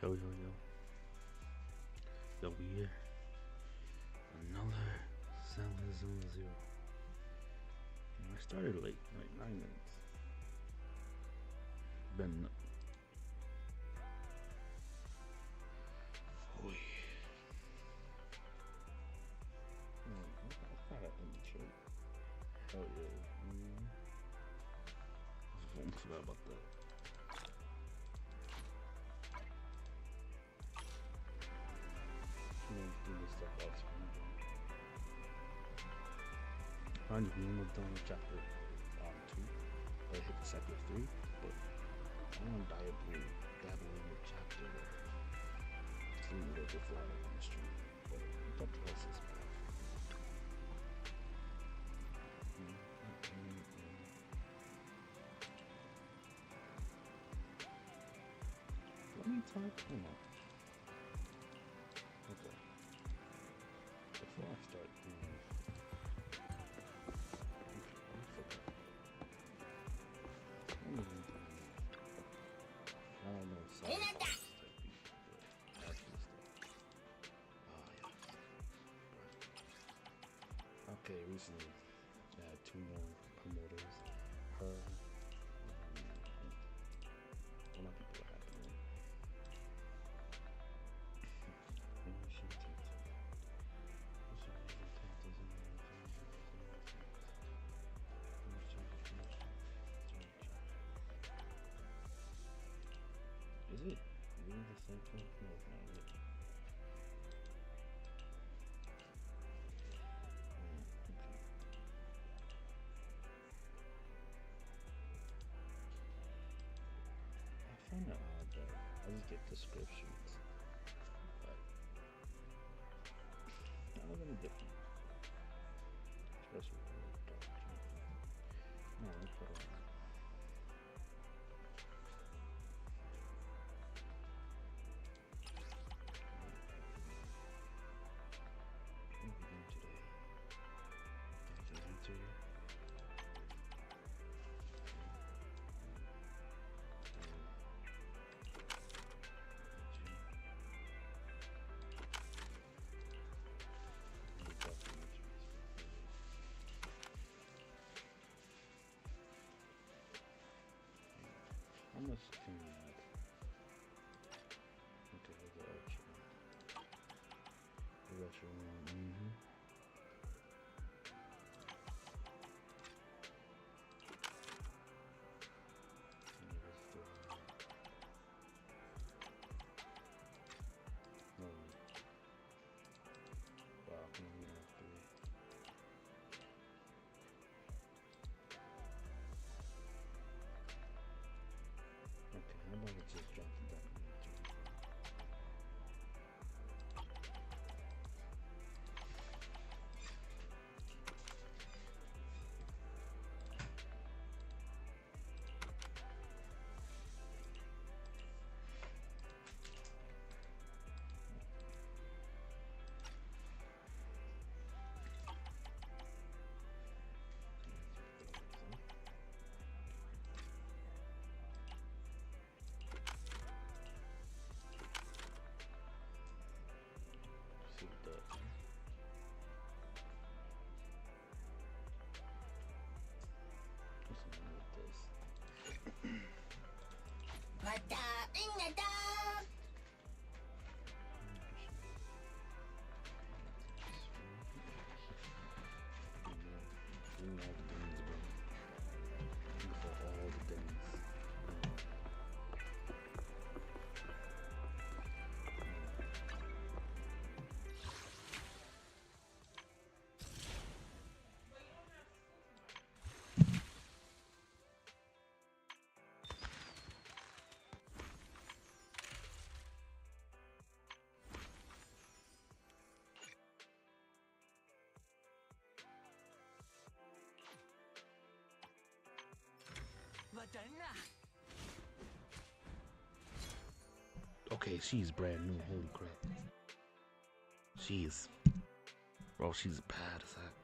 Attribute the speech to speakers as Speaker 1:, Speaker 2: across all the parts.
Speaker 1: Yo, yo, yo. Yo, we here. Another Zenless Zone Zero. I started late, like 9 minutes. Been. Oh, yeah. I got in the shirt. Hell yeah. I forgot about that. I'm gonna do this stuff off screen. Mind you, we almost done with chapter 2. I hit the chapter 3, but I want to dabble in the chapter 3 a little before I on the stream. But that process is bad. Let me talk. Hold on. Okay. Before I start, I don't know. Sorry. Okay, recently I had 2 more promoters. Her, all my people are happy. Is it really the same thing? No, it's not really. I find it odd that I just get descriptions. Like, not really different. Especially with the dark. No, let's put it on. How much can you add? Okay, the extra. The extra one. No. Wow, I can only have 3. Okay, how about I just drop it down? See what that. What's wrong with this? For all the things. Okay, she's brand new. Holy crap. She's. Bro, she's a pad as heck.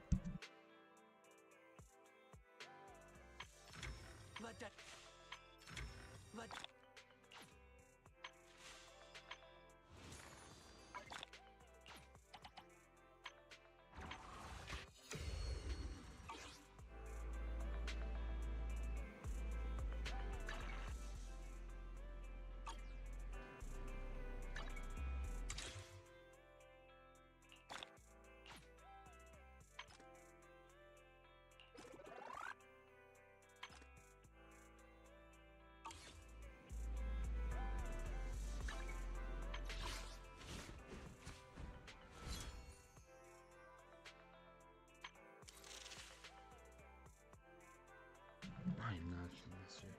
Speaker 1: am not missing.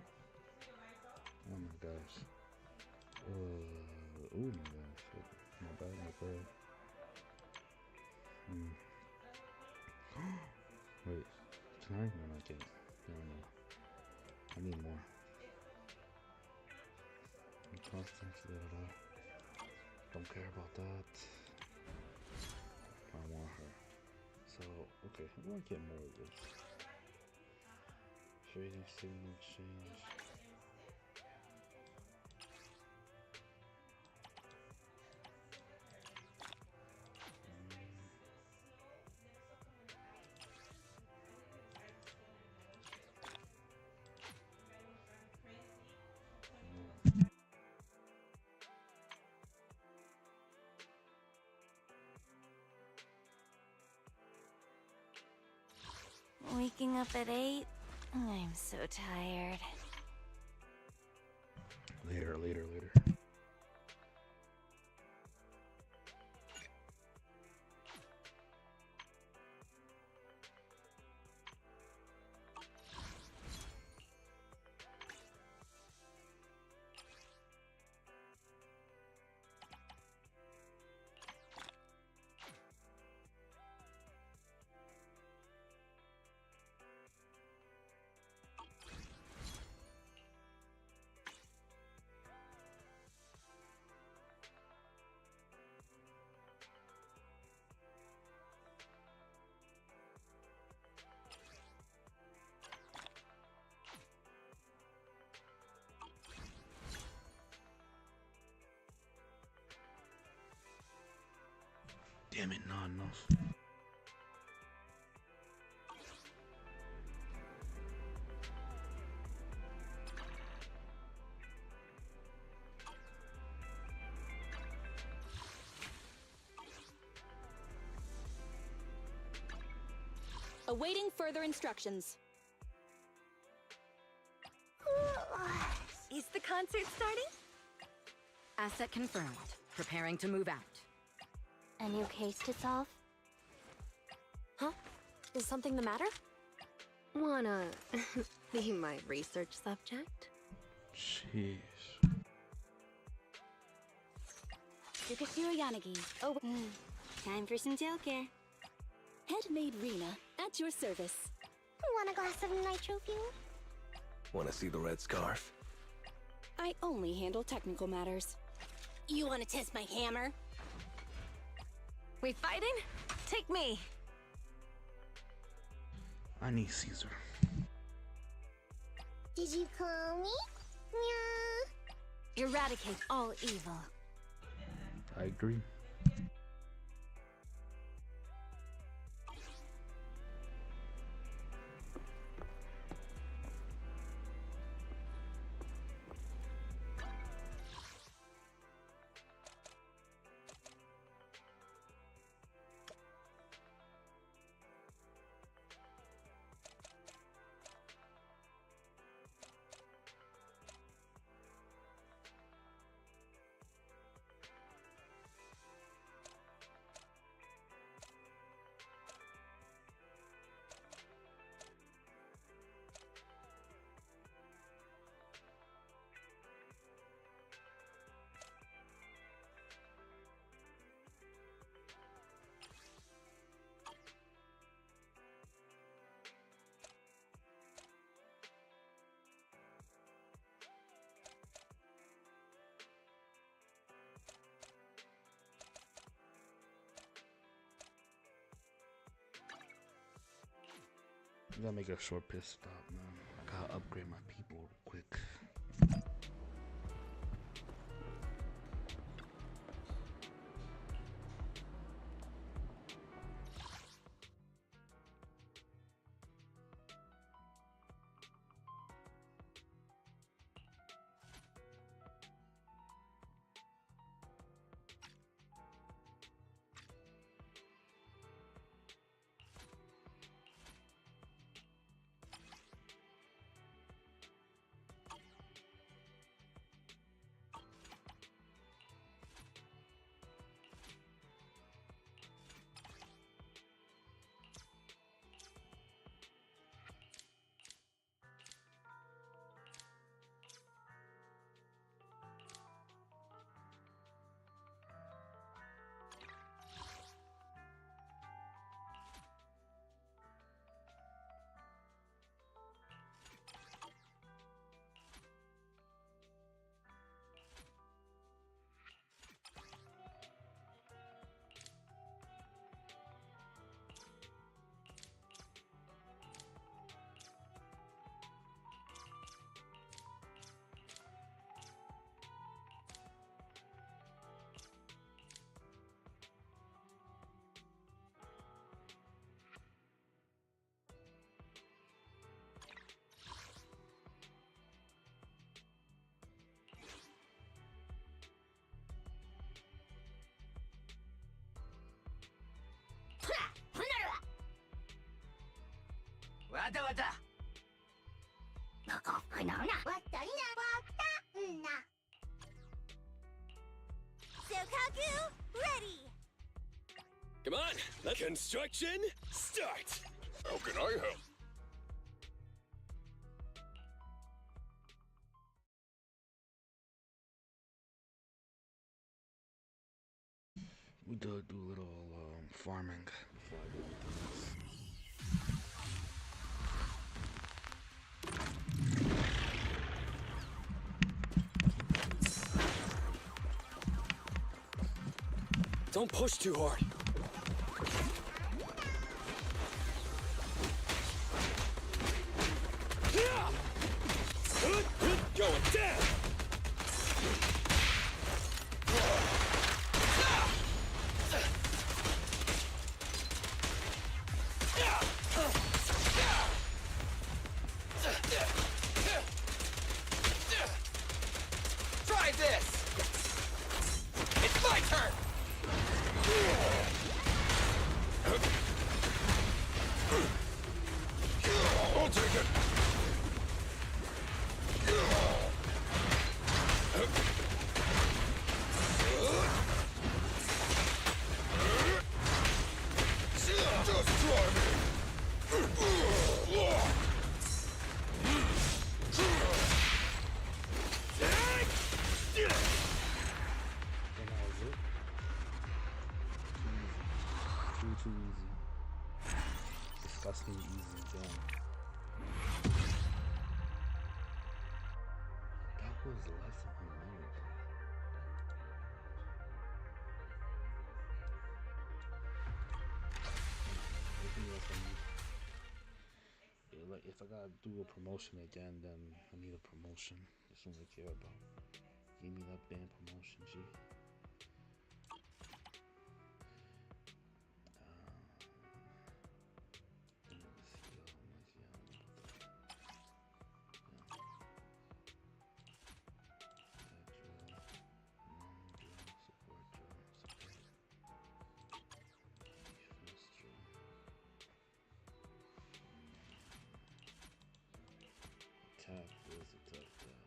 Speaker 1: Oh my gosh. Oh my gosh. My bad, my bad. Wait, can I? No, I can't. No, no. I need more. Constant, Don't care about that. I want her. So, okay, how do I get more of this? Trading signal change.
Speaker 2: Waking up at 8? I'm so tired.
Speaker 1: Later, later, later. Damn it, not enough.
Speaker 3: Awaiting further instructions.
Speaker 2: Is the concert starting?
Speaker 3: Asset confirmed. Preparing to move out.
Speaker 2: A new case to solve?
Speaker 4: Huh? Is something the matter? Wanna be my research subject?
Speaker 1: Jeez.
Speaker 3: Yukashiro Yanagi. Oh,
Speaker 2: Time for some gel care.
Speaker 3: Headmaid Rina, at your service.
Speaker 2: Want a glass of nitro fuel?
Speaker 5: Want to see the red scarf?
Speaker 3: I only handle technical matters.
Speaker 2: You want to test my hammer?
Speaker 4: We fighting? Take me!
Speaker 1: I need Caesar.
Speaker 2: Did you call me? Meow. Eradicate all evil.
Speaker 1: I agree. I gotta make a short piss stop, man. I gotta upgrade my people real quick.
Speaker 2: Sokaku, ready!
Speaker 6: Come on, let construction start! How can I help?
Speaker 1: We do a little farming before I do anything else.
Speaker 6: Don't push too hard. Going down!
Speaker 5: Try this! It's my turn!
Speaker 6: I'll take it!
Speaker 5: Just try me!
Speaker 1: And that was it. Too easy. Disgusting easy game. That was less than a minute. Anything else I need? Yeah, like if I gotta do a promotion again, then I need a promotion. That's what I care about. Give me that damn promotion, G. Attack this, attack that.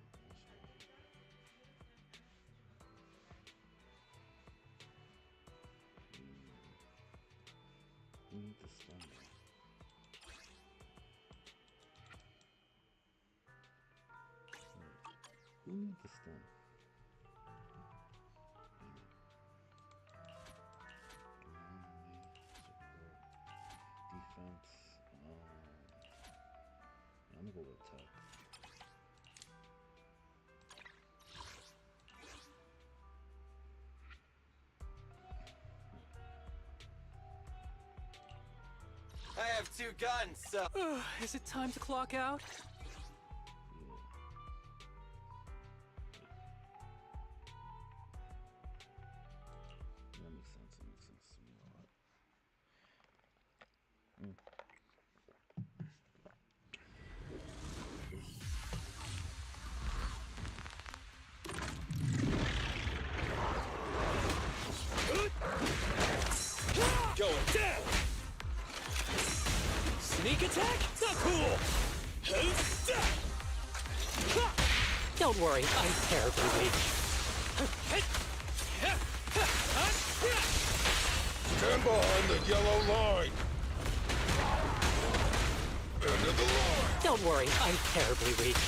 Speaker 1: We need to stun them. Who needs to stun? Defense. I'm gonna go with attack.
Speaker 5: I have 2 guns, so...
Speaker 6: Is it time to clock out?
Speaker 1: That makes sense. That makes sense to me a lot.
Speaker 6: Going down! Sneak attack? Not cool! Don't worry, I'm terribly weak.
Speaker 5: Stand behind the yellow line! End of the line!
Speaker 6: Don't worry, I'm terribly weak.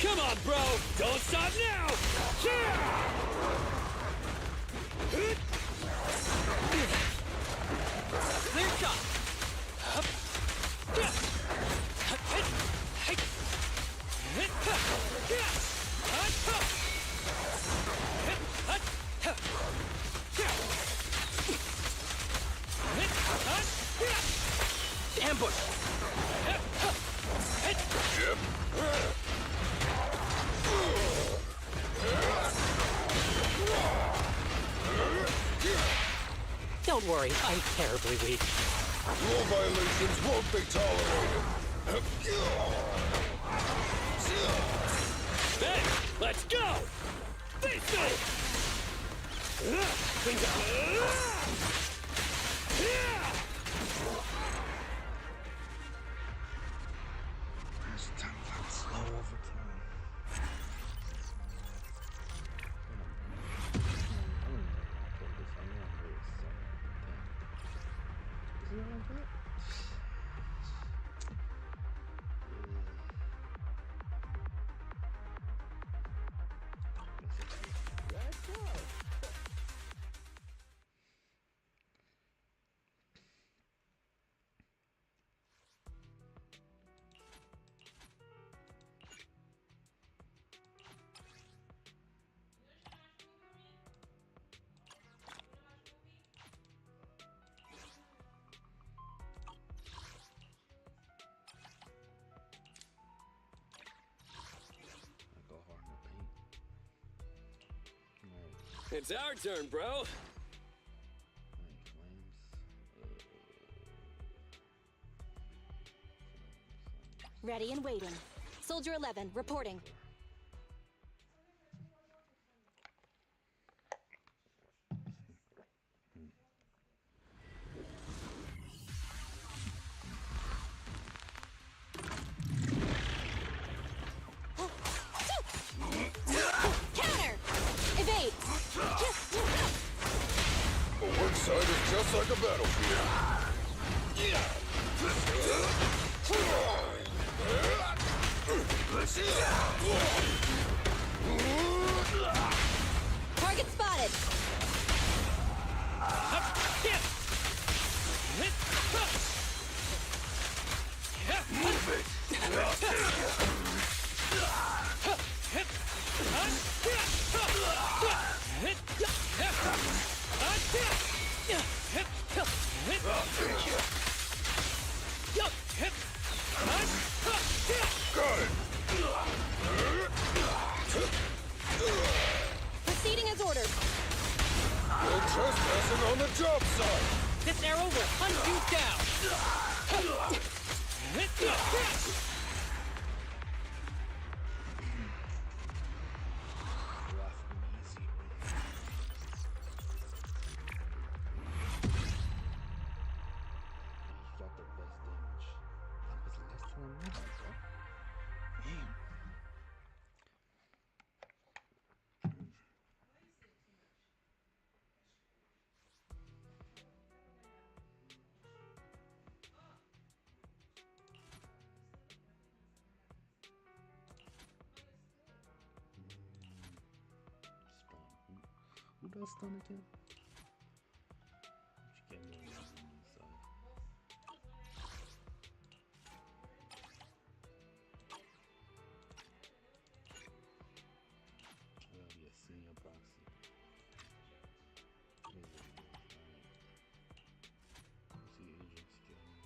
Speaker 6: Come on, bro! Don't stop now! Clear shot!
Speaker 5: Ambush! Yep.
Speaker 6: Don't worry, I'm terribly weak.
Speaker 5: Rule violations won't be tolerated.
Speaker 6: Then, let's go! Face me!
Speaker 1: like that? Let's go. I go hard in the paint. Alright,
Speaker 6: It's our turn, bro.
Speaker 1: alright, flames.
Speaker 4: Ready and waiting. Soldier 11, reporting. Counter! Evade!
Speaker 6: The work site is just like a battlefield.
Speaker 4: Target spotted! Proceeding as ordered.
Speaker 6: No trespassing on the job site.
Speaker 5: This arrow will hunt you down.
Speaker 1: Got the best damage. That was the last time I bro. Damn. Stun. Who does stun again? What you get me on the side? That'll be a senior proxy. Yeah, alright. See agents getting.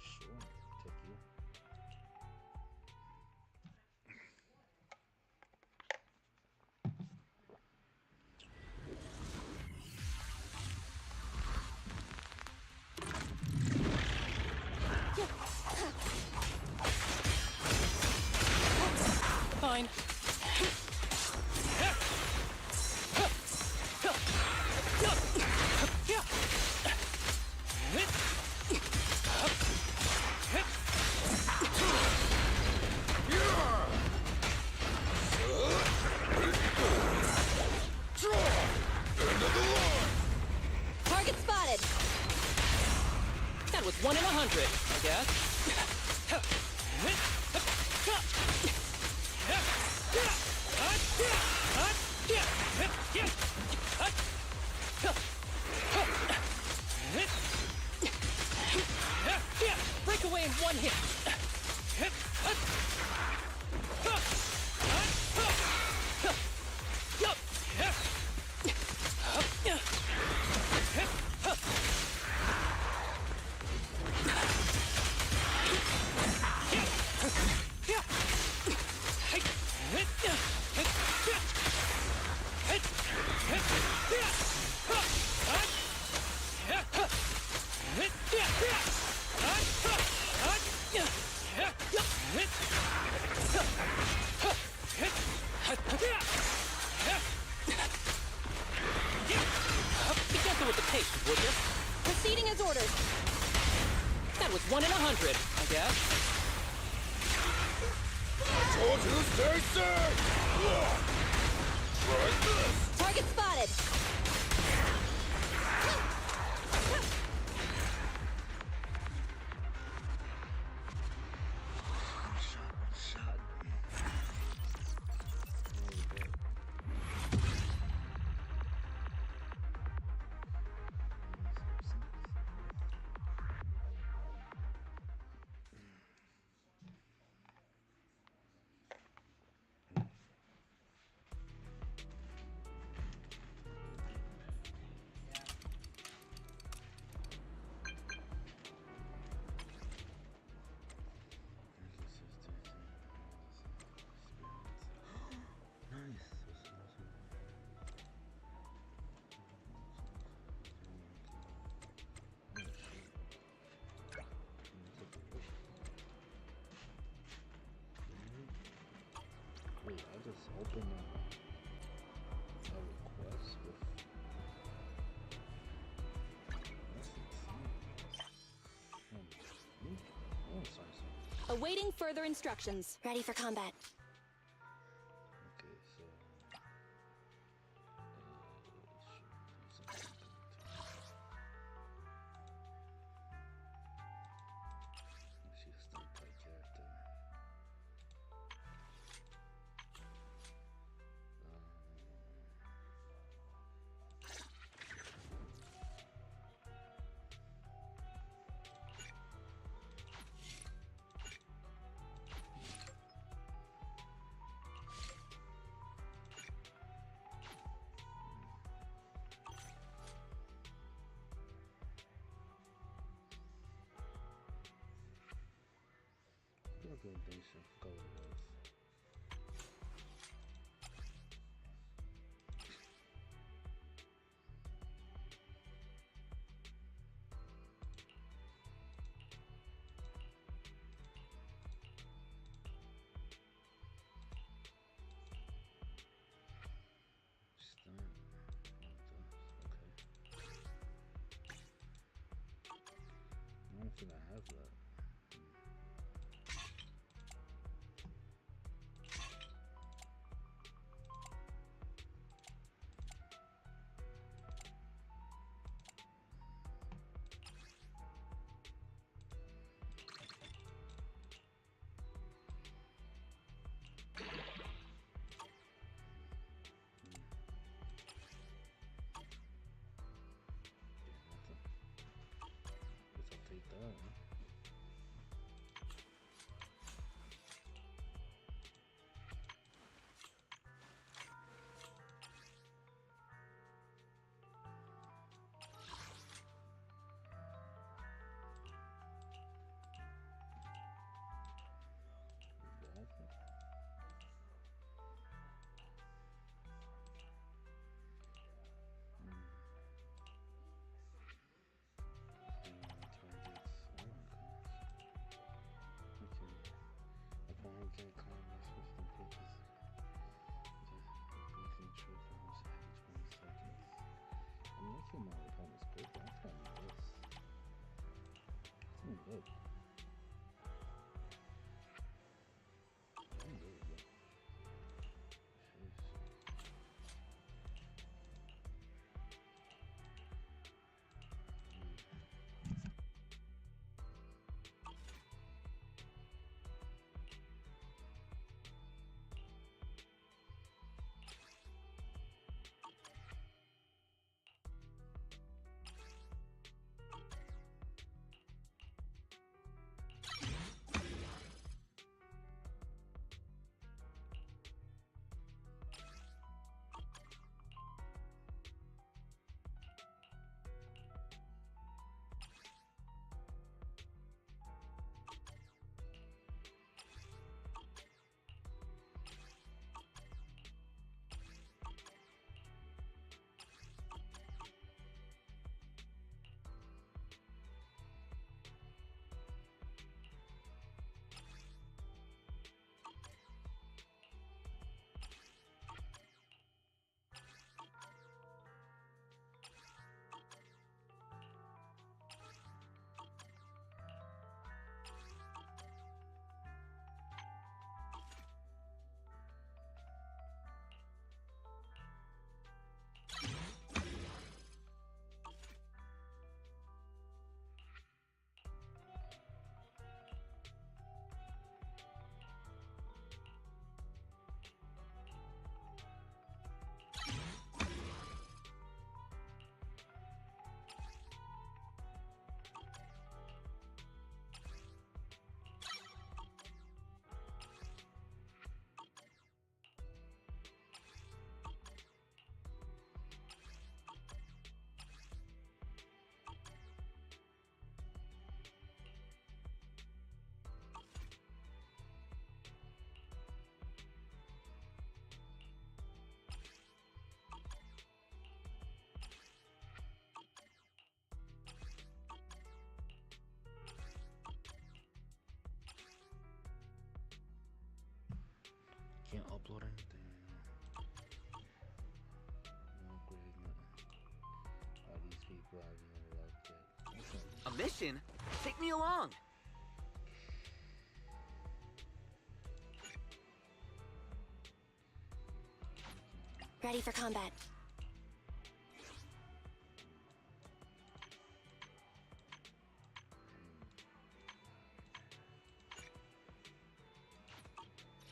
Speaker 1: Sure, take you.
Speaker 5: Fine.
Speaker 4: Target spotted!
Speaker 5: That was 1 in 100, I guess. Break away in one hit. hybrid, I guess.
Speaker 6: Told you to stay safe! Try this!
Speaker 4: Target spotted.
Speaker 1: Shot. Wait, I just opened a request with. Oh, sorry.
Speaker 4: Awaiting further instructions. Ready for combat.
Speaker 1: Okay, so. She's still tight character. Good basic go with. Stun. Okay. I don't think I have that. Guess I'll take that. Targets. can't upload anything. No upgrade, nothing. All these people haven't even logged yet.
Speaker 5: A mission? Take me along.
Speaker 4: Ready for combat.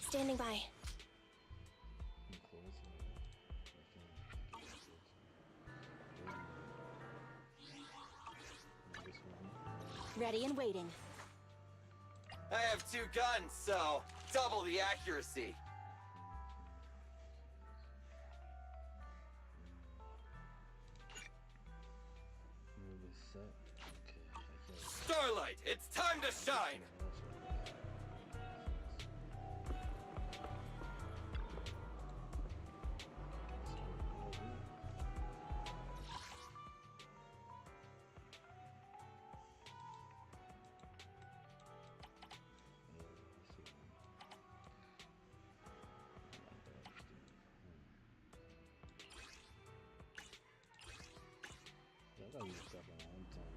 Speaker 4: Standing by.
Speaker 1: I'm close. This one.
Speaker 4: Ready and waiting.
Speaker 5: I have 2 guns, so double the accuracy.
Speaker 1: Move this up. Okay, I guess.
Speaker 5: Starlight, it's time to shine.
Speaker 1: I gotta use stuff on one time.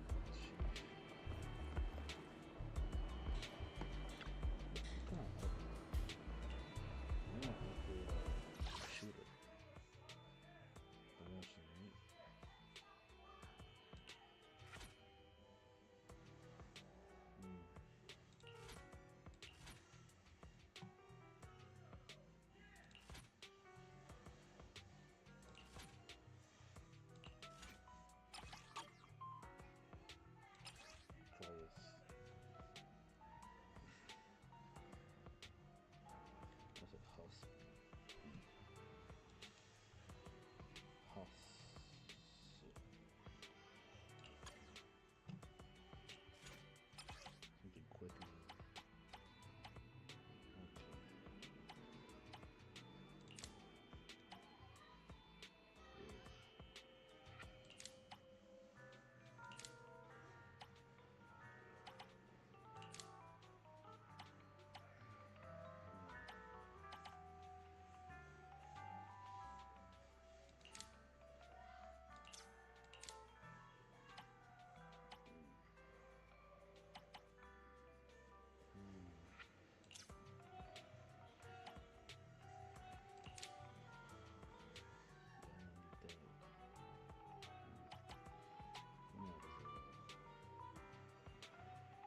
Speaker 1: Come on, I'm gonna upgrade shooter. Eventually, right? Try this. What's it? Hustle. Something quick and easy. Okay.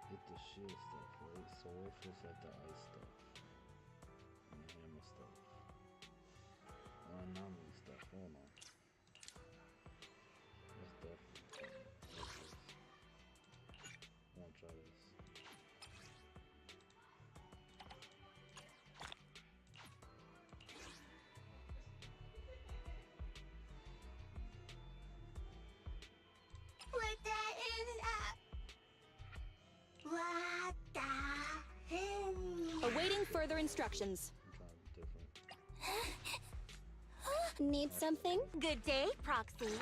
Speaker 1: Hit the shield stuff, right? Sword feels like the ice stuff. And the hammer stuff. Or anomaly stuff, hold on. That's definitely. I wanna try this.
Speaker 2: What the is that? What the hell?
Speaker 4: Awaiting further instructions.
Speaker 1: I'm trying to be different.
Speaker 4: Need something?
Speaker 2: Good day, Proxy.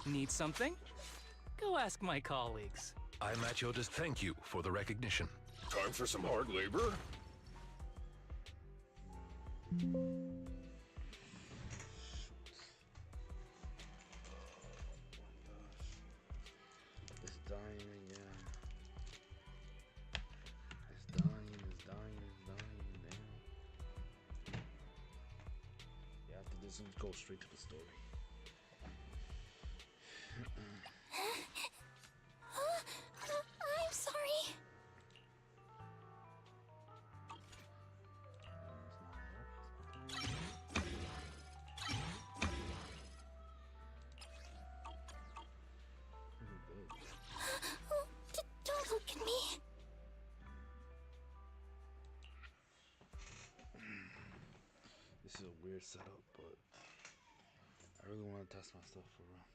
Speaker 7: Need something? Go ask my colleagues.
Speaker 8: I'm at your thank you for the recognition.
Speaker 6: Time for some hard labor?
Speaker 1: It's dying again. It's dying, it's dying, it's dying, damn. Yeah, after this, let's go straight to the story.
Speaker 2: I'm sorry. Don't look at me.
Speaker 1: This is a weird setup, but I really want to test my stuff for real.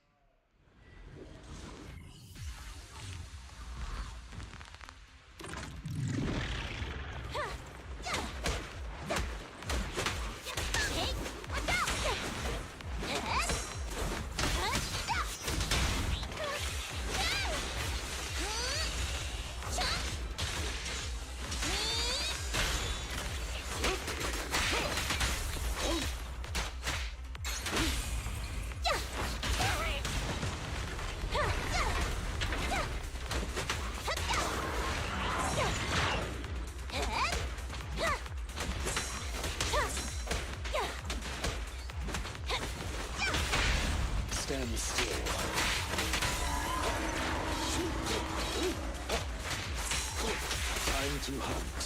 Speaker 6: Stand still. Time to hunt.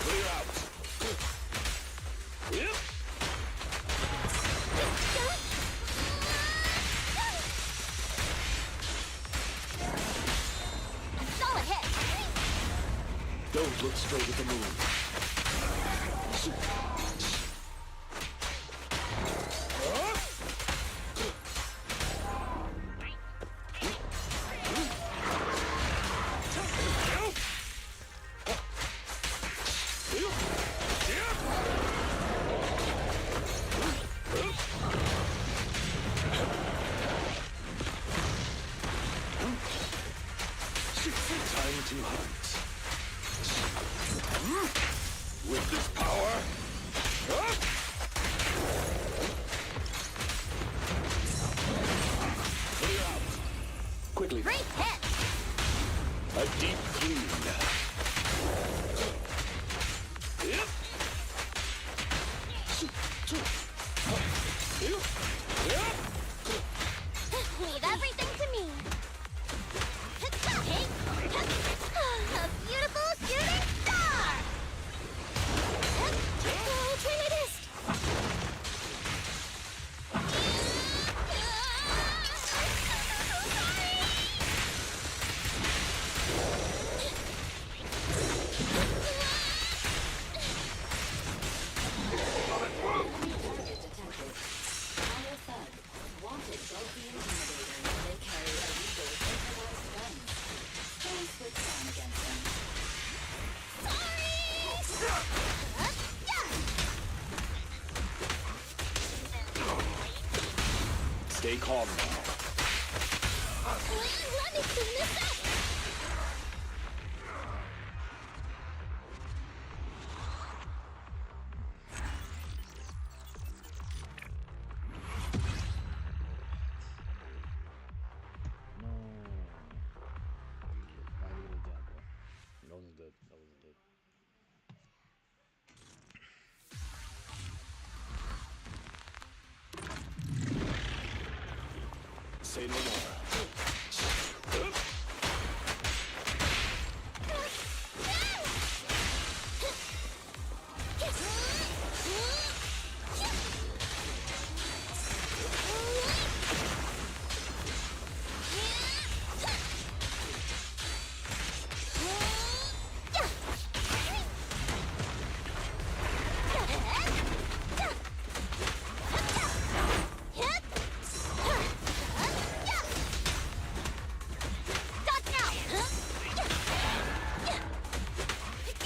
Speaker 6: Clear out. Yep.
Speaker 4: Solid hit.
Speaker 6: Don't look straight at the moon. Time to hunt. With this power, clear out. Quickly.
Speaker 4: Great hit.
Speaker 6: A deep clean. Yep. Yep.
Speaker 4: Leave everything to me. Hey. A beautiful shooting star. Oh, try my best.
Speaker 6: Stay calm now.
Speaker 4: Let me clean this up.
Speaker 1: No. I need a jump. That wasn't good. That wasn't good.
Speaker 6: Say no more.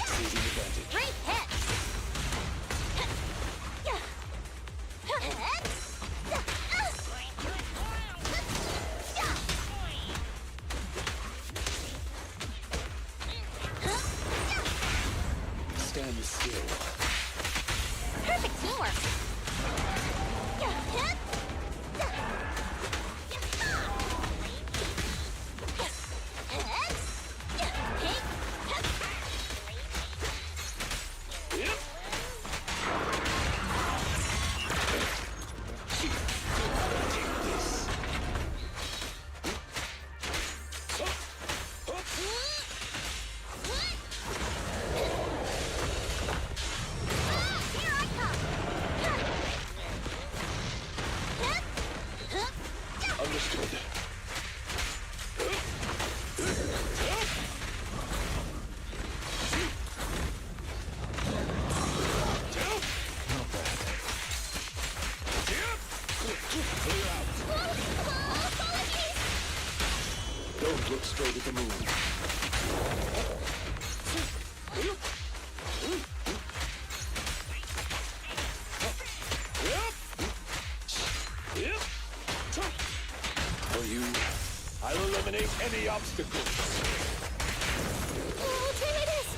Speaker 6: Seizing advantage.
Speaker 4: Great hit.
Speaker 6: Stand still.
Speaker 4: Perfect teamwork.
Speaker 6: Yep. Take this.
Speaker 4: Here I come.
Speaker 6: Understood. Not bad. Clear out. Don't look straight at the moon. Yep. For you, I'll eliminate any obstacles.
Speaker 4: Oh, try my best.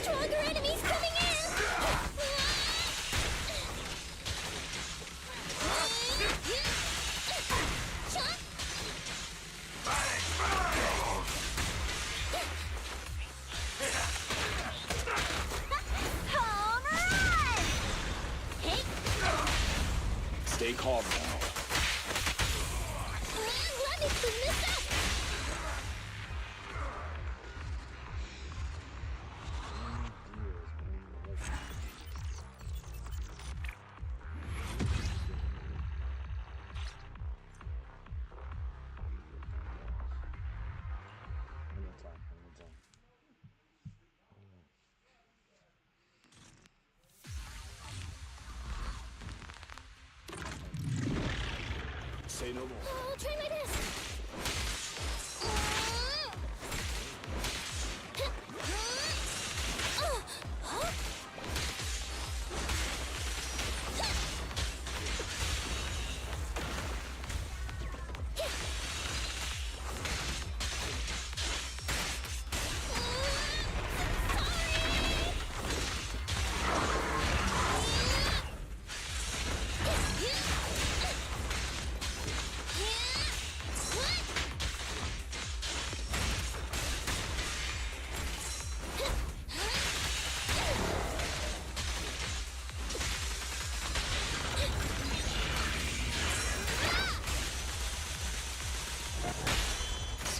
Speaker 4: Stronger enemies.
Speaker 6: Stay calm now.
Speaker 4: Let me clean this up!
Speaker 6: Say no more.
Speaker 4: I'll try my best.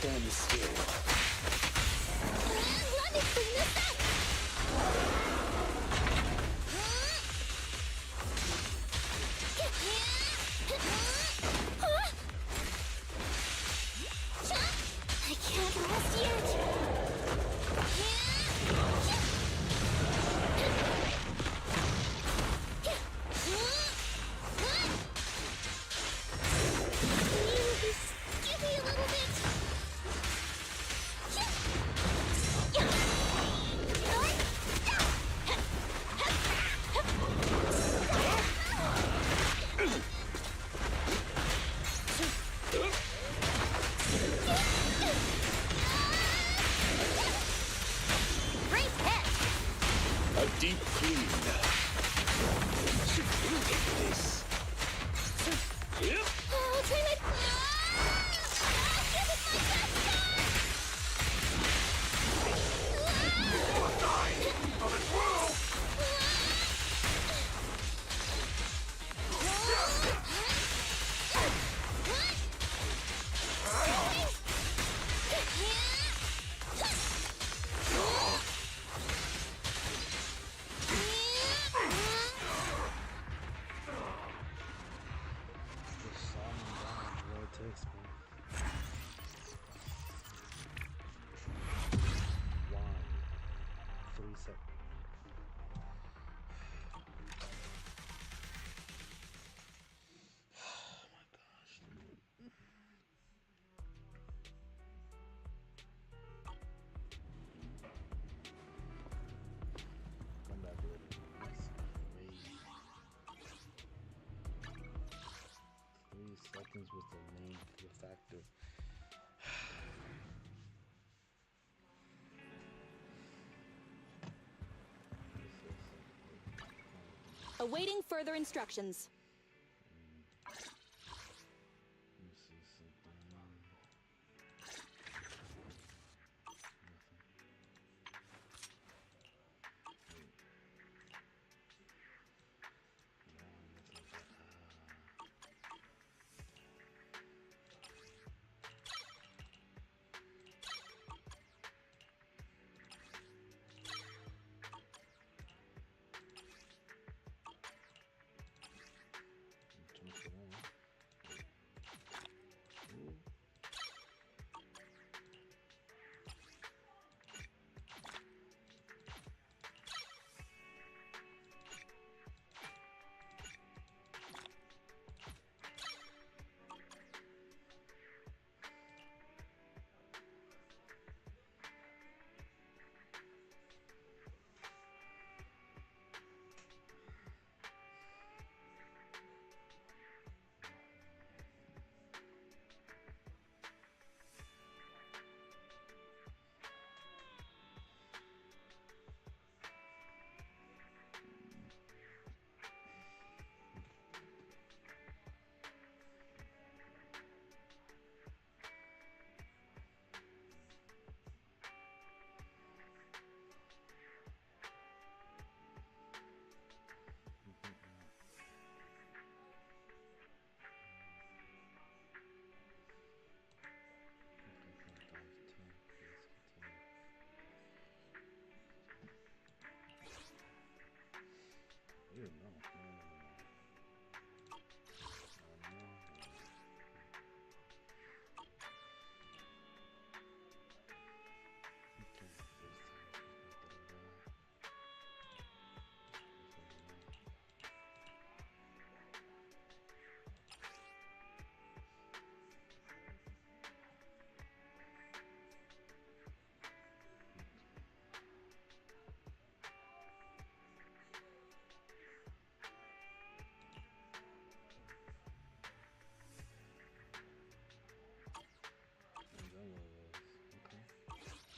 Speaker 6: Stand still.
Speaker 4: Let me clean this up! I can't rest yet! Give me a little bit!
Speaker 3: Great hit!
Speaker 6: A deep clean. Take this. Yep.
Speaker 4: I'll try my... Give it my best shot!
Speaker 1: Just solving down what it takes, man. Why? 3 seconds. Oh my gosh, dude. Come back later. That's crazy. 3 seconds was the main factor.
Speaker 3: Awaiting further instructions.
Speaker 1: Let me see something.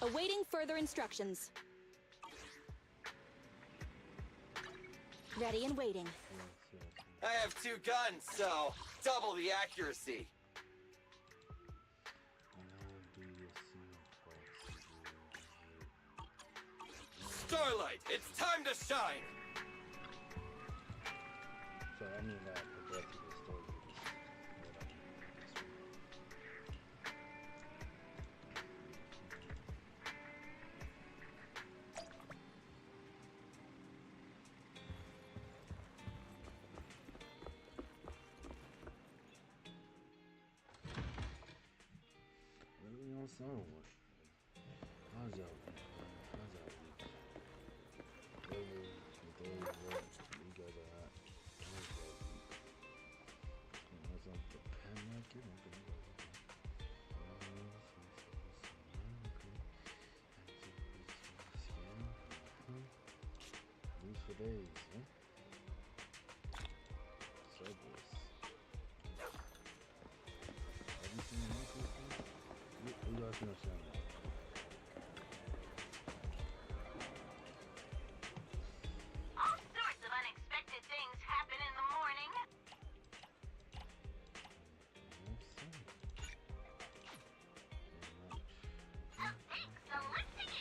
Speaker 4: Awaiting further instructions. Ready and waiting.
Speaker 5: I have 2 guns, so double the accuracy. Starlight, it's time to shine!
Speaker 1: So I mean that progress to the story is what are we on song with? How's y'all week? How's y'all week? Where you guys are at? How's y'all week? What's up the pen market? News for days, huh? Subways. Have you seen the news for days? Who y'all seen that?
Speaker 2: All sorts of unexpected things happen in the morning. So thanks for listening.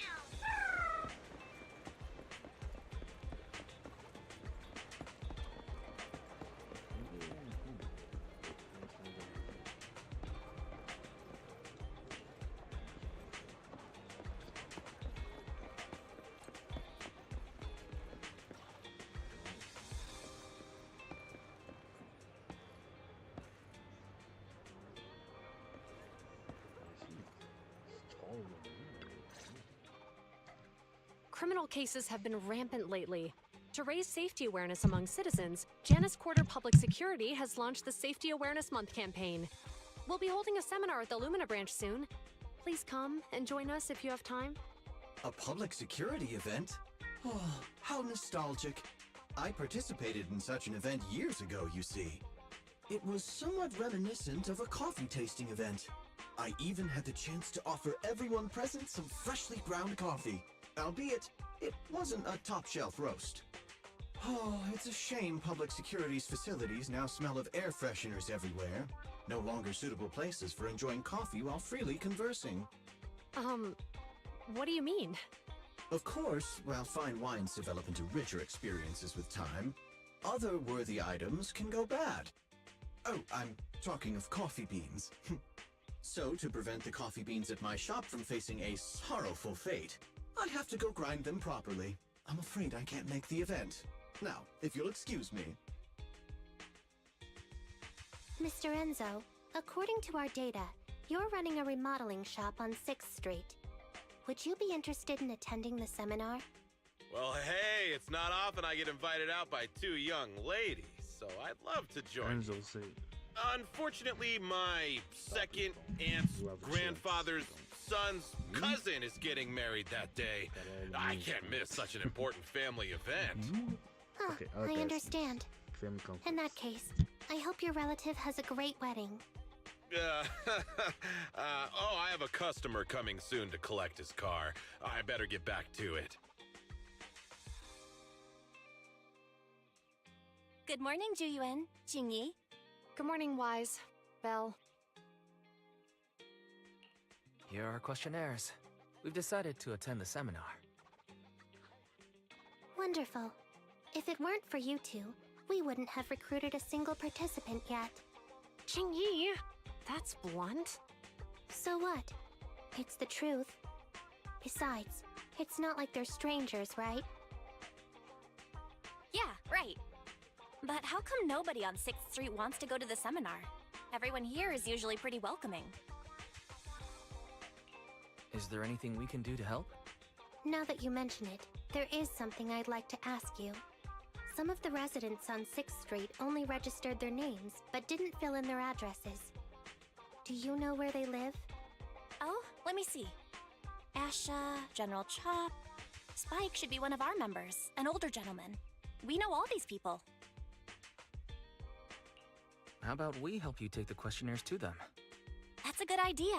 Speaker 9: Criminal cases have been rampant lately. To raise safety awareness among citizens, Janus Quarter Public Security has launched the Safety Awareness Month campaign. We'll be holding a seminar at the Lumina branch soon. Please come and join us if you have time.
Speaker 10: A public security event? Oh, how nostalgic. I participated in such an event years ago, you see. It was somewhat reminiscent of a coffee tasting event. I even had the chance to offer everyone present some freshly ground coffee. Albeit, it wasn't a top-shelf roast. Oh, it's a shame public security's facilities now smell of air fresheners everywhere. No longer suitable places for enjoying coffee while freely conversing.
Speaker 9: What do you mean?
Speaker 10: Of course, while fine wines develop into richer experiences with time, other worthy items can go bad. Oh, I'm talking of coffee beans. So, to prevent the coffee beans at my shop from facing a sorrowful fate, I have to go grind them properly. I'm afraid I can't make the event. Now, if you'll excuse me.
Speaker 11: Mr. Enzo, according to our data, you're running a remodeling shop on 6th Street. Would you be interested in attending the seminar?
Speaker 12: Well, hey, it's not often I get invited out by 2 young ladies, so I'd love to join.
Speaker 1: Enzo say.
Speaker 12: Unfortunately, my second aunt's grandfather's son's cousin is getting married that day. I can't miss such an important family event.
Speaker 11: Huh, I understand. In that case, I hope your relative has a great wedding.
Speaker 12: Oh, I have a customer coming soon to collect his car. I better get back to it.
Speaker 2: Good morning, Juyuan, Jingyi.
Speaker 9: Good morning, Wise. Belle.
Speaker 7: Here are our questionnaires. We've decided to attend the seminar.
Speaker 11: Wonderful. If it weren't for you two, we wouldn't have recruited a single participant yet.
Speaker 9: Jingyi! That's blunt.
Speaker 11: So what? It's the truth. Besides, it's not like they're strangers, right?
Speaker 2: Yeah, right. But how come nobody on 6th Street wants to go to the seminar? Everyone here is usually pretty welcoming.
Speaker 7: Is there anything we can do to help?
Speaker 11: Now that you mention it, there is something I'd like to ask you. Some of the residents on 6th Street only registered their names, but didn't fill in their addresses. Do you know where they live?
Speaker 2: Oh, let me see. Asha, General Chop... Spike should be one of our members, an older gentleman. We know all these people.
Speaker 7: How about we help you take the questionnaires to them?
Speaker 2: That's a good idea.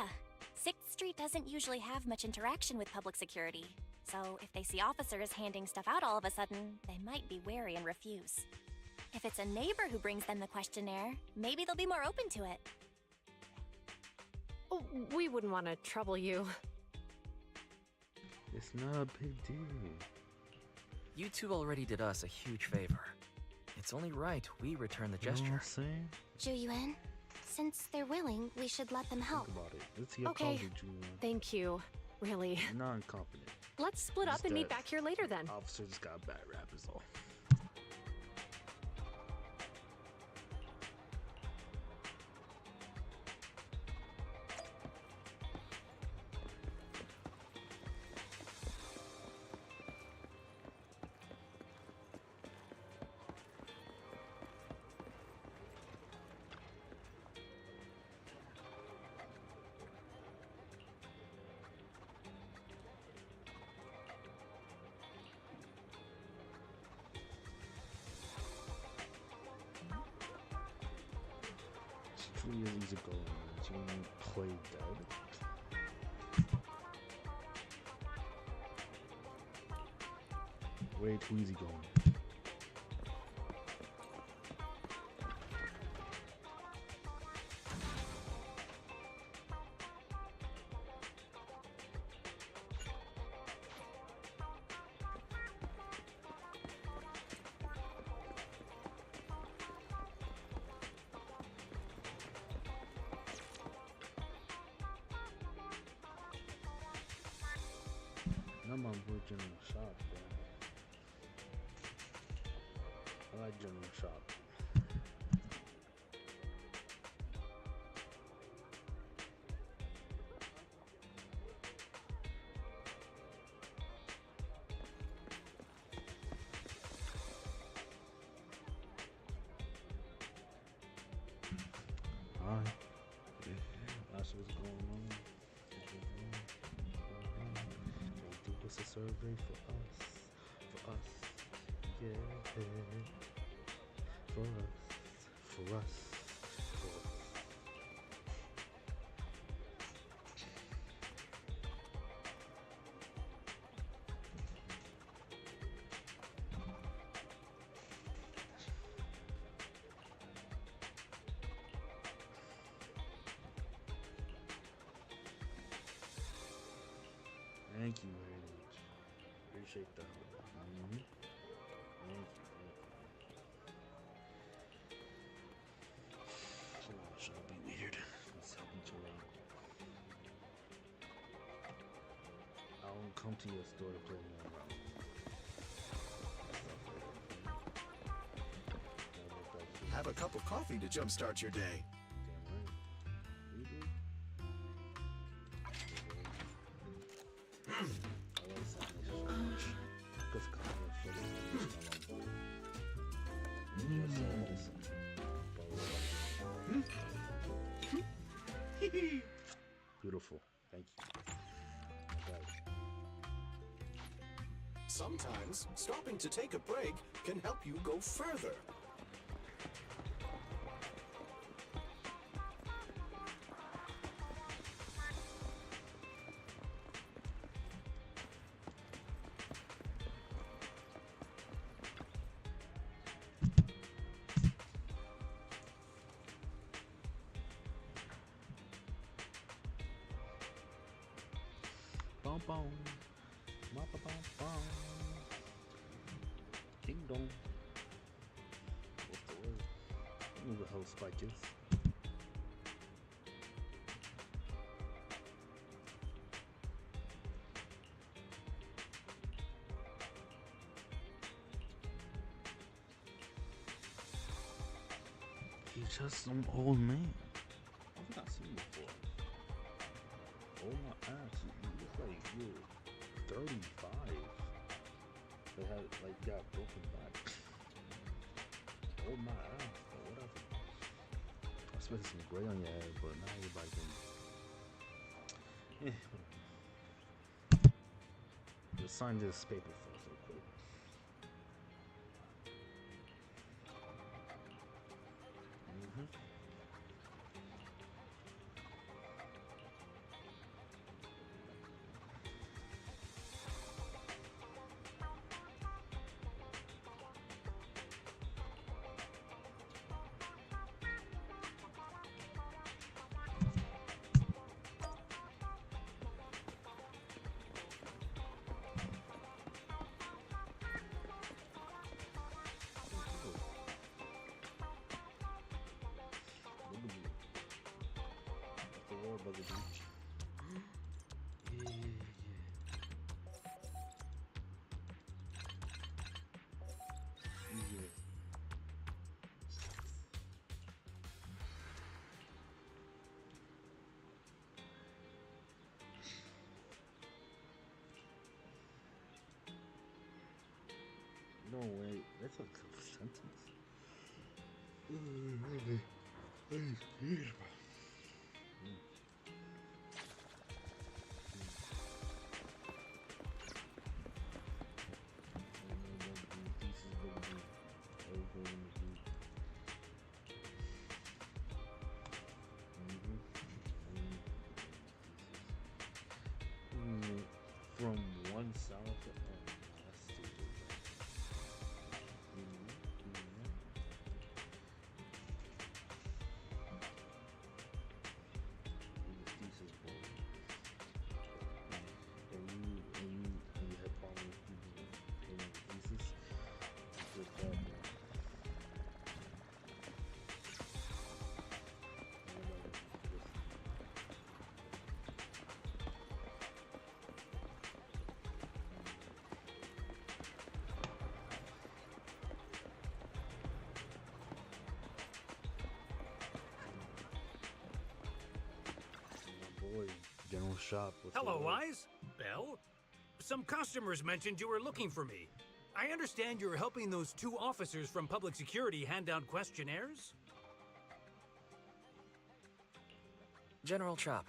Speaker 2: 6th Street doesn't usually have much interaction with public security, so if they see officers handing stuff out all of a sudden, they might be wary and refuse. If it's a neighbor who brings them the questionnaire, maybe they'll be more open to it.
Speaker 9: Oh, we wouldn't want to trouble you.
Speaker 1: It's not a big deal.
Speaker 7: You two already did us a huge favor. It's only right we return the
Speaker 1: You know what
Speaker 7: gesture.
Speaker 1: I'm saying?
Speaker 11: Zhu since they're willing, we should let them help.
Speaker 1: Think about it. Let's see how
Speaker 9: Okay.
Speaker 1: confident you are.
Speaker 9: Thank you. Really.
Speaker 1: Non-confident.
Speaker 9: Let's split up
Speaker 1: Just
Speaker 9: and meet
Speaker 1: that
Speaker 9: back here later then.
Speaker 1: Officer just got a bad rap is all. It's 2 years ago, you played dead. Way too easy going. I'm on board General Shop, bro. I like General Shop. Alright. That's what's going on. What's a survey for us? For us. Yeah. For us. For us. For us. Thank you very much. Appreciate that. Thank you. Chill out, should be weird. Let's help each other out. I won't come to your store to play more around.
Speaker 10: Have a cup of coffee to jumpstart your day.
Speaker 1: Damn right. You do? Beautiful. Thank you. Right.
Speaker 10: Sometimes, stopping to take a break can help you go further.
Speaker 1: Bum bum. Bum bum bum. Ding dong. What's the word? I don't know who the hell Spike is. He's just some old man. I think I've seen him before. Oh my ass, you look like you're 35. They had like got broken back. Oh my ass, but whatever. I spent some gray on your head, but now you're like in. Just sign this paper first real quick. by the beach. Yeah. Yeah. No way, that's a tough sentence. From one south to that's stupid. Thesis board. And you had problems with people doing the thesis. It's just bad, man. Boy, general shop.
Speaker 13: Hello, Wise. Belle? Some customers mentioned you were looking for me. I understand you're helping those two officers from public security hand out questionnaires?
Speaker 7: General Chop,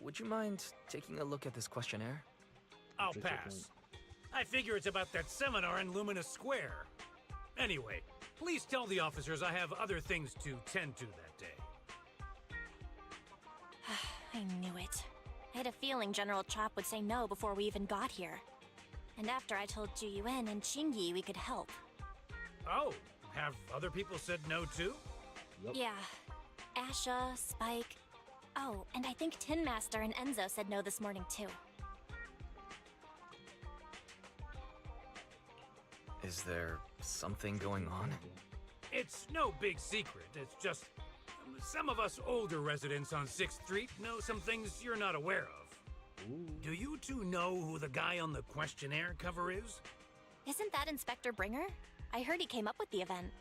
Speaker 7: would you mind taking a look at this questionnaire?
Speaker 13: I'll pass. I figure it's about that seminar in Luminous Square. Anyway, please tell the officers I have other things to tend to that day.
Speaker 2: I knew it. I had a feeling General Chop would say no before we even got here. And after I told Ju Yuen and Qingyi we could help.
Speaker 13: Oh, have other people said no too?
Speaker 1: Yep.
Speaker 2: Yeah. Asha, Spike. Oh, and I think Tin Master and Enzo said no this morning too.
Speaker 7: Is there something going on?
Speaker 13: It's no big secret. It's just some of us older residents on 6th Street know some things you're not aware of.
Speaker 1: Ooh.
Speaker 13: Do you two know who the guy on the questionnaire cover is?
Speaker 2: Isn't that Inspector Bringer? I heard he came up with the event.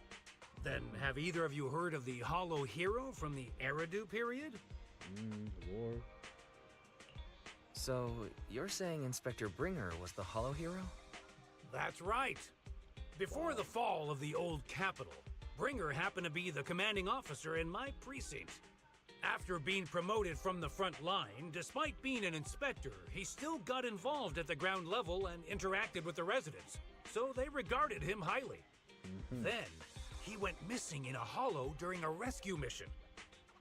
Speaker 13: Then have either of you heard of the Hollow Hero from the Eridu period?
Speaker 1: War.
Speaker 7: So, you're saying Inspector Bringer was the Hollow Hero?
Speaker 13: That's right. Before the fall of the old capital, Bringer happened to be the commanding officer in my precinct. After being promoted from the front line, despite being an inspector, he still got involved at the ground level and interacted with the residents, so they regarded him highly. Then, he went missing in a hollow during a rescue mission.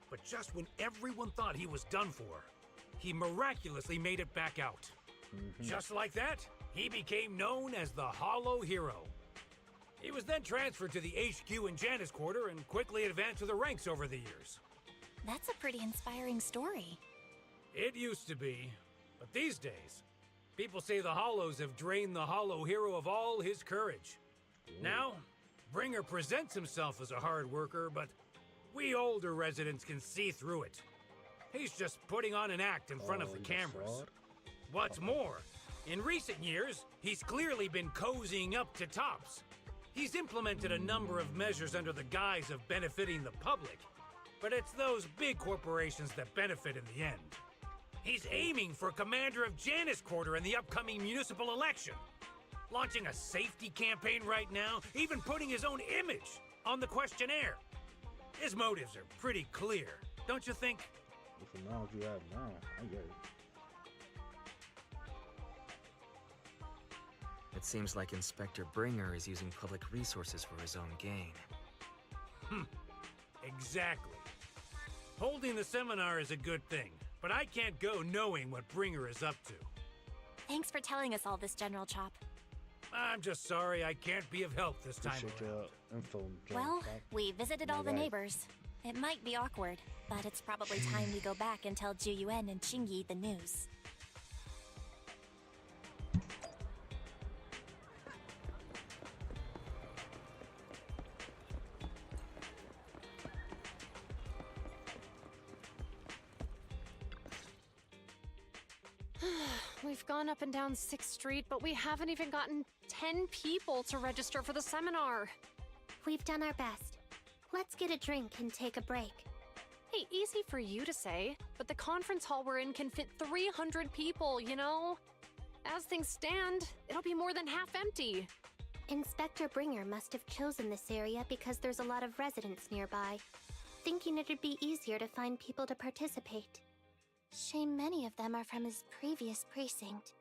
Speaker 13: But just when everyone thought he was done for, he miraculously made it back out. Just like that, he became known as the Hollow Hero. He was then transferred to the HQ in Janus Quarter and quickly advanced to the ranks over the years.
Speaker 2: That's a pretty inspiring story.
Speaker 13: It used to be, but these days, people say the Hollows have drained the Hollow Hero of all his courage. Now, Bringer presents himself as a hard worker, but we older residents can see through it. He's just putting on an act in front of the cameras. What's more, in recent years, he's clearly been cozying up to Tops. He's implemented a number of measures under the guise of benefiting the public, but it's those big corporations that benefit in the end. He's aiming for commander of Janus Quarter in the upcoming municipal election, launching a safety campaign right now, even putting his own image on the questionnaire. His motives are pretty clear, don't you think?
Speaker 1: With the knowledge you have now, I get it.
Speaker 7: It seems like Inspector Bringer is using public resources for his own gain.
Speaker 13: Exactly. Holding the seminar is a good thing, but I can't go knowing what Bringer is up to.
Speaker 2: Thanks for telling us all this, General Chop.
Speaker 13: I'm just sorry I can't be of help this time
Speaker 1: Appreciate
Speaker 13: around.
Speaker 1: your info, General
Speaker 2: Well,
Speaker 1: Chop.
Speaker 2: we visited all the neighbors. It might be awkward, but it's probably time we go back and tell Ju Yuen and Qingyi the news.
Speaker 9: We've gone up and down 6th Street, but we haven't even gotten 10 people to register for the seminar.
Speaker 11: We've done our best. Let's get a drink and take a break.
Speaker 9: Hey, easy for you to say, but the conference hall we're in can fit 300 people, you know? As things stand, it'll be more than half empty.
Speaker 11: Inspector Bringer must have chosen this area because there's a lot of residents nearby, thinking it'd be easier to find people to participate. Shame many of them are from his previous precinct.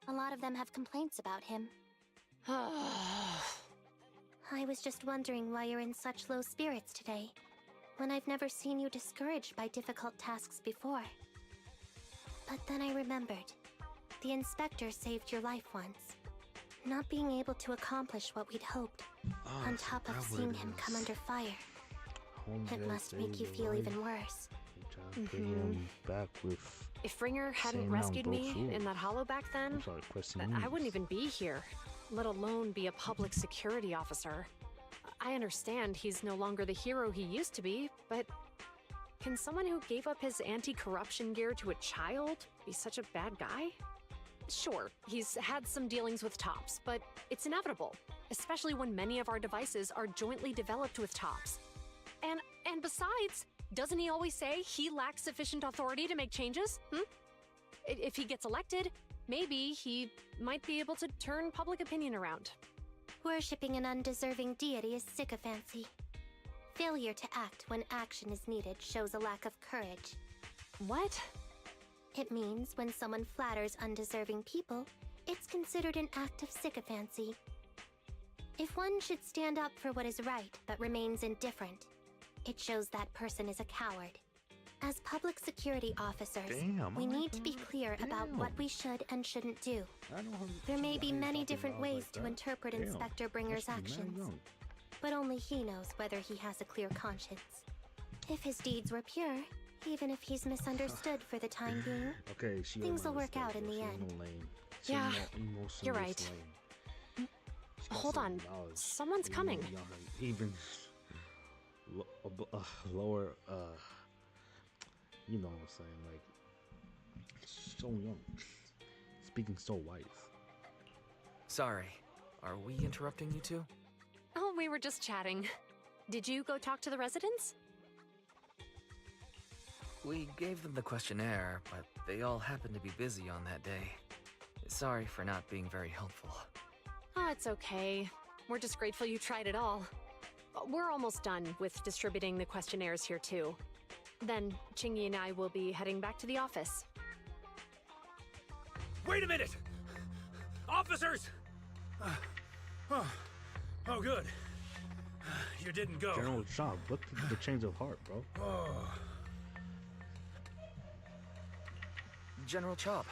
Speaker 11: A lot of them have complaints about him. I was just wondering why you're in such low spirits today, when I've never seen you discouraged by difficult tasks before. But then I remembered. The inspector saved your life once. Not being able to accomplish what we'd hoped, on top of seeing him come under fire. It must make you feel even worse.
Speaker 1: Him back with
Speaker 9: if Ringer hadn't rescued me in that hollow back then, I wouldn't even be here, let alone be a public security officer. I understand he's no longer the hero he used to be, but can someone who gave up his anti-corruption gear to a child be such a bad guy? Sure, he's had some dealings with Tops, but it's inevitable, especially when many of our devices are jointly developed with Tops. And besides, doesn't he always say he lacks sufficient authority to make changes? If he gets elected, maybe he might be able to turn public opinion around.
Speaker 11: Worshipping an undeserving deity is sycophancy. Failure to act when action is needed shows a lack of courage.
Speaker 9: What?
Speaker 11: It means when someone flatters undeserving people, it's considered an act of sycophancy. If one should stand up for what is right but remains indifferent, it shows that person is a coward. As public security officers, we need to be clear about what we should and shouldn't do. There may be many different ways to interpret Inspector Bringer's actions, but only he knows whether he has a clear conscience. If his deeds were pure, even if he's misunderstood for the time being, things will work out in the end.
Speaker 9: Yeah, you're right. Hold on, someone's coming.
Speaker 1: Even lower, you know what I'm saying, like, so young, speaking so wise.
Speaker 7: Sorry, are we interrupting you two?
Speaker 9: Oh, we were just chatting. Did you go talk to the residents?
Speaker 7: We gave them the questionnaire, but they all happened to be busy on that day. Sorry for not being very helpful.
Speaker 9: Oh, it's okay. We're just grateful you tried it all. We're almost done with distributing the questionnaires here too. Then, Chingy and I will be heading back to the office.
Speaker 13: Wait a minute! Officers! Oh, good. You didn't go.
Speaker 1: General Shaw, look at the change of heart, bro.
Speaker 7: General Chop,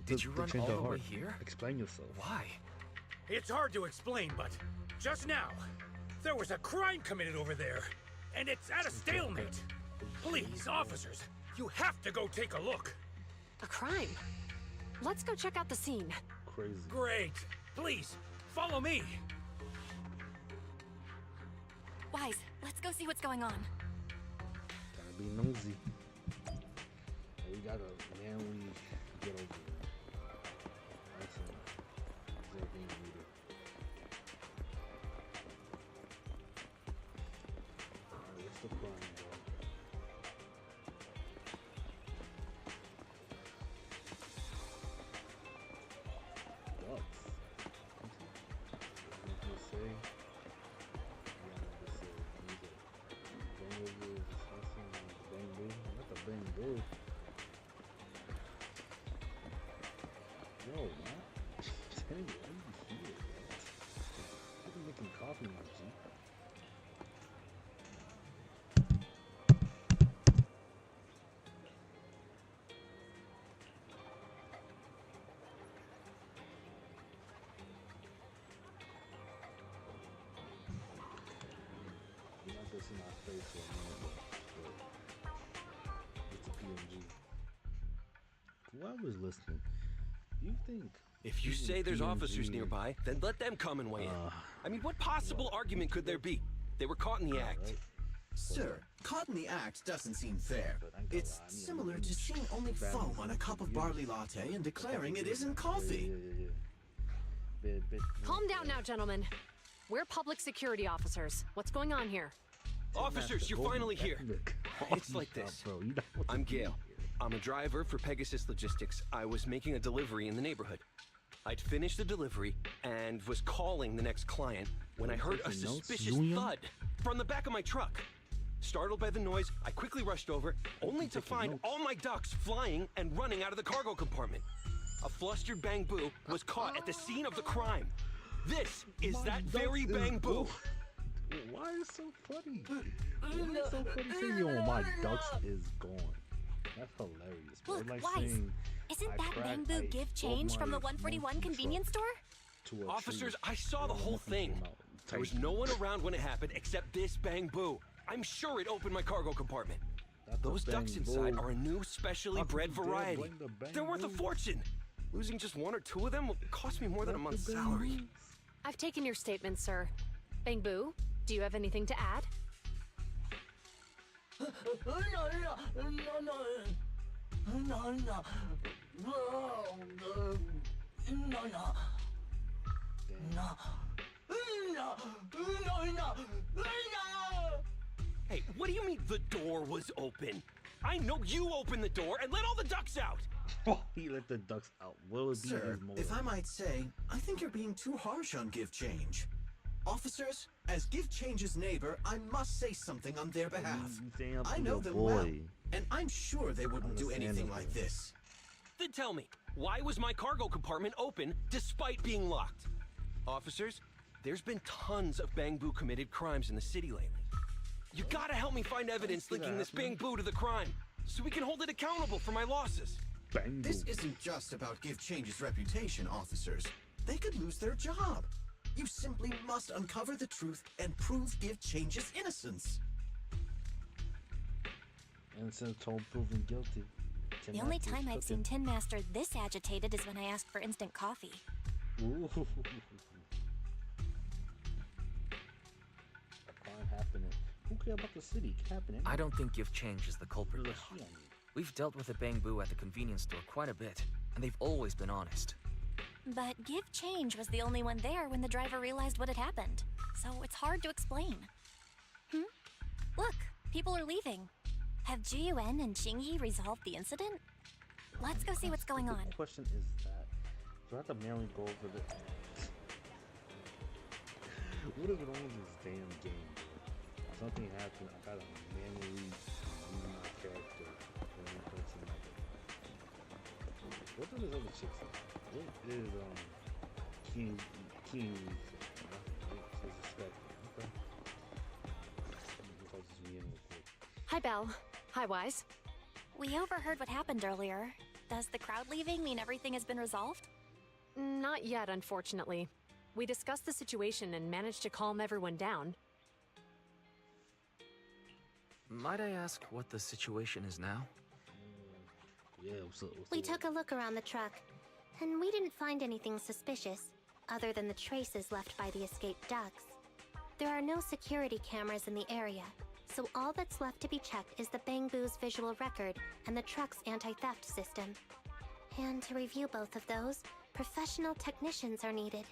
Speaker 1: did
Speaker 7: you run all the way here?
Speaker 1: Explain yourself.
Speaker 7: Why?
Speaker 13: It's hard to explain, but just now, there was a crime committed over there, and it's at a stalemate. Please, officers, you have to go take a look.
Speaker 9: A crime? Let's go check out the scene.
Speaker 1: Crazy.
Speaker 13: Great. Please, follow me.
Speaker 2: Wise, let's go see what's going on.
Speaker 1: Gotta be nosy. We gotta manly get over there. That's everything we do. Alright, what's the crime, bro? Ducks. What did you say? Not the bamboo. Yo, man. Tell you, why you here, bro? I've been making coffee, my G. You're not just in our face for a minute, but it's a PNG. Whoever's listening, do you think
Speaker 6: if you say there's officers nearby, then let them come and weigh in. I mean, what possible argument could there be? They were caught in the act.
Speaker 1: Right?
Speaker 10: Sir, caught in the act doesn't seem fair. It's similar to seeing only foam on a cup of barley latte and declaring it isn't coffee.
Speaker 9: Calm down now, gentlemen. We're public security officers. What's going on here?
Speaker 6: Officers, you're finally here. It's like this. I'm Gale. I'm a driver for Pegasus Logistics. I was making a delivery in the neighborhood. I'd finished the delivery and was calling the next client when I heard a suspicious thud from the back of my truck. Startled by the noise, I quickly rushed over, only to find all my ducks flying and running out of the cargo compartment. A flustered Bang Boo was caught at the scene of the crime. This is that very Bang Boo.
Speaker 1: Why is it so funny? Why is it so funny saying, yo, my ducks is gone? That's hilarious, bro.
Speaker 2: Look,
Speaker 1: Like
Speaker 2: Wise,
Speaker 1: saying,
Speaker 2: isn't that Bang Boo give change from the 141 convenience store?
Speaker 6: Officers, I saw the whole thing. There was no one around when it happened except this Bang Boo. I'm sure it opened my cargo compartment. Those ducks inside are a new specially bred variety. They're worth a fortune. Losing just one or two of them will cost me more than a month's salary.
Speaker 9: I've taken your statement, sir. Bang Boo, do you have anything to add?
Speaker 6: Hey, what do you mean the door was open? I know you opened the door and let all the ducks out!
Speaker 1: He let the ducks out. Will it be
Speaker 10: Sir, if I might say, I think you're being too harsh on Give Change. Officers, as Give Change's neighbor, I must say something on their behalf. I know them well, and I'm sure they wouldn't do anything like this.
Speaker 6: Then tell me, why was my cargo compartment open despite being locked? Officers, there's been tons of Bang Boo committed crimes in the city lately. You gotta help me find evidence linking this Bang Boo to the crime, so we can hold it accountable for my losses.
Speaker 10: This isn't just about Give Change's reputation, officers. They could lose their job. You simply must uncover the truth and prove Give Change's innocence.
Speaker 1: Innocent told proven guilty.
Speaker 2: The only time I've seen Tin Master this agitated is when I asked for instant coffee.
Speaker 1: Ooh. A crime happening. Who cares about the city? It can happen anywhere.
Speaker 7: I don't think Give Change is the culprit now. We've dealt with a Bang Boo at the convenience store quite a bit, and they've always been honest.
Speaker 2: But Give Change was the only one there when the driver realized what had happened, so it's hard to explain. Look, people are leaving. Have Jiuan and Qingyi resolved the incident? Let's go see what's going on.
Speaker 1: The question is that, do I have to manually go over the... What is wrong with this damn game, bro? Something happened, I gotta manually use my character. What are those other chicks? What is King
Speaker 9: Hi, Belle. Hi, Wise.
Speaker 2: We overheard what happened earlier. Does the crowd leaving mean everything has been resolved?
Speaker 9: Not yet, unfortunately. We discussed the situation and managed to calm everyone down.
Speaker 7: Might I ask what the situation is now?
Speaker 11: We took a look around the truck, and we didn't find anything suspicious, other than the traces left by the escaped ducks. There are no security cameras in the area, so all that's left to be checked is the Bang Boo's visual record and the truck's anti-theft system. And to review both of those, professional technicians are needed,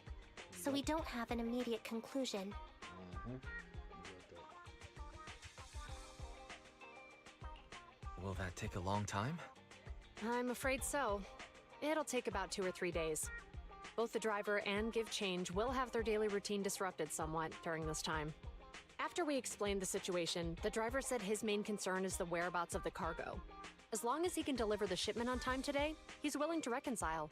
Speaker 11: so we don't have an immediate conclusion.
Speaker 7: Will that take a long time?
Speaker 9: I'm afraid so. It'll take about 2 or 3 days. Both the driver and Give Change will have their daily routine disrupted somewhat during this time. After we explained the situation, the driver said his main concern is the whereabouts of the cargo. As long as he can deliver the shipment on time today, he's willing to reconcile.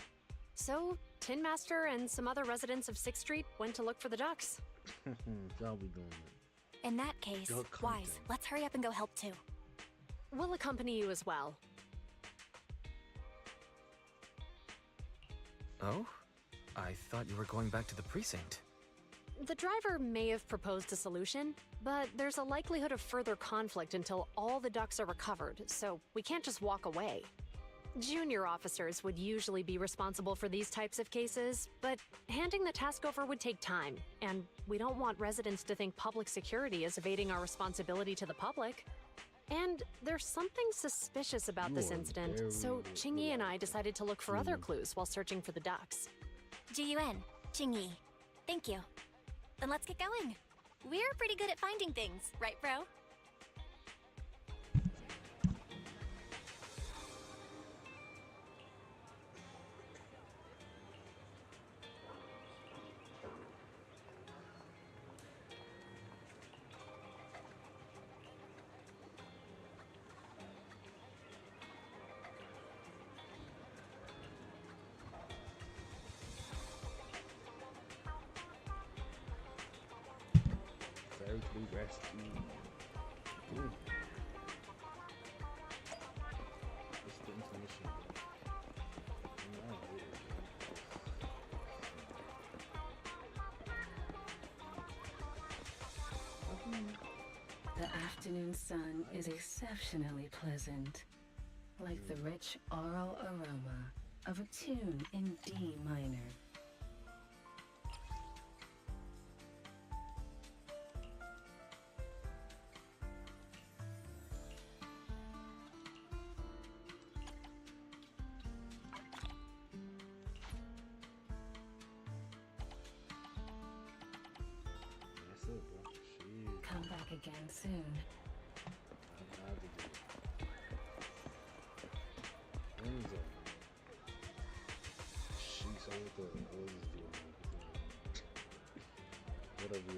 Speaker 9: So, Tin Master and some other residents of 6th Street went to look for the ducks.
Speaker 1: I'll be doing it.
Speaker 2: In that case, Wise, let's hurry up and go help too.
Speaker 9: We'll accompany you as well.
Speaker 7: Oh? I thought you were going back to the precinct.
Speaker 9: The driver may have proposed a solution, but there's a likelihood of further conflict until all the ducks are recovered, so we can't just walk away. Junior officers would usually be responsible for these types of cases, but handing the task over would take time, and we don't want residents to think public security is evading our responsibility to the public. And there's something suspicious about this incident, so Qingyi and I decided to look for other clues while searching for the ducks.
Speaker 2: Jiyuan, Qingyi, thank you. Then let's get going. We're pretty good at finding things, right, bro?
Speaker 1: Very rescue. What's the information?
Speaker 14: The afternoon sun is exceptionally pleasant, like the rich oral aroma of a tune in D minor. Come back again soon.
Speaker 1: Whatever.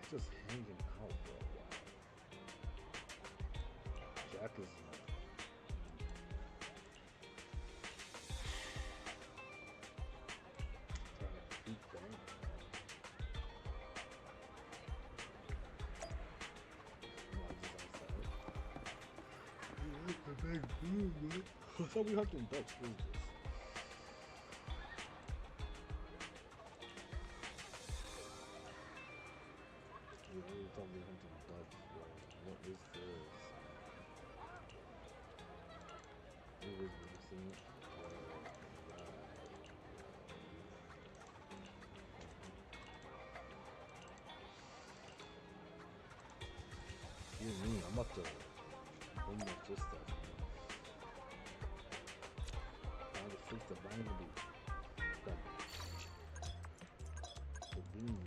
Speaker 1: It's just hanging out for a while. Jack is I thought we hunting ducks. What is this? We thought we hunting ducks, bro. What is this? It was missing. Excuse me, I'm about to almost just that. Fix the binary. The beam.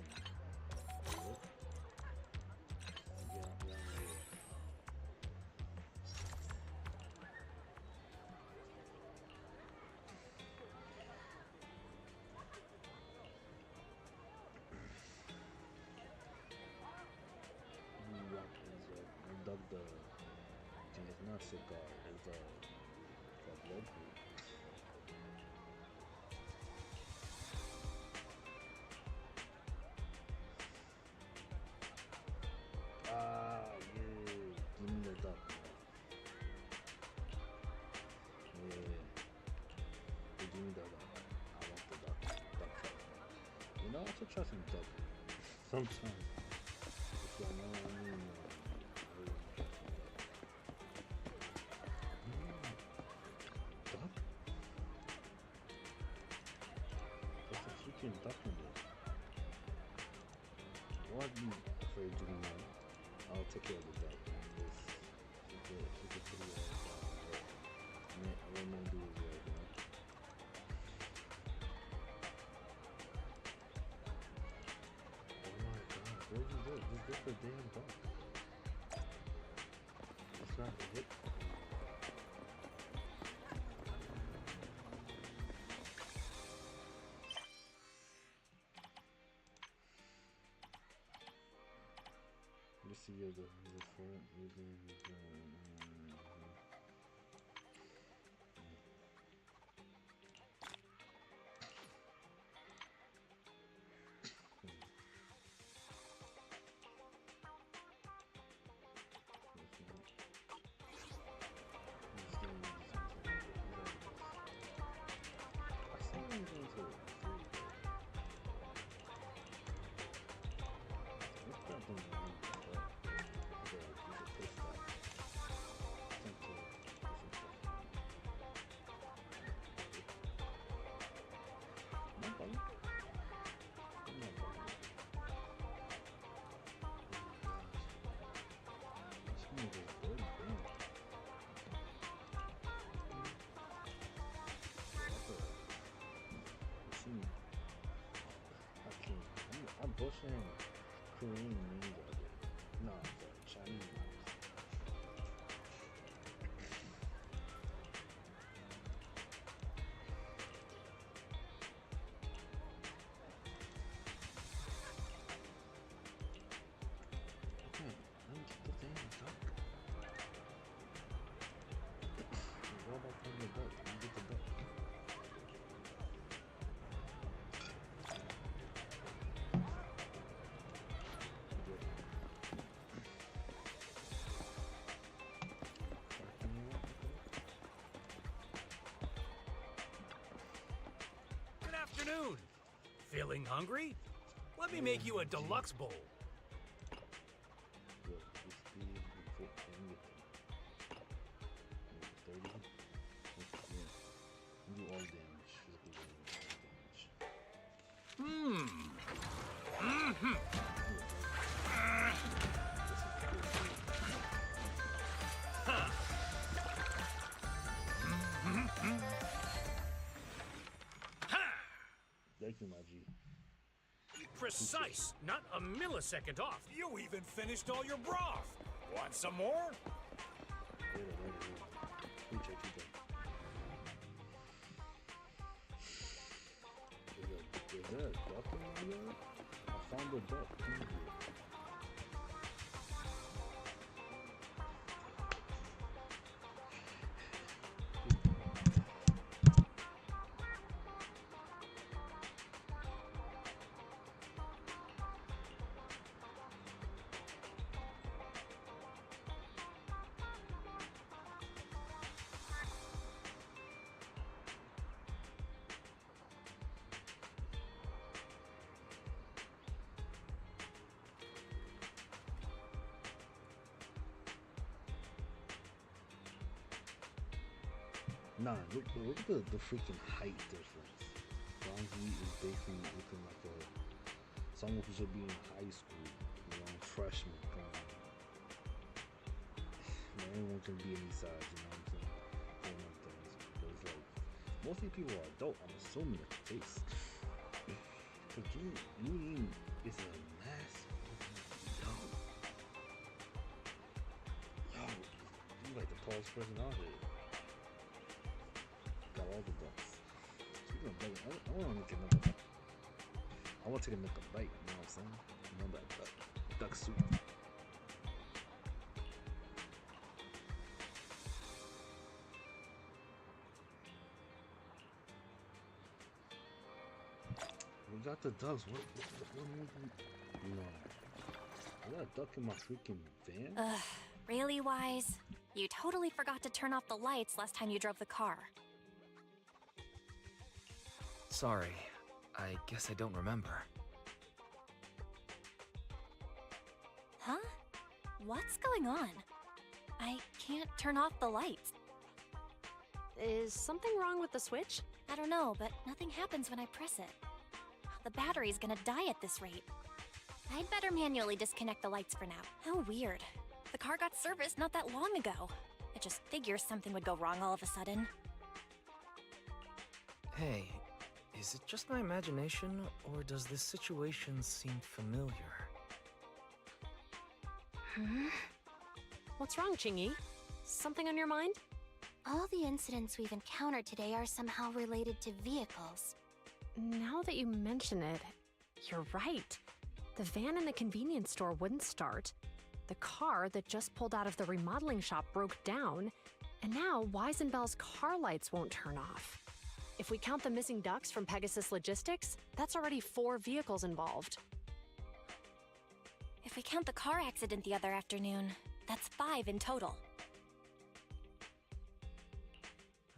Speaker 1: I dug the. It's not cigar. It's a blood group. Try some duck. Sometimes. If y'all know what I mean. Duck? What's the freaking duck in there? Why are you afraid to know? I'll take care of the duck. She's a pretty man. What man do is right, you know? What is this? This is a damn dog. It's not a hit. Let's see the phone. Bushman Korean mango. No, the Chinese ones. Let me get the thing on top. What about putting the belt? Let me get the belt.
Speaker 13: Good afternoon. Feeling hungry? Let me make you a deluxe bowl.
Speaker 1: Do all damage. Thank you, my G.
Speaker 13: Precise, not a millisecond off. You even finished all your broth. Want some more?
Speaker 1: Is there a duck in my yard? I found a duck. Nah, look at the freaking height difference. Donji is basically looking like someone who should be in high school, freshman. Anyone can be any size, you know what I'm saying? But it's like, most of these people are adult, I'm assuming at the face. Cause you is a massive, yo, you like the tallest person out here. Got all the ducks. Speaking of ducks, I want to make another duck. I want to take another bite, you know what I'm saying? You know that duck soup. We got the ducks. What you know? I got a duck in my freaking van?
Speaker 2: Ugh, really, Wise? You totally forgot to turn off the lights last time you drove the car.
Speaker 7: Sorry. I guess I don't remember.
Speaker 2: Huh? What's going on? I can't turn off the lights.
Speaker 9: Is something wrong with the switch?
Speaker 2: I don't know, but nothing happens when I press it. The battery's gonna die at this rate. I'd better manually disconnect the lights for now. How weird. The car got serviced not that long ago. I just figured something would go wrong all of a sudden.
Speaker 7: Hey, is it just my imagination, or does this situation seem familiar?
Speaker 9: What's wrong, Chingy? Something on your mind?
Speaker 11: All the incidents we've encountered today are somehow related to vehicles.
Speaker 9: Now that you mention it, you're right. The van in the convenience store wouldn't start. The car that just pulled out of the remodeling shop broke down. And now Wise and Belle's car lights won't turn off. If we count the missing ducks from Pegasus Logistics, that's already 4 vehicles involved.
Speaker 2: If we count the car accident the other afternoon, that's 5 in total.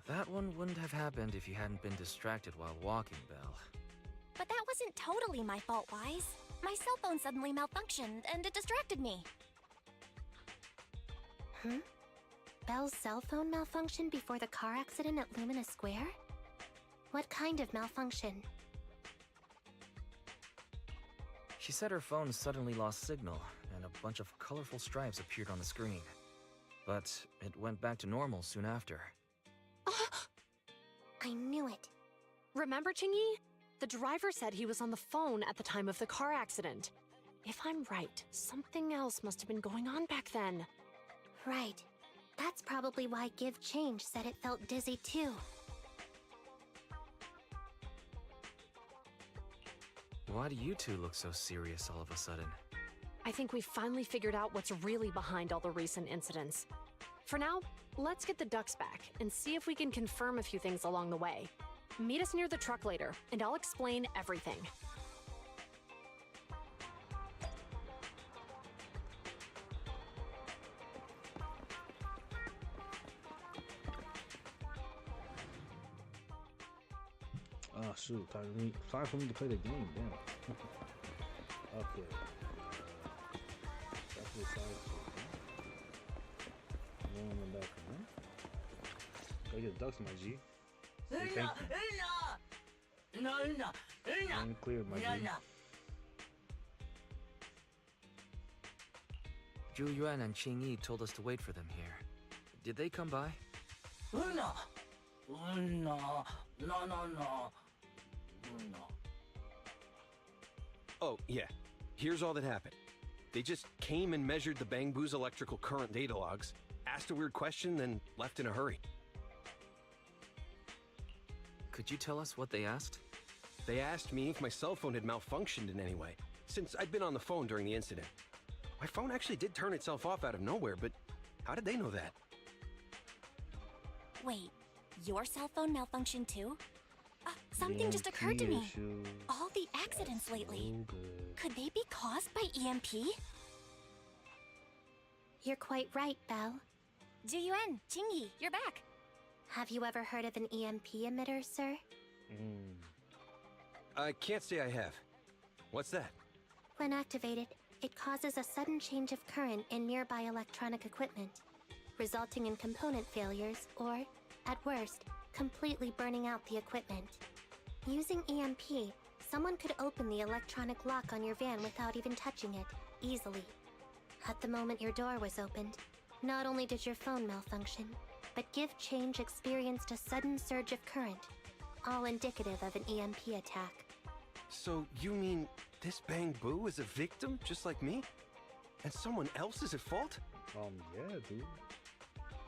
Speaker 7: That one wouldn't have happened if you hadn't been distracted while walking, Belle.
Speaker 2: But that wasn't totally my fault, Wise. My cell phone suddenly malfunctioned, and it distracted me.
Speaker 11: Belle's cell phone malfunctioned before the car accident at Lumina Square? What kind of malfunction?
Speaker 7: She said her phone suddenly lost signal, and a bunch of colorful stripes appeared on the screen. But it went back to normal soon after.
Speaker 11: I knew it.
Speaker 9: Remember, Chingy? The driver said he was on the phone at the time of the car accident. If I'm right, something else must have been going on back then.
Speaker 11: Right. That's probably why Give Change said it felt dizzy too.
Speaker 7: Why do you two look so serious all of a sudden?
Speaker 9: I think we finally figured out what's really behind all the recent incidents. For now, let's get the ducks back and see if we can confirm a few things along the way. Meet us near the truck later, and I'll explain everything.
Speaker 1: Oh shoot, time for me to play the game, damn. Okay. That's the side shit, huh? No one went back, huh? Go get the ducks, my G. Say thank you. I'm clear, my G.
Speaker 7: Zhu Yuan and Qing Yi told us to wait for them here. Did they come by?
Speaker 6: Oh, yeah. Here's all that happened. They just came and measured the Bangbu's electrical current data logs, asked a weird question, then left in a hurry.
Speaker 7: Could you tell us what they asked?
Speaker 6: They asked me if my cell phone had malfunctioned in any way, since I'd been on the phone during the incident. My phone actually did turn itself off out of nowhere, but how did they know that?
Speaker 2: Wait, your cell phone malfunctioned too? Something just occurred to me. All the accidents lately, could they be caused by EMP?
Speaker 11: You're quite right, Belle.
Speaker 2: Jiyuan, Qingyi, you're back.
Speaker 11: Have you ever heard of an EMP emitter, sir?
Speaker 6: I can't say I have. What's that?
Speaker 11: When activated, it causes a sudden change of current in nearby electronic equipment, resulting in component failures or, at worst, completely burning out the equipment. Using EMP, someone could open the electronic lock on your van without even touching it, easily. At the moment your door was opened, not only did your phone malfunction, but Give Change experienced a sudden surge of current, all indicative of an EMP attack.
Speaker 6: So you mean this Bangbu is a victim, just like me? And someone else is at fault?
Speaker 1: Yeah, dude.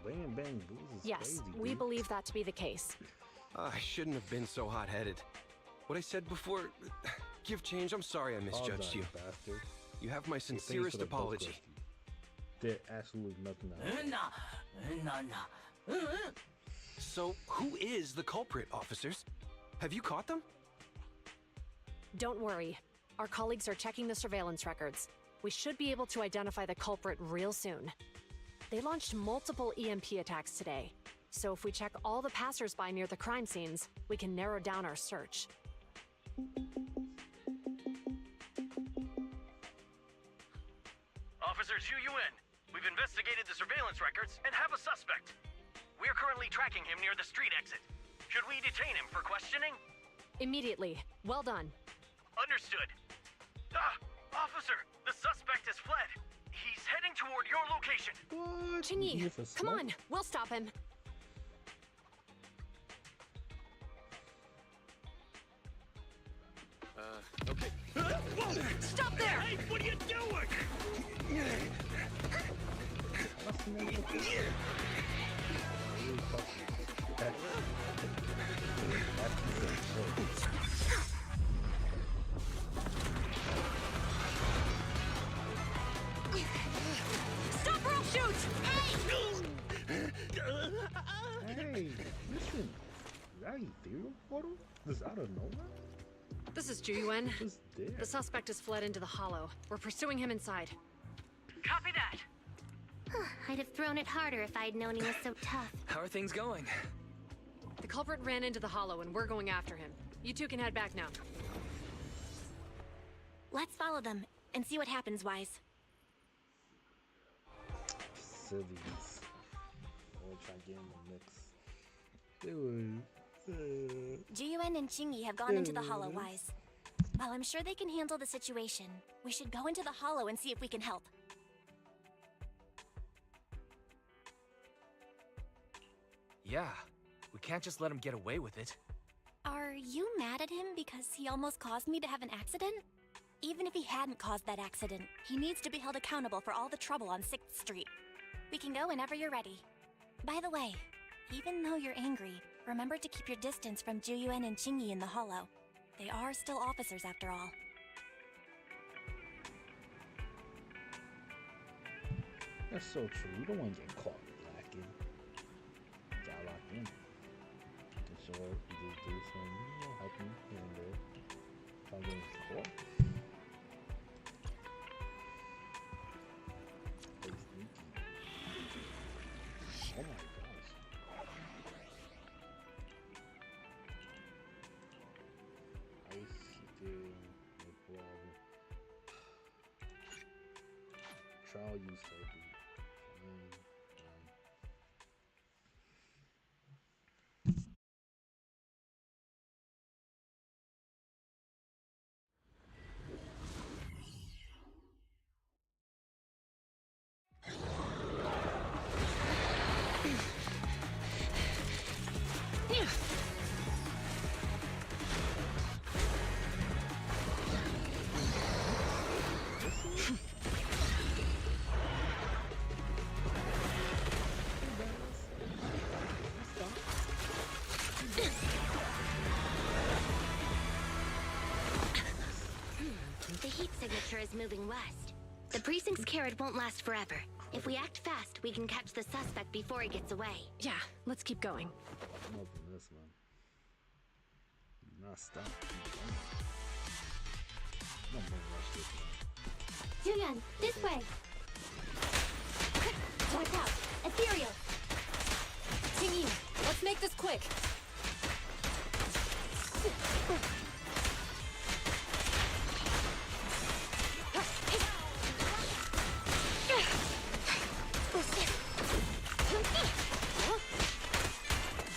Speaker 1: Banging Bangboos is
Speaker 9: yes,
Speaker 1: crazy,
Speaker 9: we
Speaker 1: dude.
Speaker 9: believe that to be the case.
Speaker 6: I shouldn't have been so hot-headed. What I said before, Give Change, I'm sorry I misjudged you.
Speaker 1: Bastard.
Speaker 6: You have my sincerest apology.
Speaker 1: Did absolutely nothing else.
Speaker 6: So, who is the culprit, officers? Have you caught them?
Speaker 9: Don't worry. Our colleagues are checking the surveillance records. We should be able to identify the culprit real soon. They launched multiple EMP attacks today, so if we check all the passers-by near the crime scenes, we can narrow down our search.
Speaker 15: Officer Zhu Yuan, we've investigated the surveillance records and have a suspect. We're currently tracking him near the street exit. Should we detain him for questioning?
Speaker 9: Immediately. Well done.
Speaker 15: Understood. Officer, the suspect has fled. He's heading toward your location.
Speaker 9: Qingyi, come on, we'll stop him.
Speaker 6: Okay.
Speaker 9: Stop there!
Speaker 15: Hey, what are you doing?
Speaker 9: Stop or I'll shoot!
Speaker 1: Hey, listen. That ethereal portal? This out of nowhere?
Speaker 9: This is Zhu Yuan. The suspect has fled into the hollow. We're pursuing him inside.
Speaker 15: Copy that.
Speaker 11: I'd have thrown it harder if I'd known he was so tough.
Speaker 7: How are things going?
Speaker 9: The culprit ran into the hollow and we're going after him. You two can head back now.
Speaker 2: Let's follow them and see what happens, Wise.
Speaker 1: Civvies. I'll try getting the mix.
Speaker 2: Jiyuan and Qingyi have gone into the hollow, Wise. While I'm sure they can handle the situation, we should go into the hollow and see if we can help.
Speaker 7: Yeah, we can't just let him get away with it.
Speaker 2: Are you mad at him because he almost caused me to have an accident? Even if he hadn't caused that accident, he needs to be held accountable for all the trouble on 6th Street. We can go whenever you're ready. By the way, even though you're angry, remember to keep your distance from Juyuan and Qingyi in the Hollow. They are still officers after all.
Speaker 1: That's so true. You don't want to get caught lacking. Got locked in. And so you just do some, helping here and there. Try to get into court. Oh my gosh. Ice still no problem. Trial use therapy.
Speaker 11: The heat signature is moving west. The precinct's carrot won't last forever. If we act fast, we can catch the suspect before he gets away.
Speaker 9: Yeah, let's keep going.
Speaker 1: I'm open this one. Not stop. I'm gonna rush this one.
Speaker 11: Julian, this way! Watch out! Ethereal!
Speaker 9: Qingyi, let's make this quick.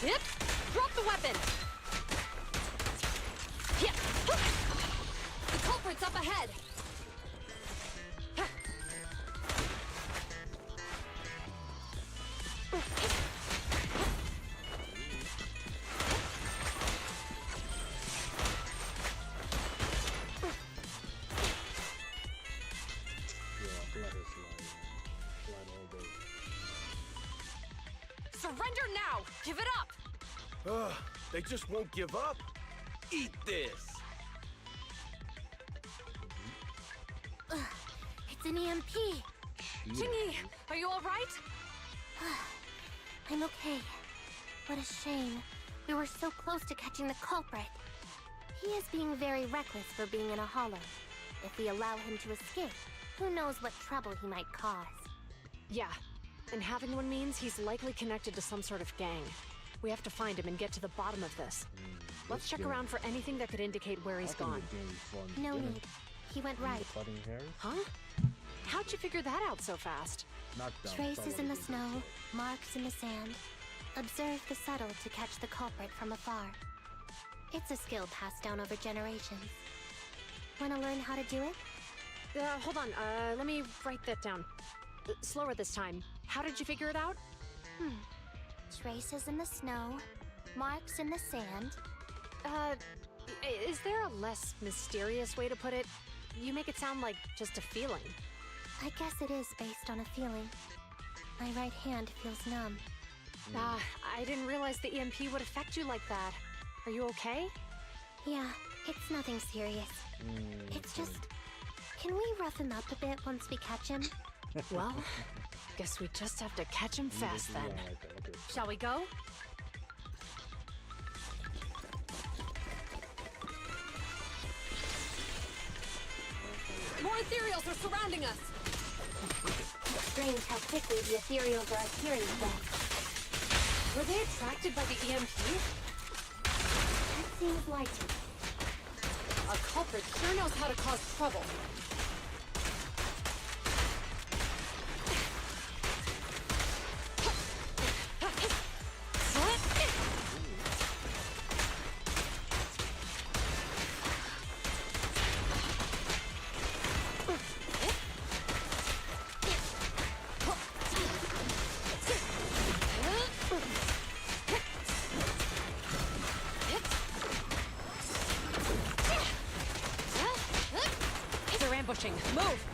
Speaker 9: Hit! Drop the weapon! Yeah. The culprit's up ahead! Surrender now! Give it up!
Speaker 6: Ugh, they just won't give up. Eat this.
Speaker 11: It's an EMP!
Speaker 9: Qingyi, are you alright?
Speaker 11: I'm okay. What a shame. We were so close to catching the culprit. He is being very reckless for being in a hollow. If we allow him to escape, who knows what trouble he might cause.
Speaker 9: Yeah, and having one means he's likely connected to some sort of gang. We have to find him and get to the bottom of this. Let's check around for anything that could indicate where he's gone.
Speaker 11: No need. He went right.
Speaker 9: Huh? How'd you figure that out so fast?
Speaker 11: Traces in the snow, marks in the sand. Observe the subtle to catch the culprit from afar. It's a skill passed down over generations. Want to learn how to do it?
Speaker 9: Hold on. Let me write that down. Slower this time. How did you figure it out?
Speaker 11: Traces in the snow, marks in the sand.
Speaker 9: Is there a less mysterious way to put it? You make it sound like just a feeling.
Speaker 11: I guess it is based on a feeling. My right hand feels numb.
Speaker 9: I didn't realize the EMP would affect you like that. Are you okay?
Speaker 11: Yeah, it's nothing serious. It's just... Can we rough him up a bit once we catch him?
Speaker 9: Well, guess we just have to catch him fast then. Shall we go? More ethereals are surrounding us!
Speaker 11: Strange how quickly the ethereals are appearing again.
Speaker 9: Were they attracted by the EMP?
Speaker 11: That seems likely.
Speaker 9: A culprit sure knows how to cause trouble. pushing. Move!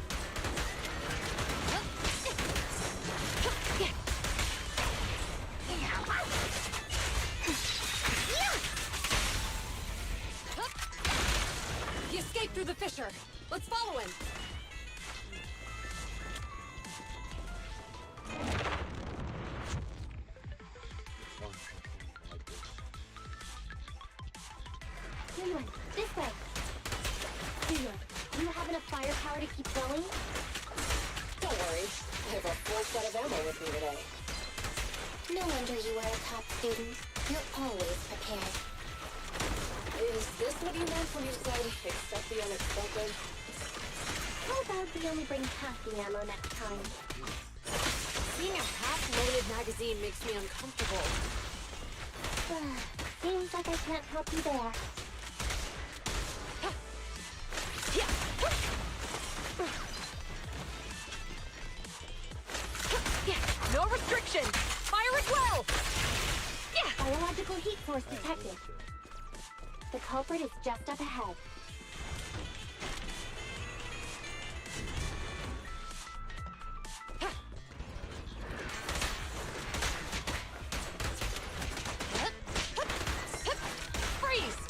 Speaker 9: He escaped through the fissure. Let's follow him.
Speaker 11: Finland, this way. Finland, do you have enough firepower to keep going?
Speaker 16: Don't worry. I have a full set of ammo with me today.
Speaker 11: No wonder you are a top student. You're always prepared.
Speaker 16: Is this what you meant when you said, accept the unexpected?
Speaker 11: How about we only bring half the ammo next time?
Speaker 9: Seeing a half-loaded magazine makes me uncomfortable.
Speaker 11: Seems like I can't help you there.
Speaker 9: No restriction! Fire it well!
Speaker 11: Biological heat source detected. The culprit is just up ahead.
Speaker 9: Freeze!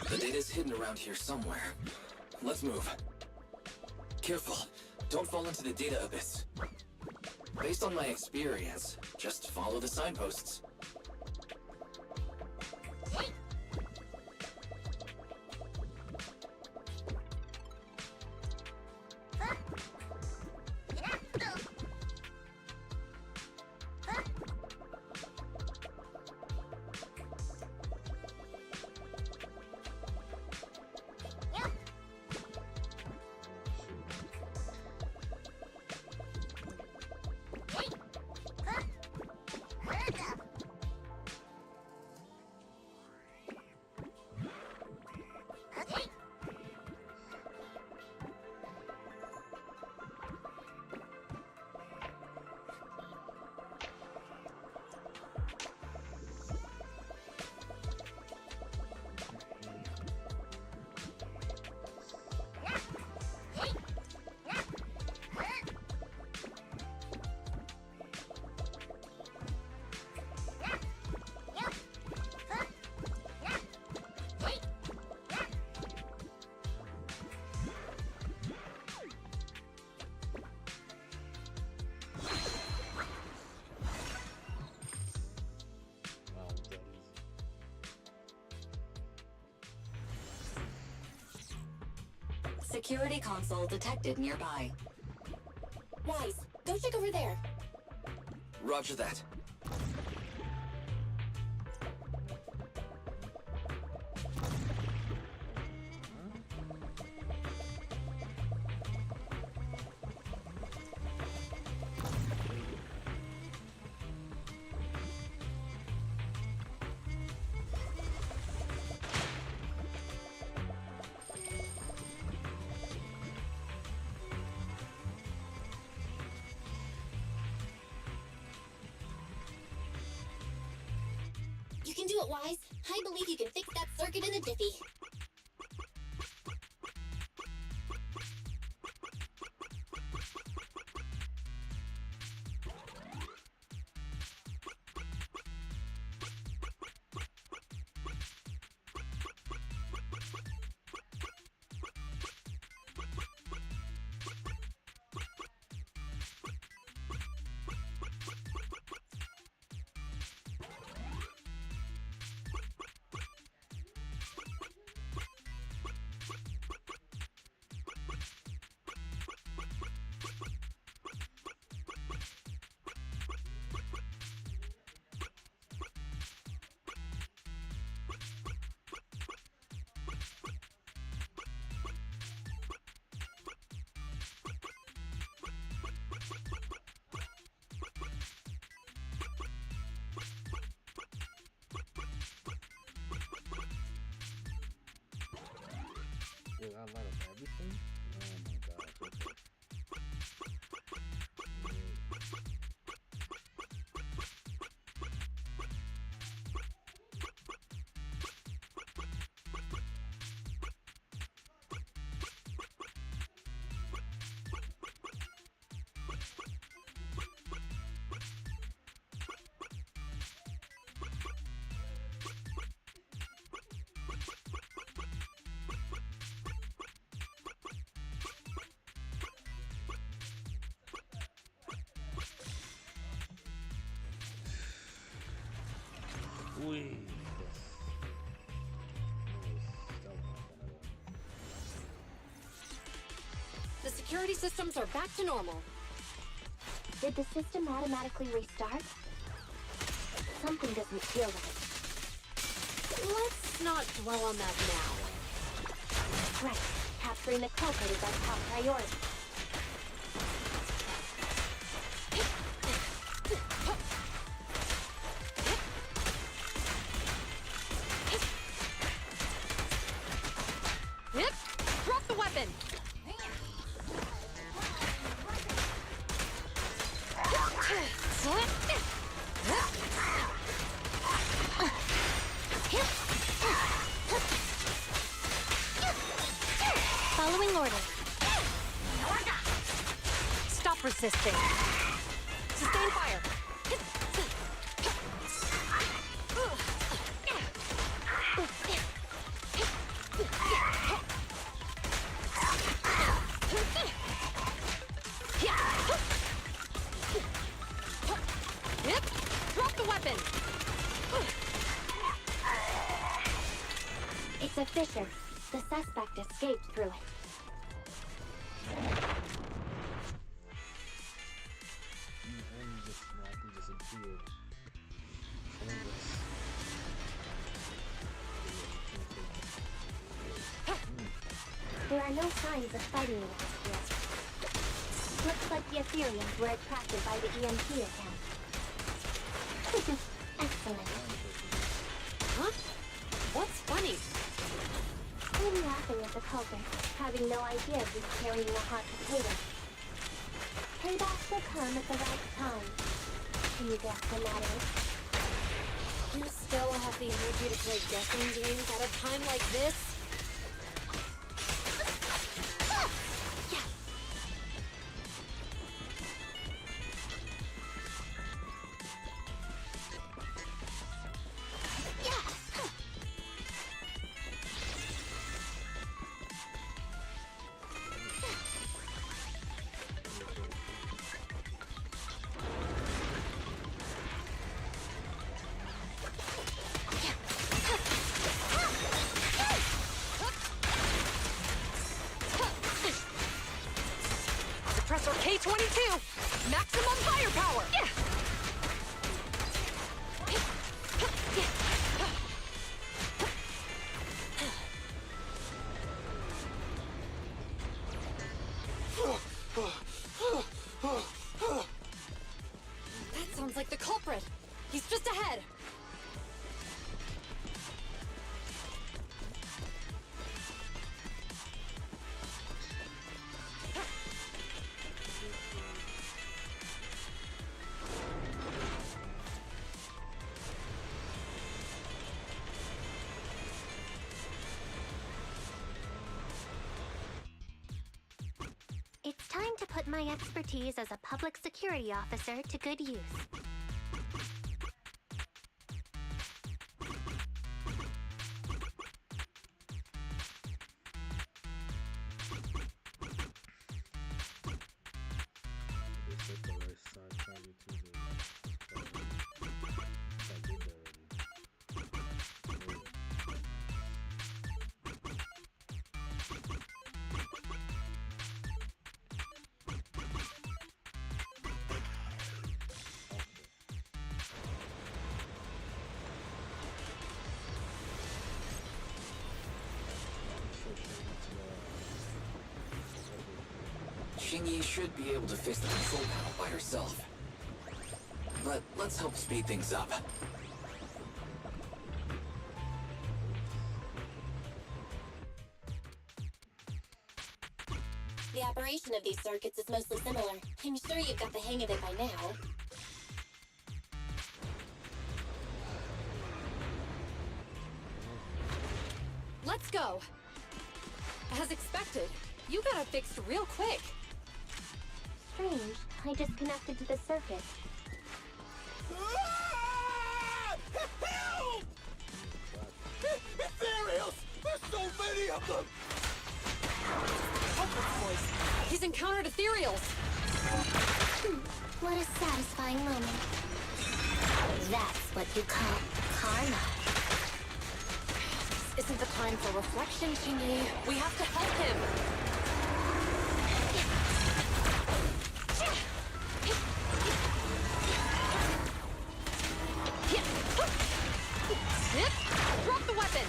Speaker 7: The data's hidden around here somewhere. Let's move. Careful. Don't fall into the data abyss. Based on my experience, just follow the signposts.
Speaker 3: Security console detected nearby.
Speaker 11: Wise, go check over there.
Speaker 7: Roger that.
Speaker 11: You can do it, Wise. I believe you can fix that circuit in a jiffy.
Speaker 1: they got light up everything? Oh my gosh, okay. Uy,
Speaker 9: The security systems are back to normal.
Speaker 11: Did the system automatically restart? Something doesn't feel right.
Speaker 9: Let's not dwell on that now.
Speaker 11: Right. Capturing the culprit is our top priority.
Speaker 9: Yep. Drop the weapon.
Speaker 11: Following orders.
Speaker 9: Stop resisting. Sustain fire. Yep. Drop the weapon.
Speaker 11: It's a fissure. The suspect escaped through it.
Speaker 1: And just nothing just appeared.
Speaker 11: There are no signs of fighting around here. Looks like the Ethereums were attracted by the EMP attempt. Excellent.
Speaker 9: Huh? What's funny?
Speaker 11: I'm laughing at the culprit, having no idea who's carrying a hot potato. Payback will come at the right time. Can you guess when that is?
Speaker 9: You still have the energy to play guessing games at a time like this? Suppressor K-22! Maximum firepower! That sounds like the culprit! He's just ahead!
Speaker 11: It's time to put my expertise as a public security officer to good use.
Speaker 7: Xingyi should be able to fix the control panel by herself. But let's help speed things up.
Speaker 2: The operation of these circuits is mostly similar. I'm sure you've got the hang of it by now.
Speaker 9: Let's go. As expected, you got it fixed real quick.
Speaker 11: Strange. I just connected to the circuit.
Speaker 5: Help! Ethereals! There's so many of them!
Speaker 9: He's encountered ethereals.
Speaker 11: What a satisfying moment. That's what you call karma.
Speaker 9: This isn't the time for reflection, Chingy. We have to help him. Drop the weapon.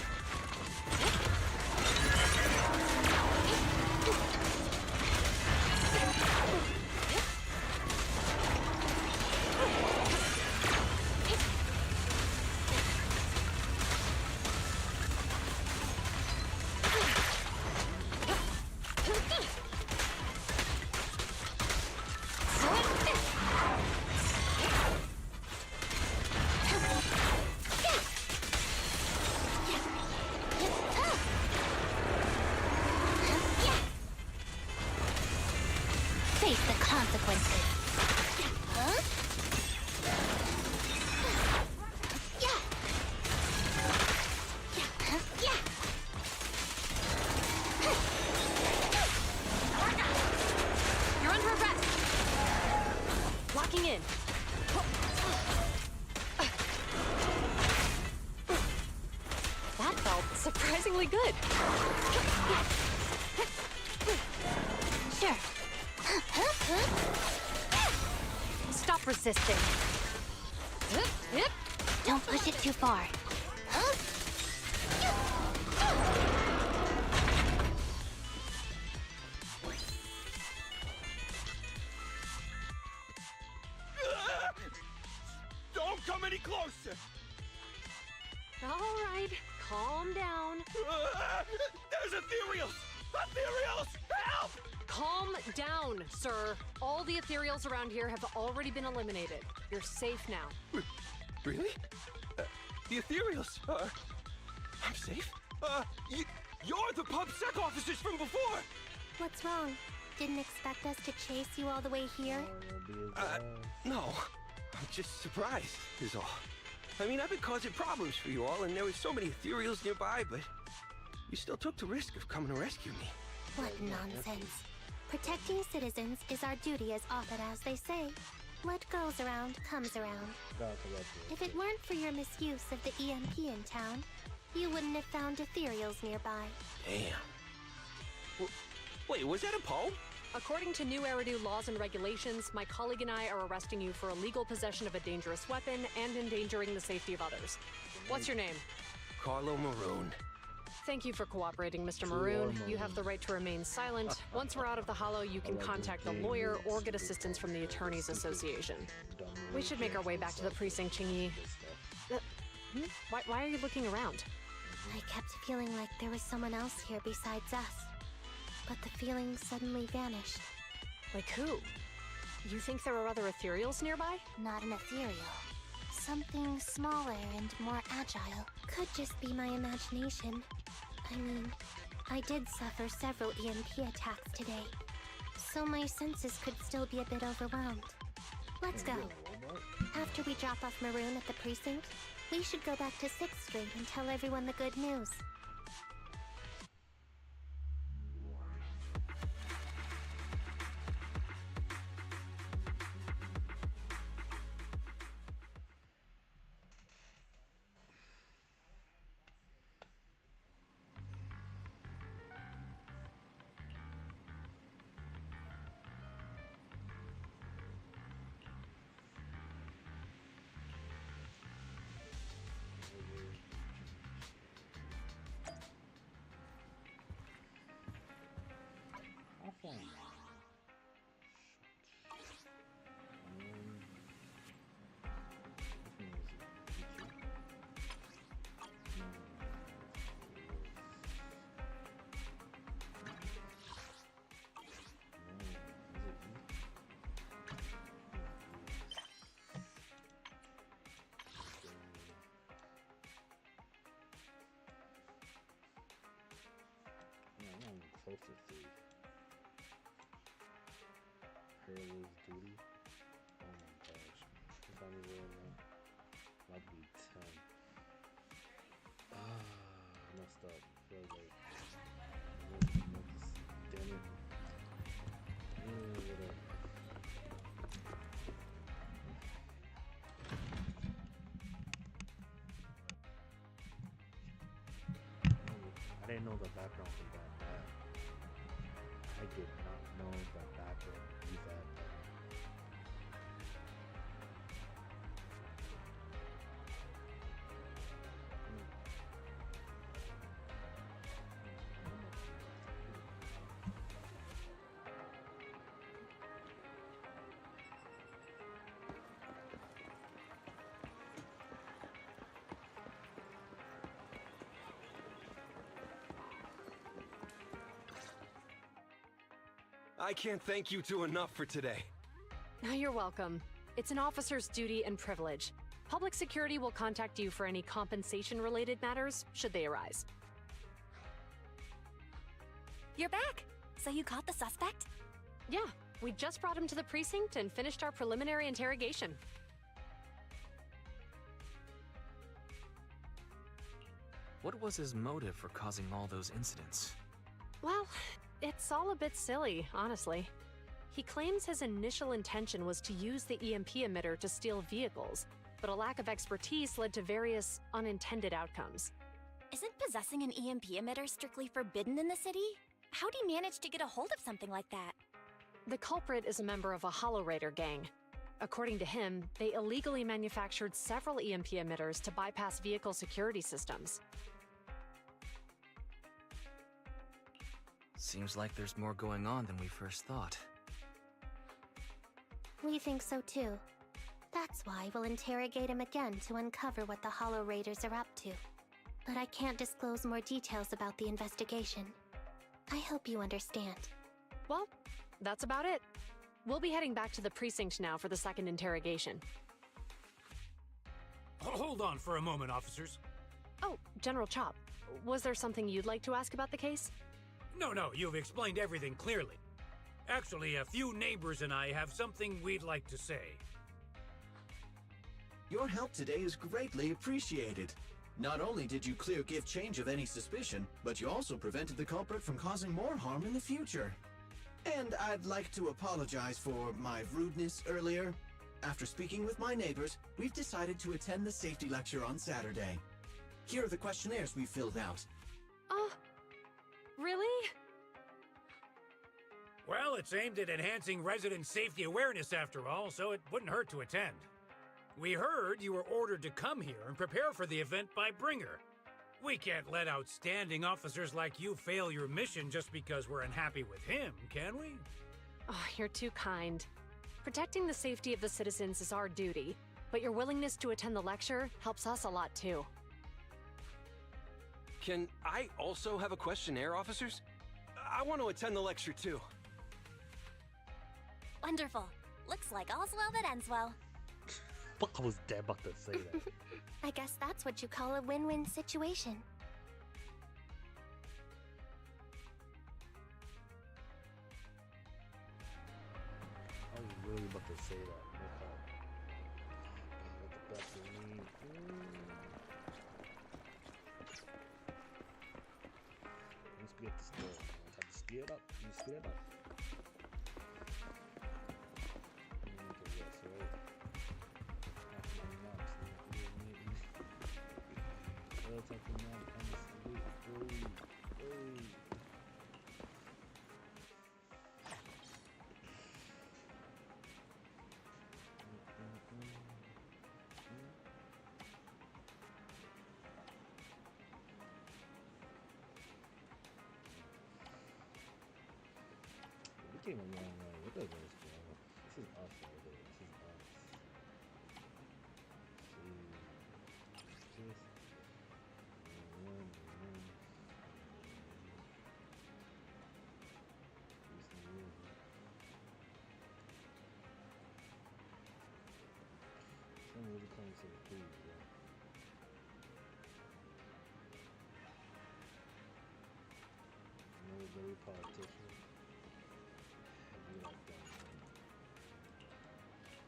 Speaker 11: Face the consequences. Huh? Yeah. Yeah.
Speaker 9: You're under arrest. Locking in. That felt surprisingly good.
Speaker 11: Sure.
Speaker 9: Stop resisting.
Speaker 11: Don't push it too far.
Speaker 5: Don't come any closer!
Speaker 9: All right, calm down.
Speaker 5: There's ethereals! Ethereals! Help!
Speaker 9: Calm down, sir. All the ethereals around here have already been eliminated. You're safe now.
Speaker 6: Really? The ethereals are... I'm safe? You're the PubSec officers from before!
Speaker 11: What's wrong? Didn't expect us to chase you all the way here?
Speaker 6: No. I'm just surprised, is all. I mean, I've been causing problems for you all, and there were so many ethereals nearby, but you still took the risk of coming to rescue me.
Speaker 11: What nonsense. Protecting citizens is our duty as often as they say. What goes around comes around. If it weren't for your misuse of the EMP in town, you wouldn't have found ethereals nearby.
Speaker 6: Damn. Wait, was that a poem?
Speaker 9: According to new Eridu laws and regulations, my colleague and I are arresting you for illegal possession of a dangerous weapon and endangering the safety of others. What's your name?
Speaker 6: Carlo Maroon.
Speaker 9: Thank you for cooperating, Mr. Maroon. You have the right to remain silent. Once we're out of the hollow, you can contact a lawyer or get assistance from the Attorneys Association. We should make our way back to the precinct, Chingy. Why are you looking around?
Speaker 11: I kept feeling like there was someone else here besides us. But the feeling suddenly vanished.
Speaker 9: Like who? You think there are other ethereals nearby?
Speaker 11: Not an ethereal. Something smaller and more agile. Could just be my imagination. I mean, I did suffer several EMP attacks today, so my senses could still be a bit overwhelmed. Let's go. After we drop off Maroon at the precinct, we should go back to 6th Street and tell everyone the good news.
Speaker 1: close to 3. Perilous duty. Oh my gosh. If I'm rolling now, might be 10. Ah, messed up. Feels like damn it. Whatever. I didn't know the background was that bad. I did not know the background was that bad.
Speaker 6: I can't thank you two enough for today.
Speaker 9: You're welcome. It's an officer's duty and privilege. Public security will contact you for any compensation-related matters, should they arise.
Speaker 2: You're back! So you caught the suspect?
Speaker 9: Yeah, we just brought him to the precinct and finished our preliminary interrogation.
Speaker 17: What was his motive for causing all those incidents?
Speaker 9: Well, it's all a bit silly, honestly. He claims his initial intention was to use the EMP emitter to steal vehicles, but a lack of expertise led to various unintended outcomes.
Speaker 2: Isn't possessing an EMP emitter strictly forbidden in the city? How'd he manage to get a hold of something like that?
Speaker 9: The culprit is a member of a Hollow Raider gang. According to him, they illegally manufactured several EMP emitters to bypass vehicle security systems.
Speaker 17: Seems like there's more going on than we first thought.
Speaker 11: We think so too. That's why we'll interrogate him again to uncover what the Hollow Raiders are up to. But I can't disclose more details about the investigation. I hope you understand.
Speaker 9: Well, that's about it. We'll be heading back to the precinct now for the second interrogation.
Speaker 13: Hold on for a moment, officers.
Speaker 9: Oh, General Chop, was there something you'd like to ask about the case?
Speaker 13: No, you've explained everything clearly. Actually, a few neighbors and I have something we'd like to say.
Speaker 10: Your help today is greatly appreciated. Not only did you clear Give Change of any suspicion, but you also prevented the culprit from causing more harm in the future. And I'd like to apologize for my rudeness earlier. After speaking with my neighbors, we've decided to attend the safety lecture on Saturday. Here are the questionnaires we filled out.
Speaker 9: Really?
Speaker 13: Well, it's aimed at enhancing resident safety awareness after all, so it wouldn't hurt to attend. We heard you were ordered to come here and prepare for the event by Bringer. We can't let outstanding officers like you fail your mission just because we're unhappy with him, can we?
Speaker 9: Oh, you're too kind. Protecting the safety of the citizens is our duty, but your willingness to attend the lecture helps us a lot too.
Speaker 6: Can I also have a questionnaire, officers? I want to attend the lecture too.
Speaker 2: Wonderful. Looks like all's well that ends well.
Speaker 1: I was dead about to say that.
Speaker 11: I guess that's what you call a win-win situation.
Speaker 1: I was really about to say that. What the best of me. Let's get the skill. Have to speed it up. Can you speed it up? We came a long way. Look at this, bro. This is us right here. This is us. See. Someone really calling to the food, bro. No, very politician. I'd be like them.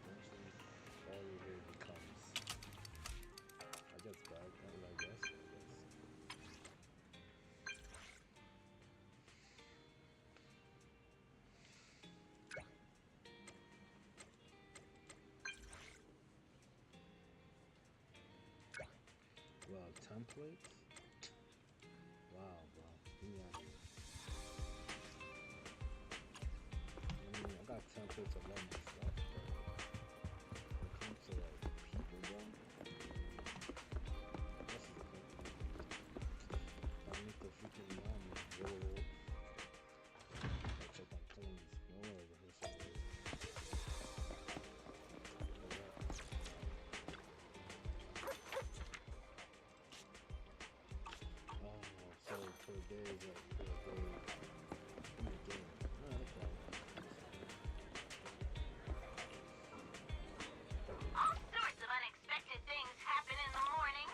Speaker 1: Eventually, all you hear becomes, I guess, bad. I guess. Well, templates? Wow, bro. Get me out of here. I mean, I got templates of all my stuff, but when it comes to, like, people, bro, this is the thing. I need the freaking army. Whoa. I check on things. No, over here somewhere. So per day is like per day in the game. No, no problem.
Speaker 4: All sorts of unexpected things happen in the morning.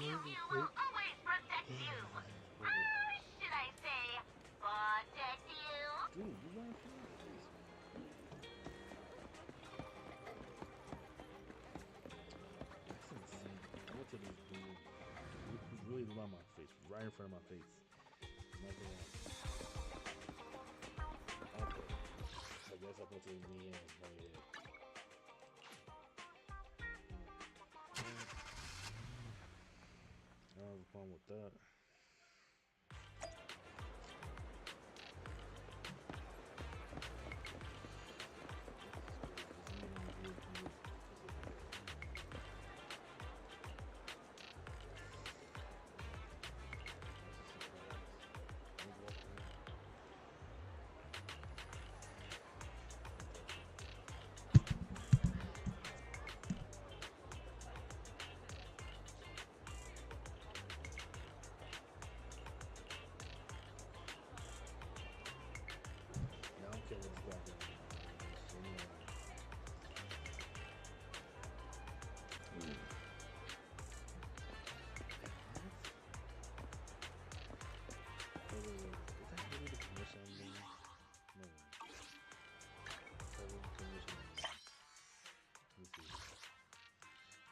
Speaker 4: Yu-Gi-Oh will always protect you. Should I say, protect you?
Speaker 1: Dude, you learn from me? That's insane. I went to this dude who's really low on my face, right in front of my face. Never wrong. Okay. I guess I put it in the end right here. I don't have a problem with that.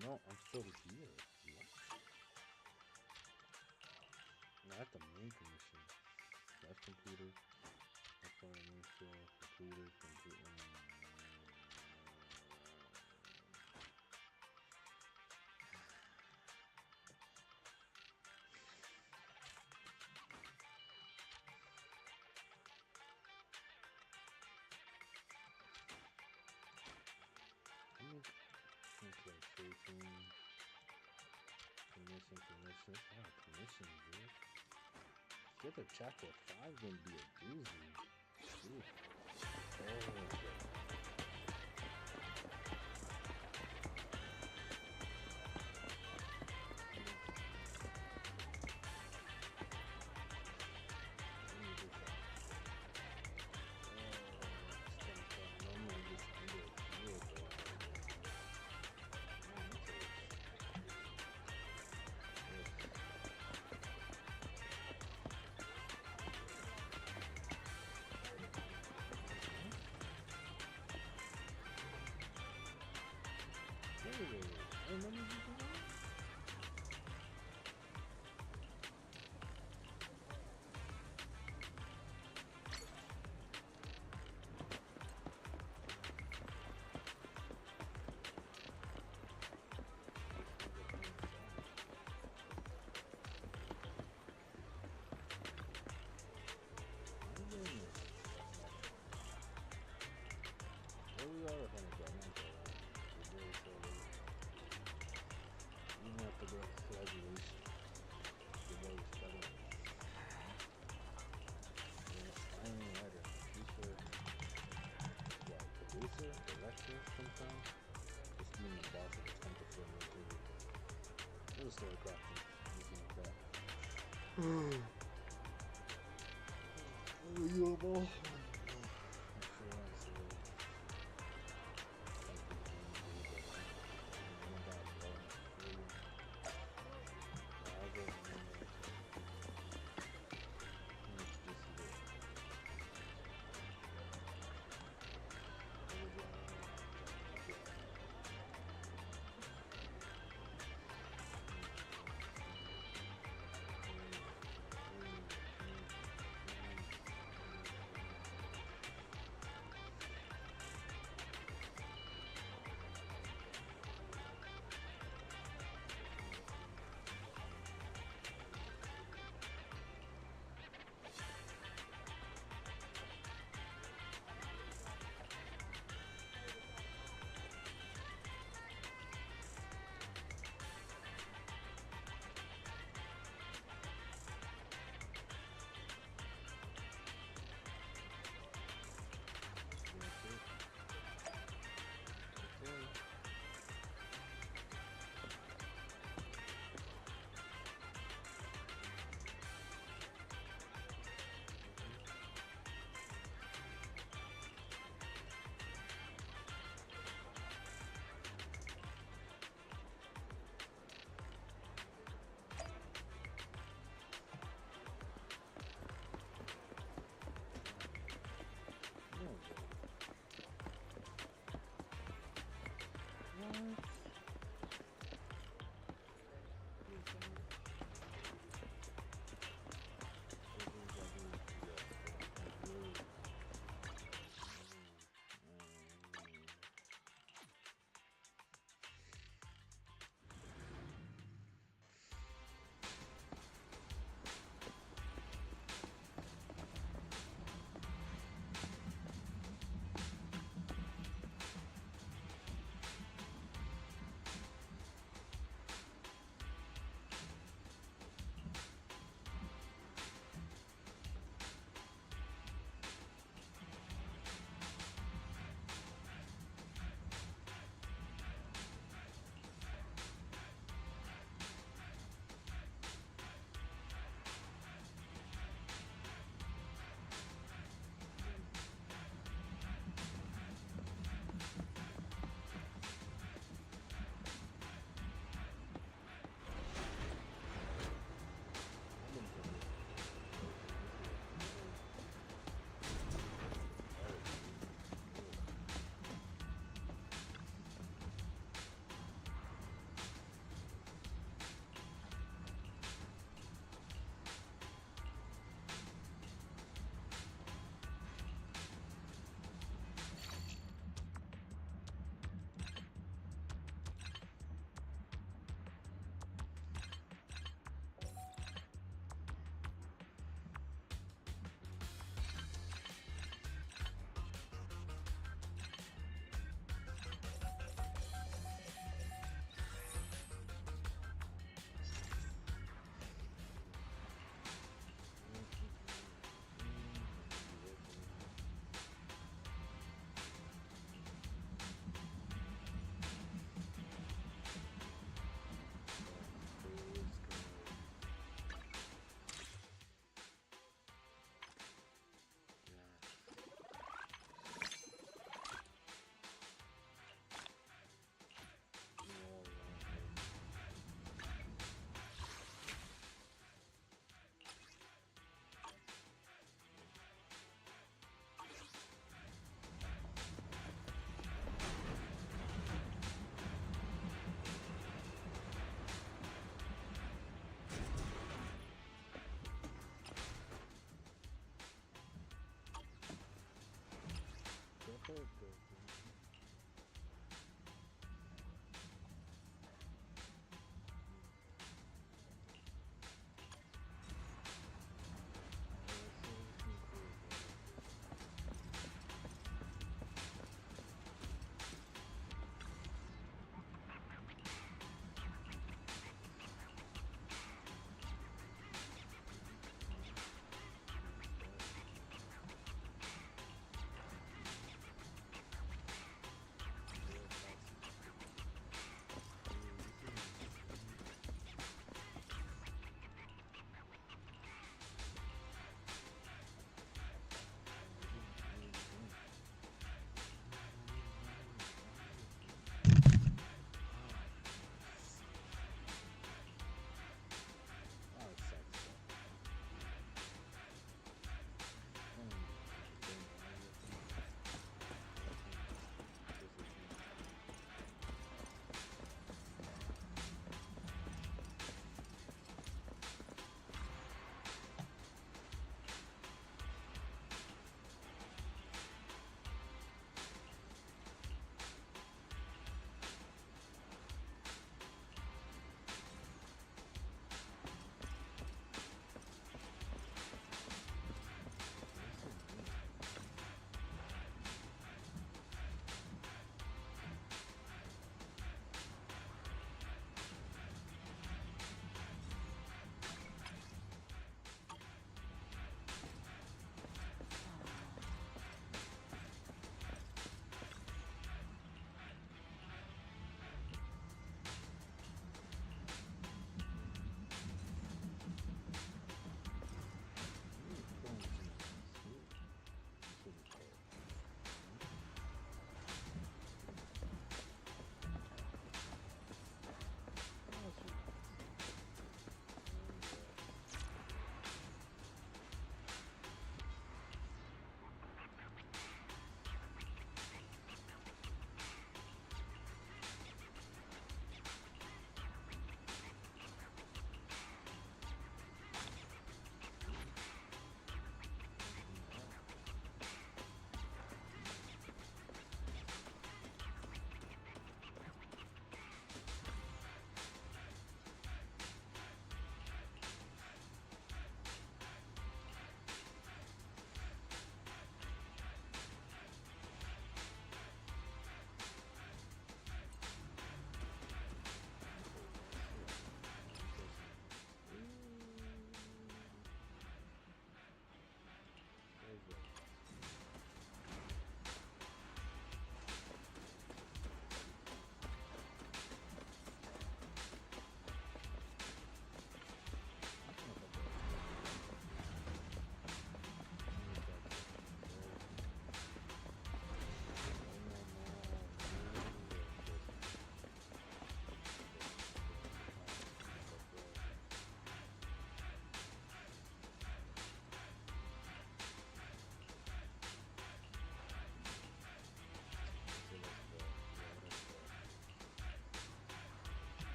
Speaker 1: No, I'm still here. What? Not the main commission. Left computer. Left part of main store. Completed. Okay, facing. Commission. Ah, commission, dude. Get the chapter 5 gonna be a doozy. Dude. Oh, sometimes. Just being the boss of the 10 to 4 minute period. It was story crafting, anything like that. Unbelievable.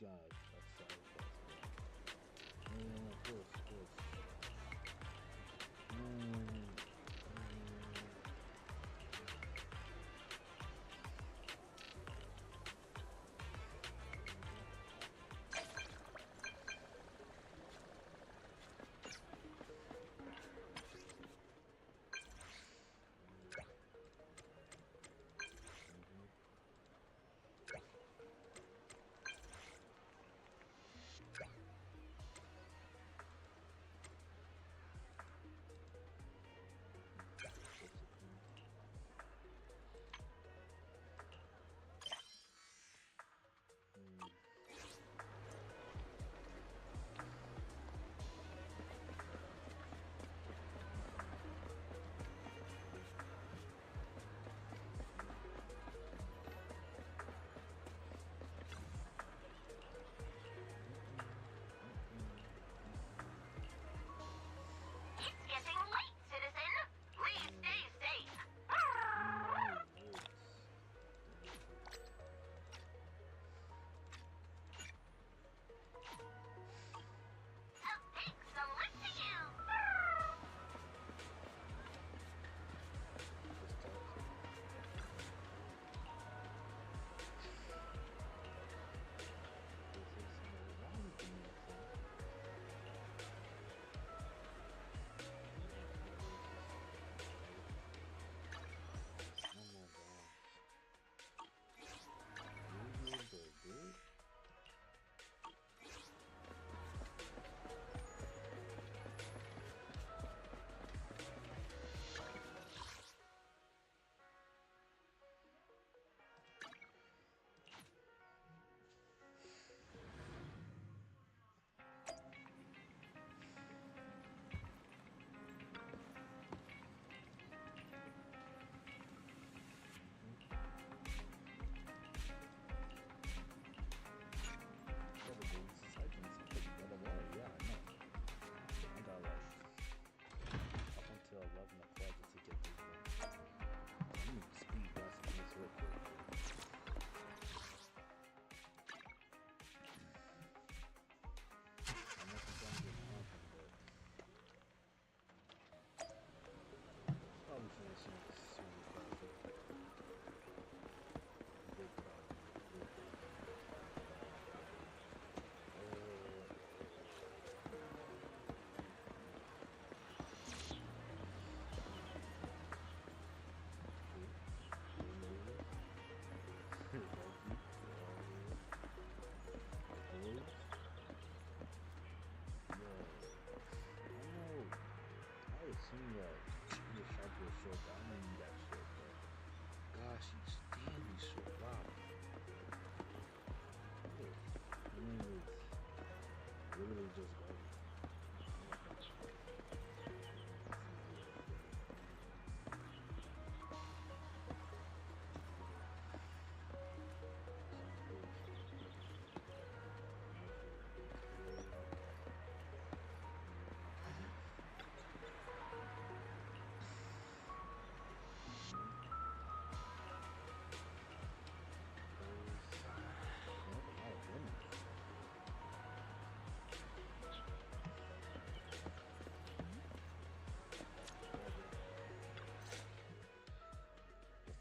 Speaker 1: got that's yeah, of course.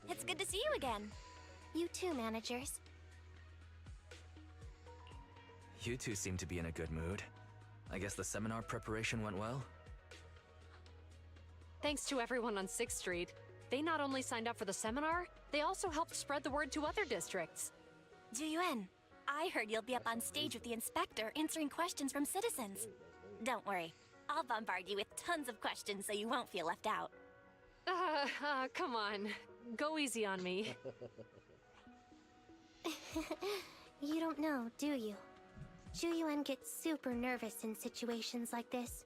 Speaker 2: It's good to see you again.
Speaker 11: You too, managers.
Speaker 17: You two seem to be in a good mood. I guess the seminar preparation went well?
Speaker 9: Thanks to everyone on 6th Street. They not only signed up for the seminar, they also helped spread the word to other districts.
Speaker 2: Zuyuan, I heard you'll be up on stage with the inspector answering questions from citizens. Don't worry, I'll bombard you with tons of questions so you won't feel left out.
Speaker 9: Come on. Go easy on me.
Speaker 11: You don't know, do you? Zuyuan gets super nervous in situations like this.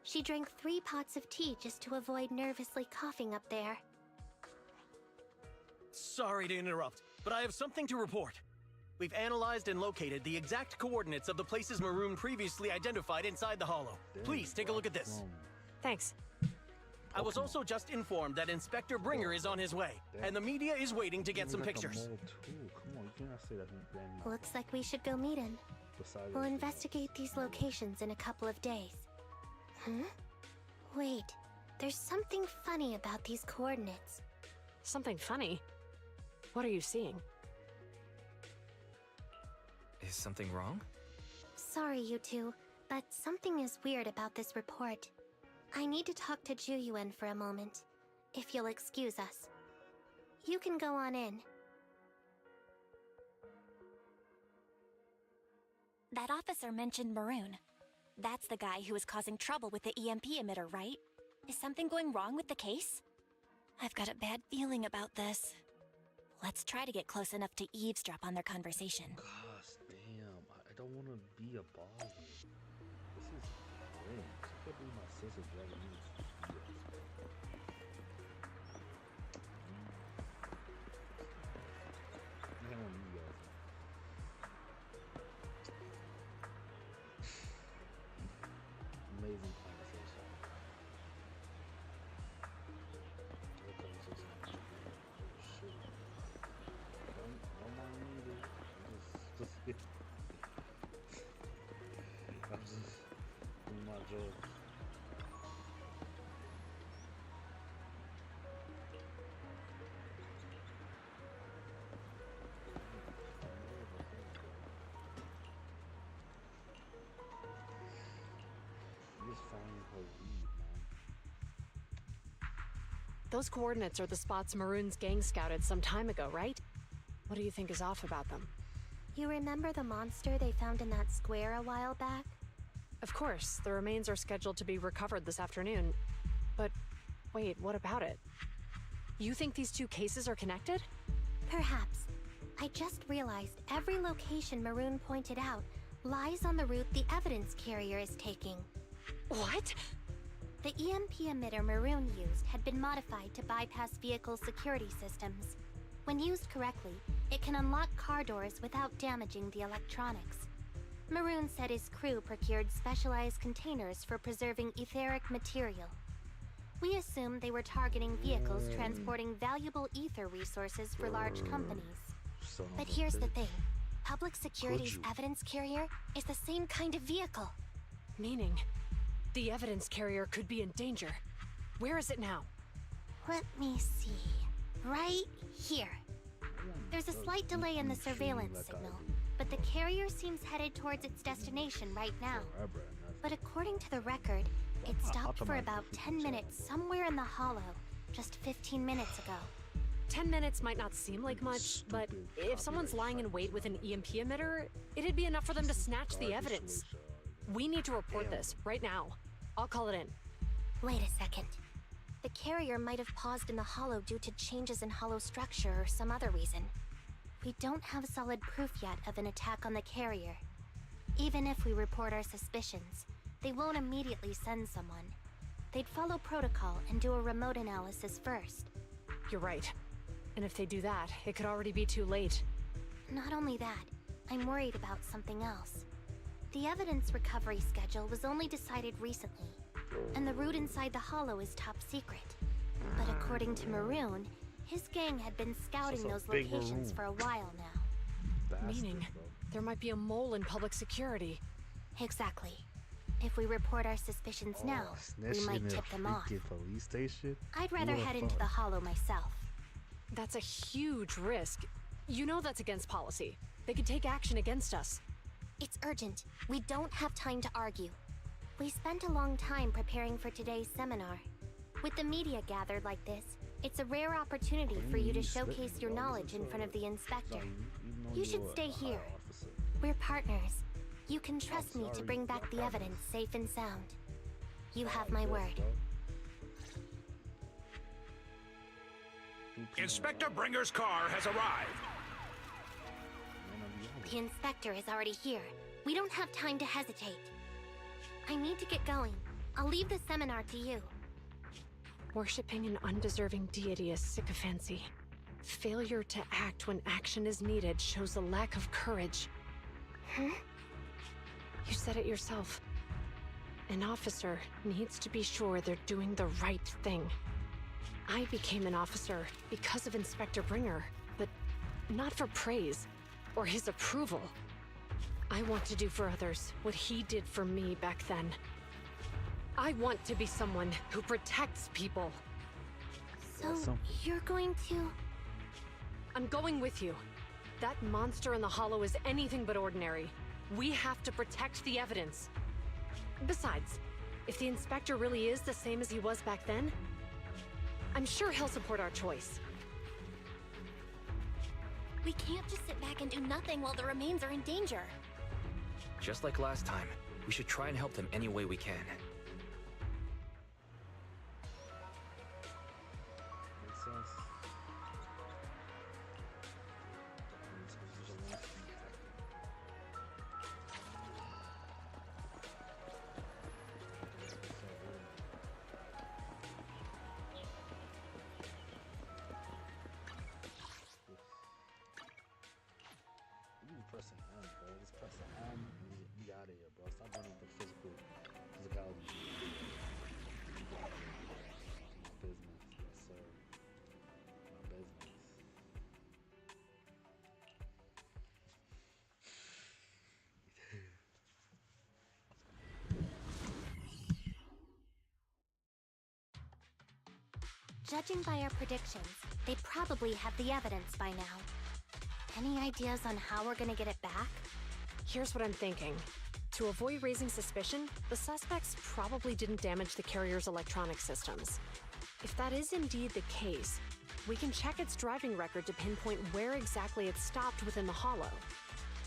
Speaker 11: She drank 3 pots of tea just to avoid nervously coughing up there.
Speaker 15: Sorry to interrupt, but I have something to report. We've analyzed and located the exact coordinates of the places Maroon previously identified inside the Hollow. Please take a look at this.
Speaker 9: Thanks.
Speaker 15: I was also just informed that Inspector Bringer is on his way, and the media is waiting to get some pictures.
Speaker 1: Come on, Can I say that then?
Speaker 11: Looks like we should go meet him. We'll investigate these locations in a couple of days. Wait, there's something funny about these coordinates.
Speaker 9: Something funny? What are you seeing?
Speaker 17: Is something wrong?
Speaker 11: Sorry, you two, but something is weird about this report. I need to talk to Juyuan for a moment, if you'll excuse us. You can go on in.
Speaker 2: That officer mentioned Maroon. That's the guy who was causing trouble with the EMP emitter, right? Is something going wrong with the case? I've got a bad feeling about this. Let's try to get close enough to eavesdrop on their conversation.
Speaker 1: Gosh, damn. I don't want to be a ball. This is cringe. I can't believe my sister dragging me to I want you guys. Amazing conversation. Great conversation. Oh shit. Don't mind me, dude. I'm just doing my jokes.
Speaker 9: Those coordinates are the spots Maroon's gang scouted some time ago, right? What do you think is off about them?
Speaker 11: You remember the monster they found in that square a while back?
Speaker 9: Of course, the remains are scheduled to be recovered this afternoon. But wait, what about it? You think these two cases are connected?
Speaker 11: Perhaps. I just realized every location Maroon pointed out lies on the route the evidence carrier is taking.
Speaker 9: What?
Speaker 11: The EMP emitter Maroon used had been modified to bypass vehicle security systems. When used correctly, it can unlock car doors without damaging the electronics. Maroon said his crew procured specialized containers for preserving etheric material. We assumed they were targeting vehicles transporting valuable ether resources for large companies. But here's the thing. Public Security's evidence carrier is the same kind of vehicle.
Speaker 9: Meaning, the evidence carrier could be in danger. Where is it now?
Speaker 11: Let me see. Right here. There's a slight delay in the surveillance signal, but the carrier seems headed towards its destination right now. But according to the record, it stopped for about 10 minutes somewhere in the hollow, just 15 minutes ago.
Speaker 9: 10 minutes might not seem like much, but if someone's lying in wait with an EMP emitter, it'd be enough for them to snatch the evidence. We need to report this, right now. I'll call it in.
Speaker 11: Wait a second. The carrier might have paused in the hollow due to changes in hollow structure or some other reason. We don't have solid proof yet of an attack on the carrier. Even if we report our suspicions, they won't immediately send someone. They'd follow protocol and do a remote analysis first.
Speaker 9: You're right. And if they do that, it could already be too late.
Speaker 11: Not only that, I'm worried about something else. The evidence recovery schedule was only decided recently, and the route inside the hollow is top secret. But according to Maroon, his gang had been scouting those locations for a while now.
Speaker 9: Meaning, there might be a mole in public security.
Speaker 11: Exactly. If we report our suspicions now, we might tip them off.
Speaker 1: Police station?
Speaker 11: I'd rather head into the hollow myself.
Speaker 9: That's a huge risk. You know that's against policy. They could take action against us.
Speaker 11: It's urgent. We don't have time to argue. We spent a long time preparing for today's seminar. With the media gathered like this, it's a rare opportunity for you to showcase your knowledge in front of the inspector. You should stay here. We're partners. You can trust me to bring back the evidence safe and sound. You have my word.
Speaker 13: Inspector Bringer's car has arrived.
Speaker 11: The inspector is already here. We don't have time to hesitate. I need to get going. I'll leave the seminar to you.
Speaker 9: Worshipping an undeserving deity is sycophancy. Failure to act when action is needed shows a lack of courage.
Speaker 11: Huh?
Speaker 9: You said it yourself. An officer needs to be sure they're doing the right thing. I became an officer because of Inspector Bringer, but not for praise. or his approval. I want to do for others what he did for me back then. I want to be someone who protects people.
Speaker 11: So, you're going to...
Speaker 9: I'm going with you. That monster in the hollow is anything but ordinary. We have to protect the evidence. Besides, if the inspector really is the same as he was back then, I'm sure he'll support our choice.
Speaker 2: We can't just sit back and do nothing while the remains are in danger.
Speaker 17: Just like last time, we should try and help them any way we can.
Speaker 1: Makes sense. Pressing M, bro. Just press the M and you out of here, bro. Stop running the physicality. My business, yes sir. My business.
Speaker 11: Judging by our predictions, they probably have the evidence by now. Any ideas on how we're gonna get it back?
Speaker 9: Here's what I'm thinking. To avoid raising suspicion, the suspects probably didn't damage the carrier's electronic systems. If that is indeed the case, we can check its driving record to pinpoint where exactly it stopped within the hollow.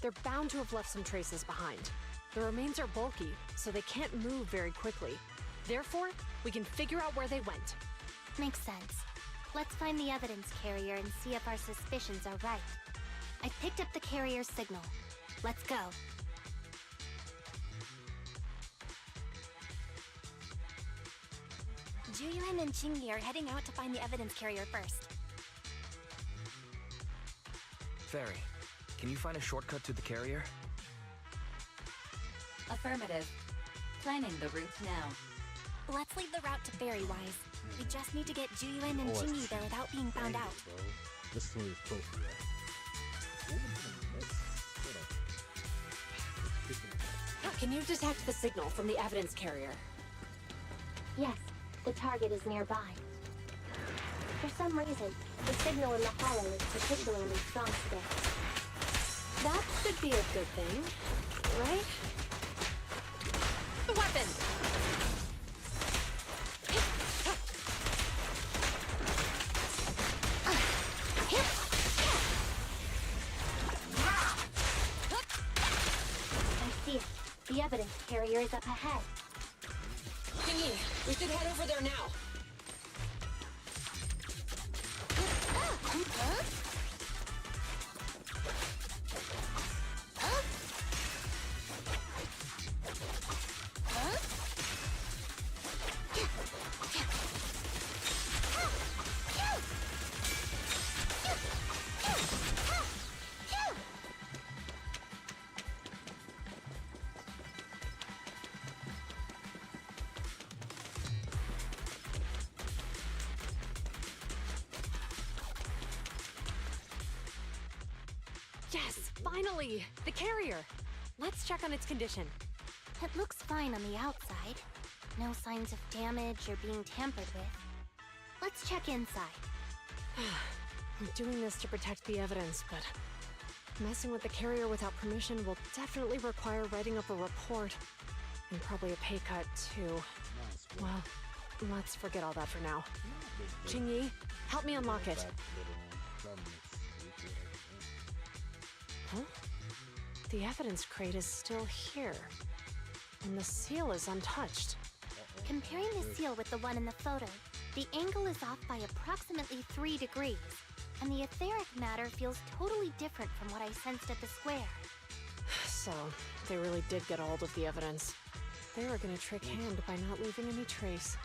Speaker 9: They're bound to have left some traces behind. The remains are bulky, so they can't move very quickly. Therefore, we can figure out where they went.
Speaker 11: Makes sense. Let's find the evidence carrier and see if our suspicions are right. I picked up the carrier's signal. Let's go.
Speaker 2: Juyuan and Qingyi are heading out to find the evidence carrier first.
Speaker 17: Fairy, can you find a shortcut to the carrier?
Speaker 16: Affirmative. Planning the route now.
Speaker 2: Let's leave the route to Fairy-wise. We just need to get Juyuan and Qingyi there without being found out.
Speaker 1: Bro. This one is close to that.
Speaker 9: Can you detect the signal from the evidence carrier?
Speaker 11: Yes, the target is nearby. For some reason, the signal in the hollow is particularly strong today.
Speaker 9: That should be a good thing, right? The weapon!
Speaker 11: The evidence carrier is up ahead.
Speaker 9: Qingyi, we should head over there now. Yes, finally! The carrier! Let's check on its condition.
Speaker 11: It looks fine on the outside. No signs of damage or being tampered with. Let's check inside.
Speaker 9: I'm doing this to protect the evidence, but messing with the carrier without permission will definitely require writing up a report. And probably a pay cut, too. Well, let's forget all that for now. Qingyi, help me unlock it. Huh? The evidence crate is still here. And the seal is untouched.
Speaker 11: Comparing the seal with the one in the photo, the angle is off by approximately 3 degrees, and the etheric matter feels totally different from what I sensed at the square.
Speaker 9: So, they really did get a hold of the evidence. They were gonna trick Hand by not leaving any trace.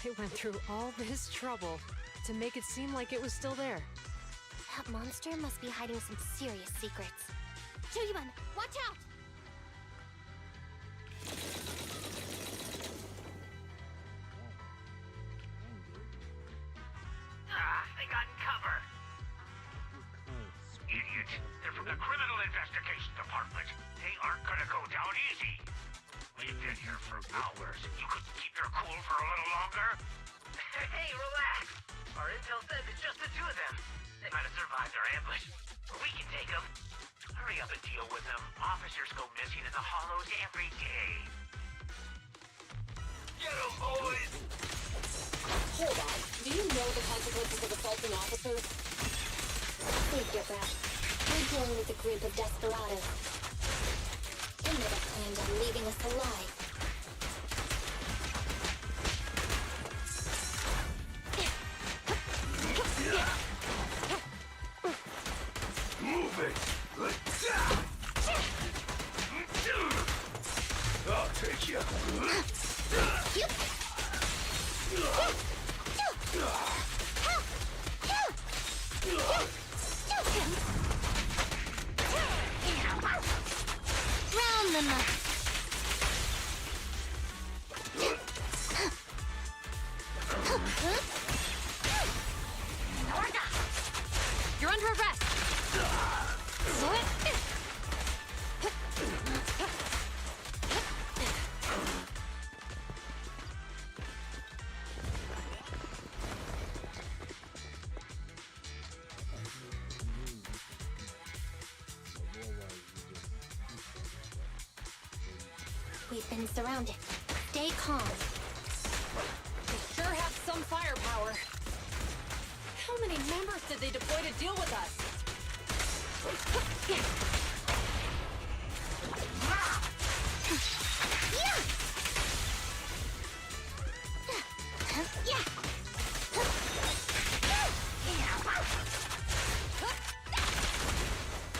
Speaker 9: They went through all this trouble to make it seem like it was still there.
Speaker 11: That monster must be hiding some serious secrets. Juyuan, watch out!
Speaker 13: They got cover! Idiot! They're from the
Speaker 18: investigation department. They aren't gonna go down easy. We've been here for hours. You couldn't keep your cool for a little longer? Hey, relax. Our intel says it's just the two of them. They might have survived our ambush. But we can take them. Hurry up and deal with them. Officers go missing in the hollows every day. Get them, boys!
Speaker 16: Hold on. Do you know the consequences of assaulting officers?
Speaker 11: Please get back. We're dealing with the group of desperados. They never planned on leaving us alive.
Speaker 18: Move it! I'll take you.
Speaker 11: Round them up.
Speaker 9: You're under arrest!
Speaker 11: We've been surrounded. Stay calm.
Speaker 16: They sure have some firepower. How many members did they deploy to deal with us?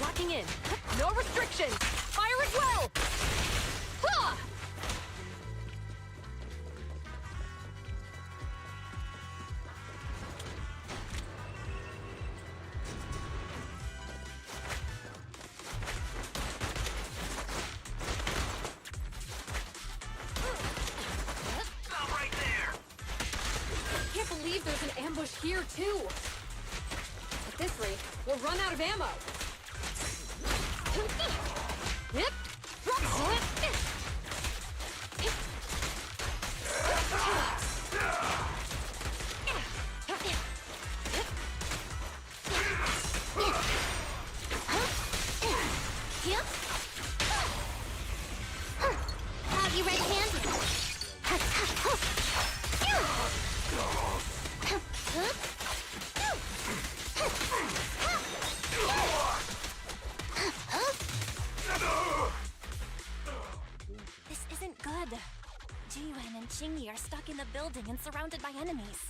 Speaker 9: Locking in. No restrictions! Fire at will! Ha!
Speaker 18: Stop right there!
Speaker 9: I can't believe there's an ambush here, too! At this rate, we'll run out of ammo! Yep.
Speaker 11: Have you red-handed?
Speaker 2: This isn't good. Jiyuan and Qingyi are stuck in the building and surrounded by enemies.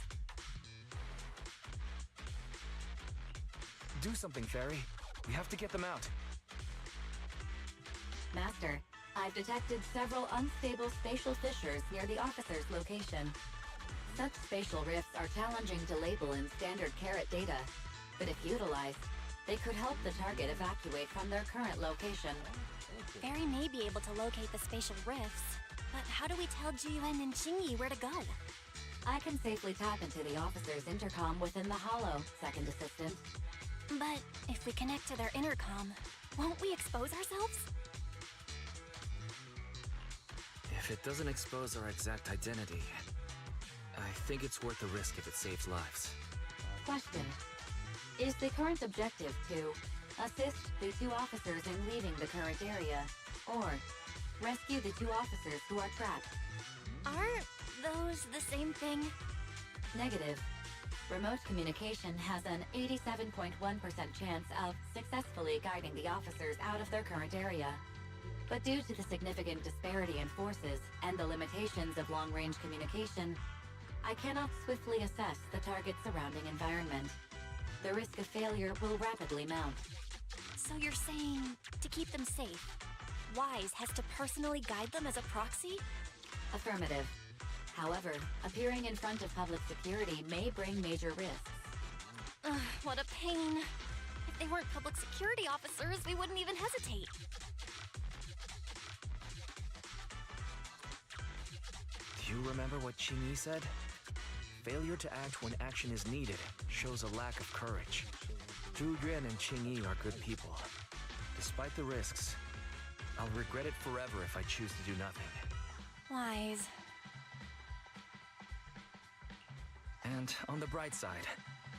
Speaker 17: Do something, Fairy. We have to get them out.
Speaker 3: Master, I've detected several unstable spatial fissures near the officer's location. Such spatial rifts are challenging to label in standard carat data, but if utilized, they could help the target evacuate from their current location.
Speaker 2: Fairy may be able to locate the spatial rifts, but how do we tell Jiyuan and Qingyi where to go?
Speaker 3: I can safely tap into the officer's intercom within the hollow, Second Assistant.
Speaker 2: But if we connect to their intercom, won't we expose ourselves?
Speaker 17: If it doesn't expose our exact identity, I think it's worth the risk if it saves lives.
Speaker 3: Question. Is the current objective to assist the two officers in leaving the current area, or rescue the two officers who are trapped?
Speaker 2: Aren't those the same thing?
Speaker 3: Negative. Remote communication has an 87.1% chance of successfully guiding the officers out of their current area. But due to the significant disparity in forces and the limitations of long-range communication, I cannot swiftly assess the target's surrounding environment. The risk of failure will rapidly mount.
Speaker 2: So you're saying to keep them safe, Wise has to personally guide them as a proxy?
Speaker 3: Affirmative. However, appearing in front of public security may bring major risks.
Speaker 2: Ugh, what a pain. If they weren't public security officers, we wouldn't even hesitate.
Speaker 17: Do you remember what Qingyi said? Failure to act when action is needed shows a lack of courage. Zhu Yuan and Qingyi are good people. The Despite the risks, I'll regret it forever if I choose to do nothing.
Speaker 2: Wise.
Speaker 17: And on the bright side,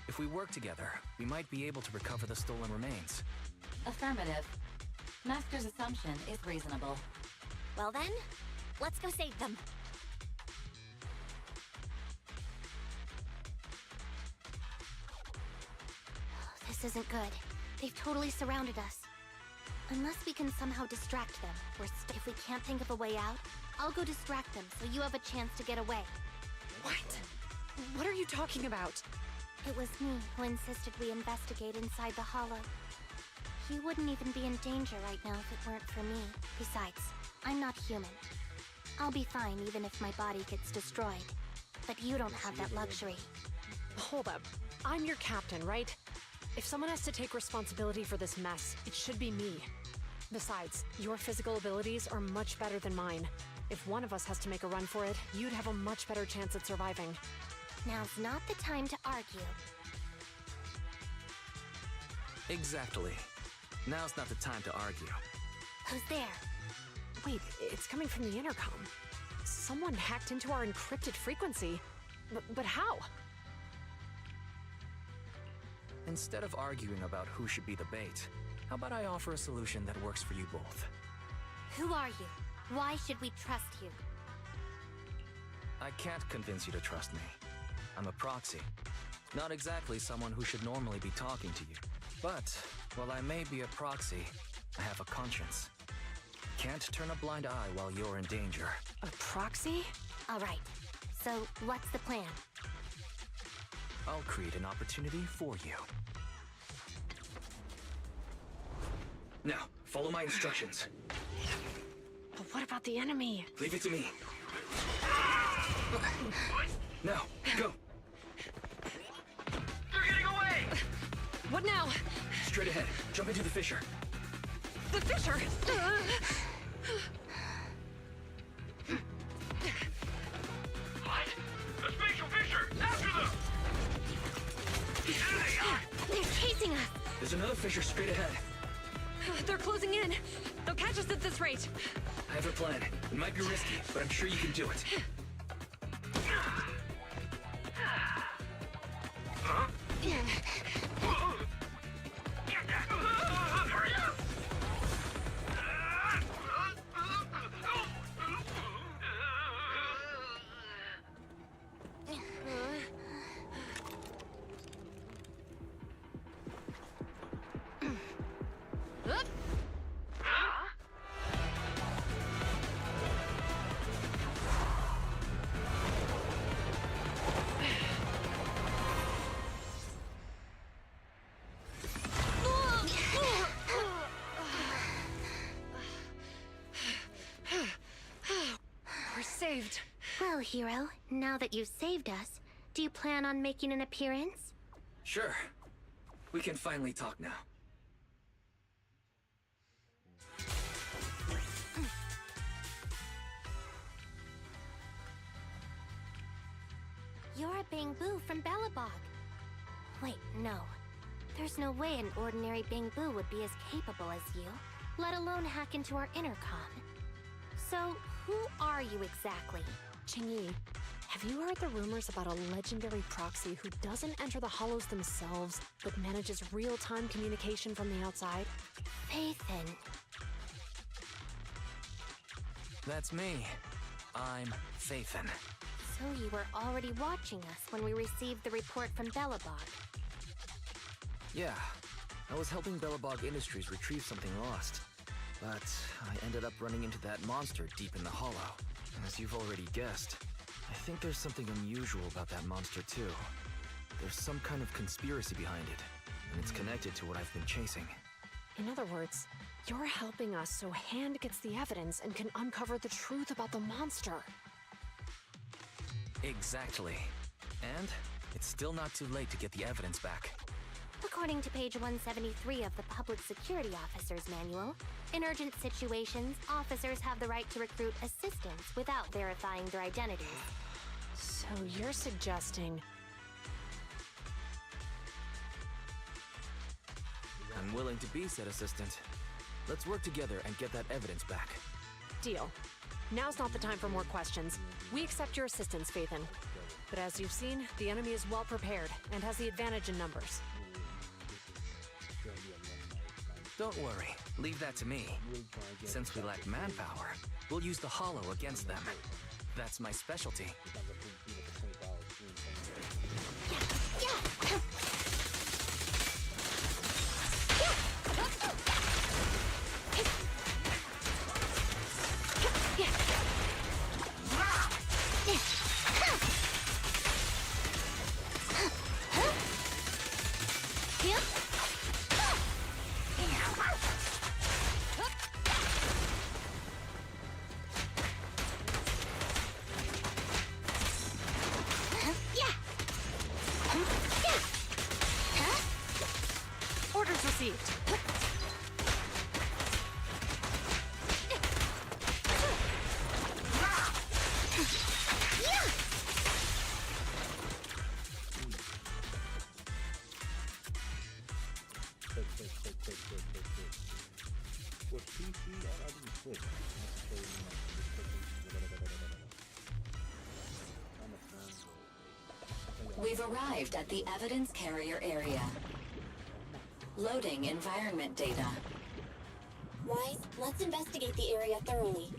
Speaker 17: if we work together, we might be able to recover the stolen remains.
Speaker 3: Affirmative. Master's assumption is reasonable.
Speaker 2: Well then, let's go save them.
Speaker 11: This isn't good. They've totally surrounded us. Unless we can somehow distract them, if we can't think of a way out, I'll go distract them so you have a chance to get away.
Speaker 9: What? What are you talking about?
Speaker 11: It was me who insisted we investigate inside the hollow. You wouldn't even be in danger right now if it weren't for me. Besides, I'm not human. I'll be fine even if my body gets destroyed. But you don't have that luxury.
Speaker 9: Hold up. I'm your captain, right? If someone has to take responsibility for this mess, it should be me. Besides, your physical abilities are much better than mine. If one of us has to make a run for it, you'd have a much better chance at surviving.
Speaker 11: Now's not the time to argue.
Speaker 17: Exactly. Now's not the time to argue.
Speaker 11: Who's there?
Speaker 9: Wait, it's coming from the intercom. Someone hacked into our encrypted frequency. But how?
Speaker 17: Instead of arguing about who should be the bait, how about I offer a solution that works for you both?
Speaker 11: Who are you? Why should we trust you?
Speaker 17: I can't convince you to trust me. I'm a proxy. Not exactly someone who should normally be talking to you. But, while I may be a proxy, I have a conscience. Can't turn a blind eye while you're in danger.
Speaker 9: A proxy?
Speaker 11: All right. So, what's the plan?
Speaker 17: I'll create an opportunity for you. Now, follow my instructions.
Speaker 9: But what about the enemy?
Speaker 17: Leave it to me. Now, go.
Speaker 18: They're getting away!
Speaker 9: What now?
Speaker 17: Straight ahead. Jump into the fissure.
Speaker 9: The fissure?
Speaker 18: What? The spatial fissure! After them!
Speaker 11: They're chasing us!
Speaker 17: There's another fissure straight ahead.
Speaker 9: They're closing in. They'll catch us at this rate.
Speaker 17: I have a plan. It might be risky, but I'm sure you can do it.
Speaker 18: Huh? Get that! Hurry up!
Speaker 9: We're saved.
Speaker 11: Well, hero, now that you've saved us, do you plan on making an appearance?
Speaker 17: Sure. We can finally talk now.
Speaker 11: You're a Bang-Boo from Bellabog. Wait, no. There's no way an ordinary Bang-Boo would be as capable as you, let alone hack into our intercom. So, who are you exactly?
Speaker 9: Qingyi, have you heard the rumors about a legendary proxy who doesn't enter the hollows themselves, but manages real-time communication from the outside?
Speaker 11: Faithin.
Speaker 17: That's me. I'm Faithin.
Speaker 11: So you were already watching us when we received the report from Bellabog.
Speaker 17: Yeah, I was helping Bellabog Industries retrieve something lost. But I ended up running into that monster deep in the hollow. As you've already guessed, I think there's something unusual about that monster too. There's some kind of conspiracy behind it, and it's connected to what I've been chasing.
Speaker 9: In other words, you're helping us so Hand gets the evidence and can uncover the truth about the monster.
Speaker 17: Exactly. And it's still not too late to get the evidence back.
Speaker 11: According to page 173 of the Public Security Officer's Manual, in urgent situations, officers have the right to recruit assistants without verifying their identities.
Speaker 9: So you're suggesting...
Speaker 17: I'm willing to be said assistant. Let's work together and get that evidence back.
Speaker 9: Deal. Now's not the time for more questions. We accept your assistance, Phaethon. But as you've seen, the enemy is well prepared and has the advantage in numbers.
Speaker 17: Don't worry, leave that to me. Since we lack manpower, we'll use the Hollow against them. That's my specialty.
Speaker 9: Orders received.
Speaker 3: We've arrived at the evidence carrier area. Loading environment data.
Speaker 2: Wise, let's investigate the area thoroughly.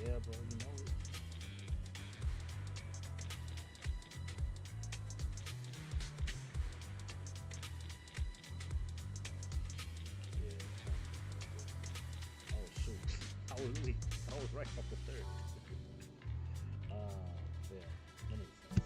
Speaker 1: Yeah, bro, you know it. Yeah. Oh shoot. I was right off the third. Yeah. That makes sense.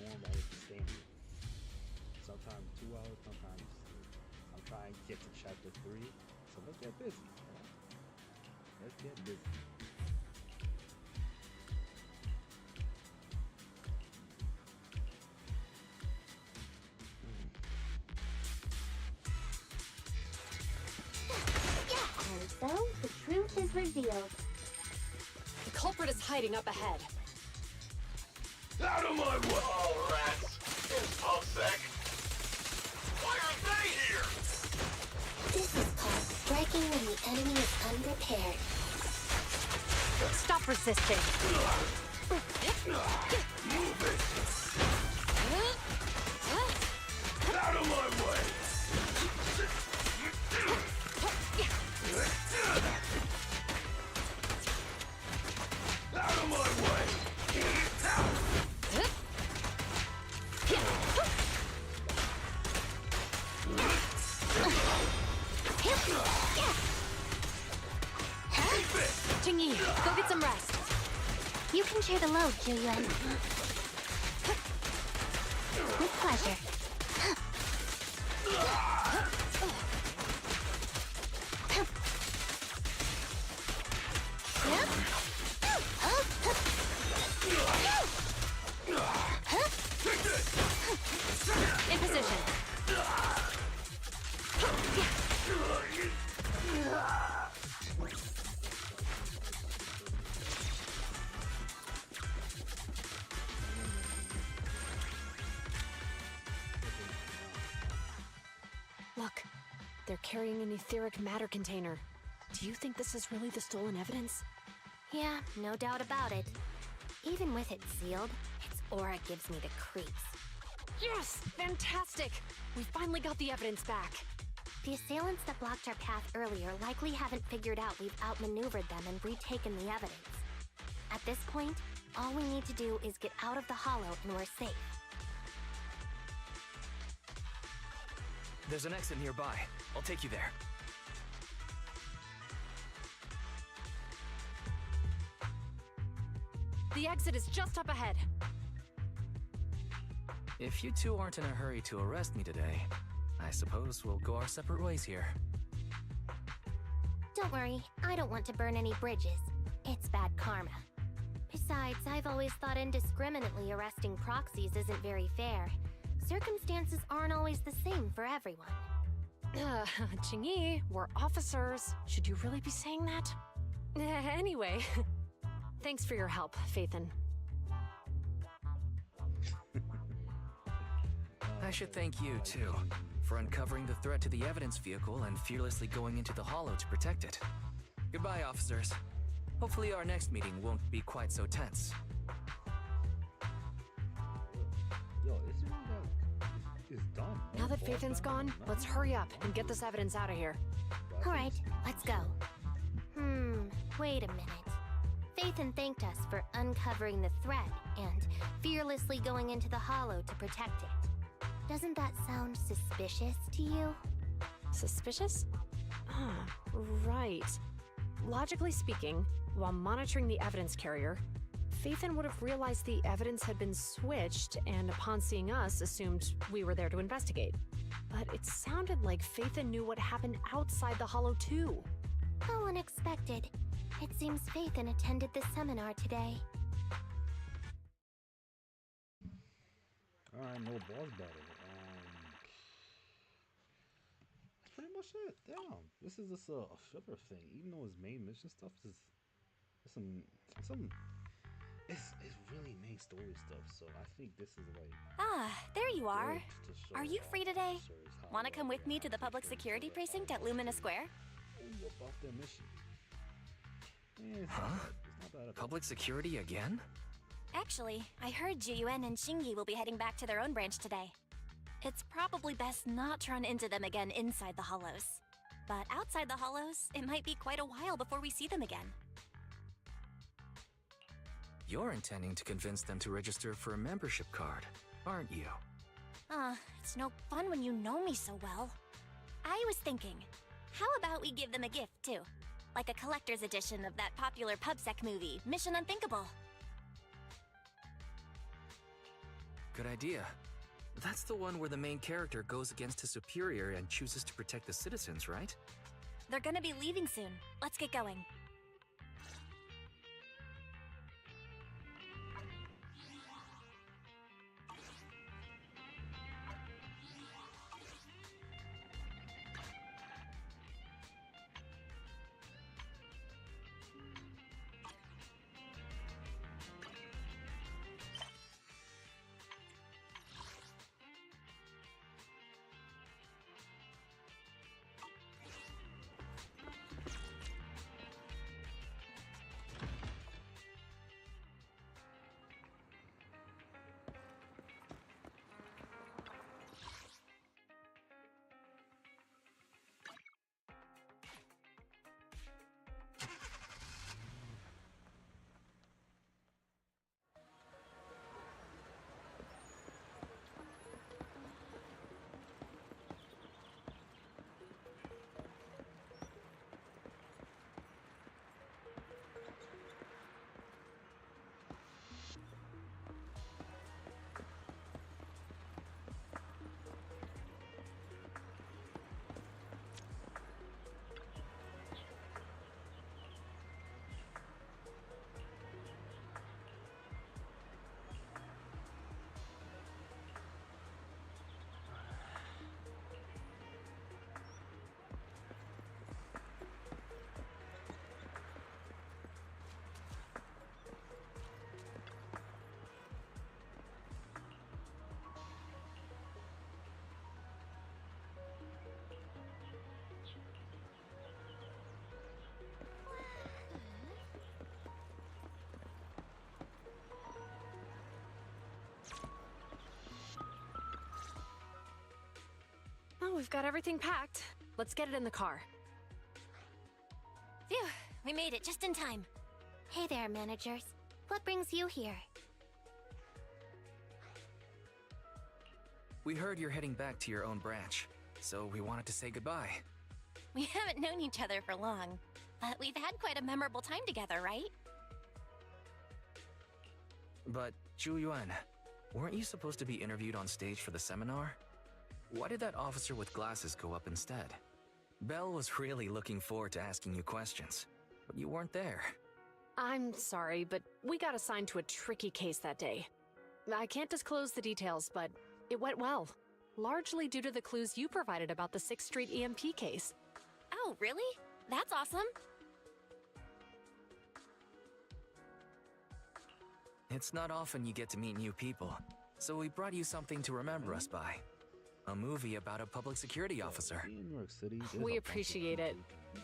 Speaker 1: on by the standard. Sometimes 2 hours, sometimes I'm trying to get to chapter 3. So let's get busy. Right? Let's get busy.
Speaker 11: And so, the truth is revealed.
Speaker 9: The culprit is hiding up ahead.
Speaker 18: Out of my way! Oh, rats! It's Pulsec! Why are they here?
Speaker 11: This is called striking when the enemy is unprepared.
Speaker 9: Stop resisting.
Speaker 18: Move it! Out of my way! Out of my way!
Speaker 9: Jingyi, go get some rest.
Speaker 11: You can share the load, Jiyuan. With pleasure.
Speaker 9: In position. Look, they're carrying an etheric matter container. Do you think this is really the stolen evidence?
Speaker 11: Yeah, no doubt about it. Even with it sealed, its aura gives me the creeps.
Speaker 9: Yes! Fantastic! We finally got the evidence back.
Speaker 11: The assailants that blocked our path earlier likely haven't figured out we've outmaneuvered them and retaken the evidence. At this point, all we need to do is get out of the hollow and we're safe.
Speaker 17: There's an exit nearby. I'll take you there.
Speaker 9: The exit is just up ahead.
Speaker 17: If you two aren't in a hurry to arrest me today, I suppose we'll go our separate ways here.
Speaker 11: Don't worry, I don't want to burn any bridges. It's bad karma. Besides, I've always thought indiscriminately arresting proxies isn't very fair. Circumstances aren't always the same for everyone.
Speaker 9: Jingyi, we're officers. Should you really be saying that? Anyway, thanks for your help, Phaethon.
Speaker 17: I should thank you, too, for uncovering the threat to the evidence vehicle and fearlessly going into the hollow to protect it. Goodbye, officers. Hopefully our next meeting won't be quite so tense.
Speaker 1: Yo, this one is done.
Speaker 9: Now that Phaethon's gone, let's hurry up and get this evidence out of here.
Speaker 11: Alright, let's go. Wait a minute. Phaethon thanked us for uncovering the threat and fearlessly going into the hollow to protect it. Doesn't that sound suspicious to you?
Speaker 9: Suspicious? Right. Logically speaking, while monitoring the evidence carrier, Phaethon would have realized the evidence had been switched and upon seeing us assumed we were there to investigate. But it sounded like Phaethon knew what happened outside the hollow too.
Speaker 11: How unexpected. It seems Phaethon attended the seminar today.
Speaker 1: Alright, no boss battle. That's pretty much it. Damn. This is just a filler thing. Even though his main mission stuff is it's really main story stuff, so I think this is like...
Speaker 2: Ah, there you are.
Speaker 1: to
Speaker 2: Are you
Speaker 1: show
Speaker 2: free today?
Speaker 1: officers how
Speaker 2: Want to come with me to the public security precinct at Lumina Square?
Speaker 1: about their mission. Yeah, it's
Speaker 17: Huh?
Speaker 1: not bad at all.
Speaker 17: Public security again?
Speaker 2: Actually, I heard Jiyuan and Shingi will be heading back to their own branch today. It's probably best not to run into them again inside the hollows. But outside the hollows, it might be quite a while before we see them again.
Speaker 17: You're intending to convince them to register for a membership card, aren't you?
Speaker 2: It's no fun when you know me so well. I was thinking, how about we give them a gift too? Like a collector's edition of that popular PubSec movie, Mission Unthinkable.
Speaker 17: Good idea. That's the one where the main character goes against his superior and chooses to protect the citizens, right?
Speaker 2: They're gonna be leaving soon. Let's get going.
Speaker 9: Well, we've got everything packed. Let's get it in the car.
Speaker 2: Phew, we made it just in time.
Speaker 11: Hey there, managers. What brings you here?
Speaker 17: We heard you're heading back to your own branch, so we wanted to say goodbye.
Speaker 2: We haven't known each other for long, but we've had quite a memorable time together, right?
Speaker 17: But, Zhu Yuan, weren't you supposed to be interviewed on stage for the seminar? Why did that officer with glasses go up instead? Belle was really looking forward to asking you questions, but you weren't there.
Speaker 9: I'm sorry, but we got assigned to a tricky case that day. I can't disclose the details, but it went well. Largely due to the clues you provided about the 6th Street EMP case.
Speaker 2: Oh, really? That's awesome.
Speaker 17: It's not often you get to meet new people, so we brought you something to remember us by. A movie about a public security officer.
Speaker 9: We appreciate it,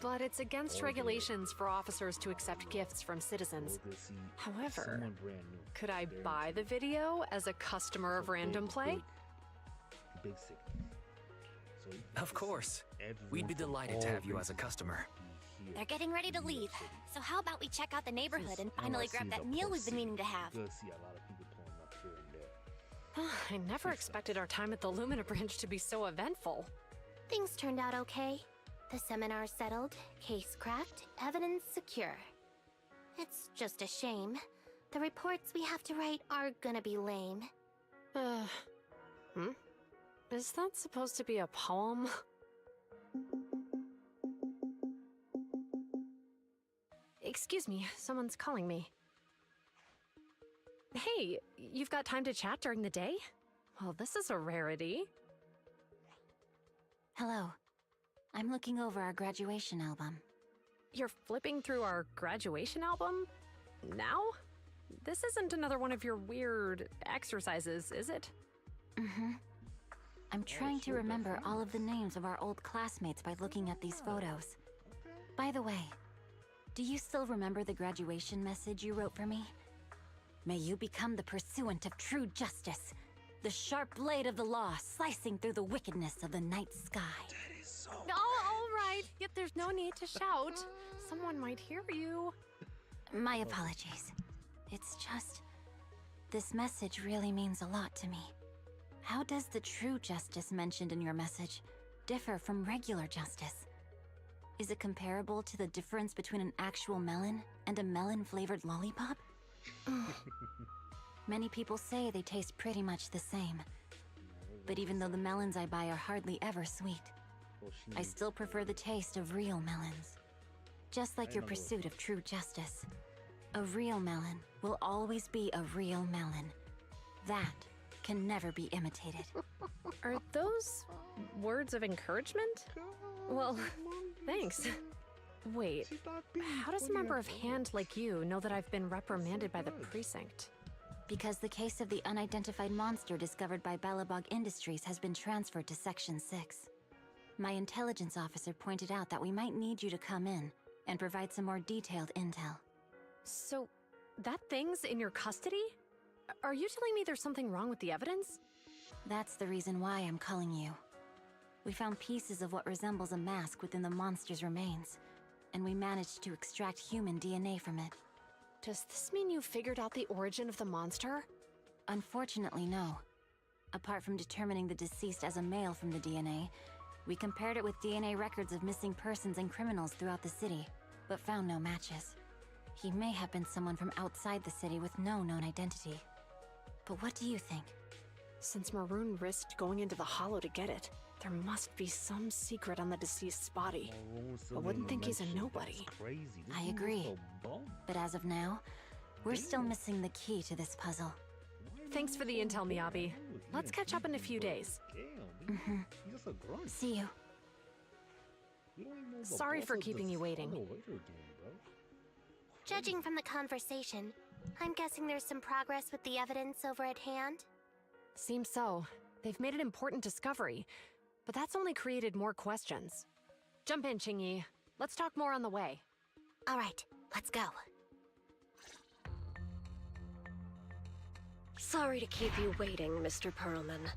Speaker 9: but it's against regulations for officers to accept gifts from citizens. However, could I buy the video as a customer of Random Play?
Speaker 17: Of course. We'd be delighted to have you as a customer.
Speaker 2: They're getting ready to leave, so how about we check out the neighborhood and finally grab that meal we've been meaning to have?
Speaker 9: I never expected our time at the Lumina Branch to be so eventful.
Speaker 11: Things turned out okay. The seminar settled, case cracked, evidence secure. It's just a shame. The reports we have to write are gonna be lame.
Speaker 9: Is that supposed to be a poem? Excuse me, someone's calling me. Hey, you've got time to chat during the day? Well, this is a rarity.
Speaker 3: Hello. I'm looking over our graduation album.
Speaker 9: You're flipping through our graduation album? Now? This isn't another one of your weird exercises, is it?
Speaker 3: Mm-hmm. I'm trying to remember all of the names of our old classmates by looking at these photos. By the way, do you still remember the graduation message you wrote for me? May you become the pursuant of true justice, the sharp blade of the law slicing through the wickedness of the night sky.
Speaker 9: That is so all right. Yet there's no need to shout. Someone might hear you.
Speaker 3: My apologies. It's just... this message really means a lot to me. How does the true justice mentioned in your message differ from regular justice? Is it comparable to the difference between an actual melon and a melon-flavored lollipop? Many people say they taste pretty much the same. But even though the melons I buy are hardly ever sweet, I still prefer the taste of real melons. Just like your pursuit of true justice. A real melon will always be a real melon. That can never be imitated.
Speaker 9: Are those words of encouragement? Well, thanks. Wait, how does a member of Hand like you know that I've been reprimanded by the precinct?
Speaker 3: Because the case of the unidentified monster discovered by Belobog Industries has been transferred to Section 6. My intelligence officer pointed out that we might need you to come in and provide some more detailed intel.
Speaker 9: So, that thing's in your custody? Are you telling me there's something wrong with the evidence?
Speaker 3: That's the reason why I'm calling you. We found pieces of what resembles a mask within the monster's remains, and we managed to extract human DNA from it.
Speaker 9: Does this mean you figured out the origin of the monster?
Speaker 3: Unfortunately, no. Apart from determining the deceased as a male from the DNA, we compared it with DNA records of missing persons and criminals throughout the city, but found no matches. He may have been someone from outside the city with no known identity. But what do you think?
Speaker 9: Since Maroon risked going into the Hollow to get it, there must be some secret on the deceased's body. I wouldn't think he's a nobody.
Speaker 3: I agree. But as of now, we're still missing the key to this puzzle.
Speaker 9: Thanks for the intel, Miyabi. Let's catch up in a few days.
Speaker 3: See you.
Speaker 9: Sorry for keeping you waiting.
Speaker 11: Judging from the conversation, I'm guessing there's some progress with the evidence over at Hand?
Speaker 9: Seems so. They've made an important discovery, but that's only created more questions. Jump in, Qingyi. Let's talk more on the way.
Speaker 11: All right, let's go.
Speaker 19: Sorry to keep you waiting, Mr. Perlman.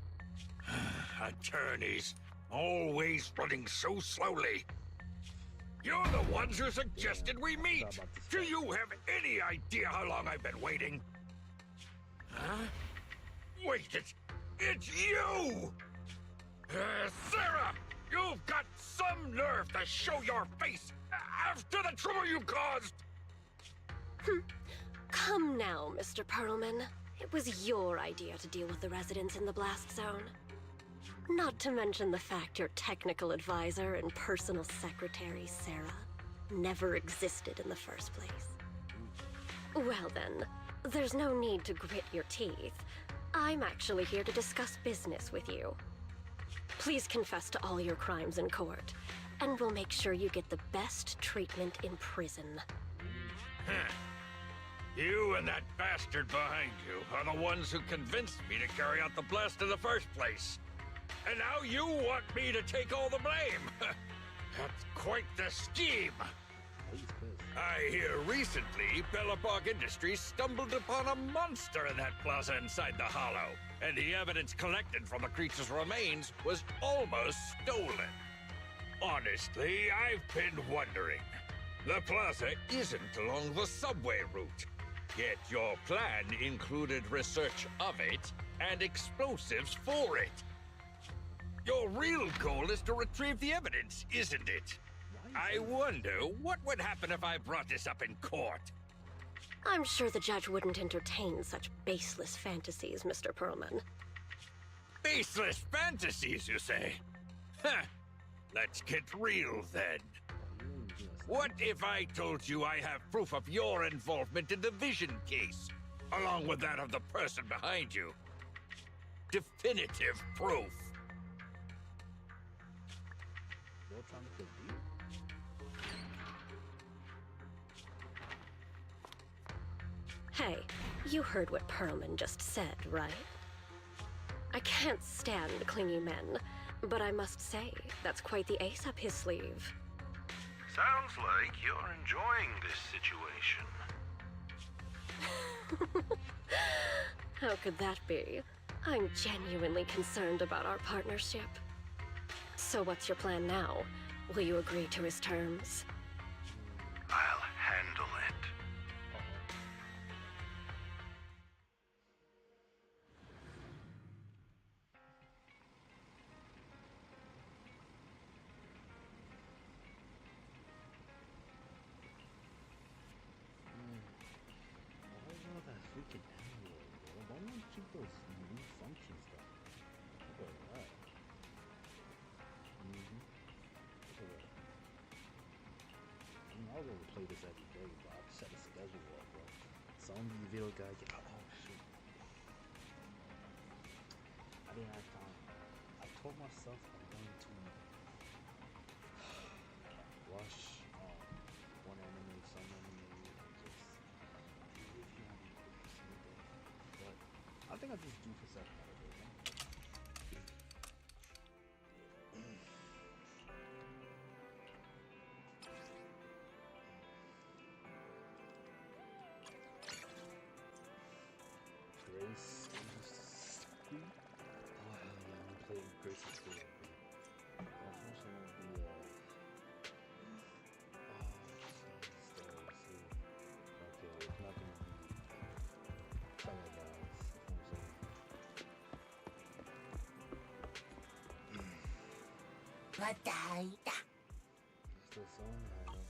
Speaker 18: Attorneys, always running so slowly. You're the ones who suggested we meet. Do you have any idea how long I've been waiting? Huh? Wait, it's you! Sarah! You've got some nerve to show your face after the trouble you caused!
Speaker 19: Come now, Mr. Perlman. It was your idea to deal with the residents in the blast zone. Not to mention the fact your technical advisor and personal secretary, Sarah, never existed in the first place. Well then, there's no need to grit your teeth. I'm actually here to discuss business with you. Please confess to all your crimes in court, and we'll make sure you get the best treatment in prison.
Speaker 18: You and that bastard behind you are the ones who convinced me to carry out the blast in the first place. And now you want me to take all the blame. That's quite the scheme. I hear recently Belobog Industries stumbled upon a monster in that plaza inside the Hollow, and the evidence collected from the creature's remains was almost stolen. Honestly, I've been wondering. The plaza isn't along the subway route, yet your plan included research of it and explosives for it. Your real goal is to retrieve the evidence, isn't it? I wonder what would happen if I brought this up in court.
Speaker 19: I'm sure the judge wouldn't entertain such baseless fantasies, Mr. Perlman.
Speaker 18: Baseless fantasies, you say? Huh. Let's get real, then. What if I told you I have proof of your involvement in the Vision case, along with that of the person behind you? Definitive proof.
Speaker 19: Hey, you heard what Perlman just said, right? I can't stand clingy men, but I must say, that's quite the ace up his sleeve.
Speaker 18: Sounds like you're enjoying this situation.
Speaker 19: How could that be? I'm genuinely concerned about our partnership. So what's your plan now? Will you agree to his terms?
Speaker 18: I'll handle it.
Speaker 1: play this every day, bro. I have to set a schedule up, bro. Some video guys get, oh shoot. I didn't have time. I told myself I'm going to watch one anime, some anime, and just review anime every single day. But I think I just do for Saturday, you know? Grace School? Oh hell yeah, I'm playing Grace School. Unfortunately, won't be let's see. Okay, it's not gonna be Fire Guys, you know what I'm saying? It's the song I know.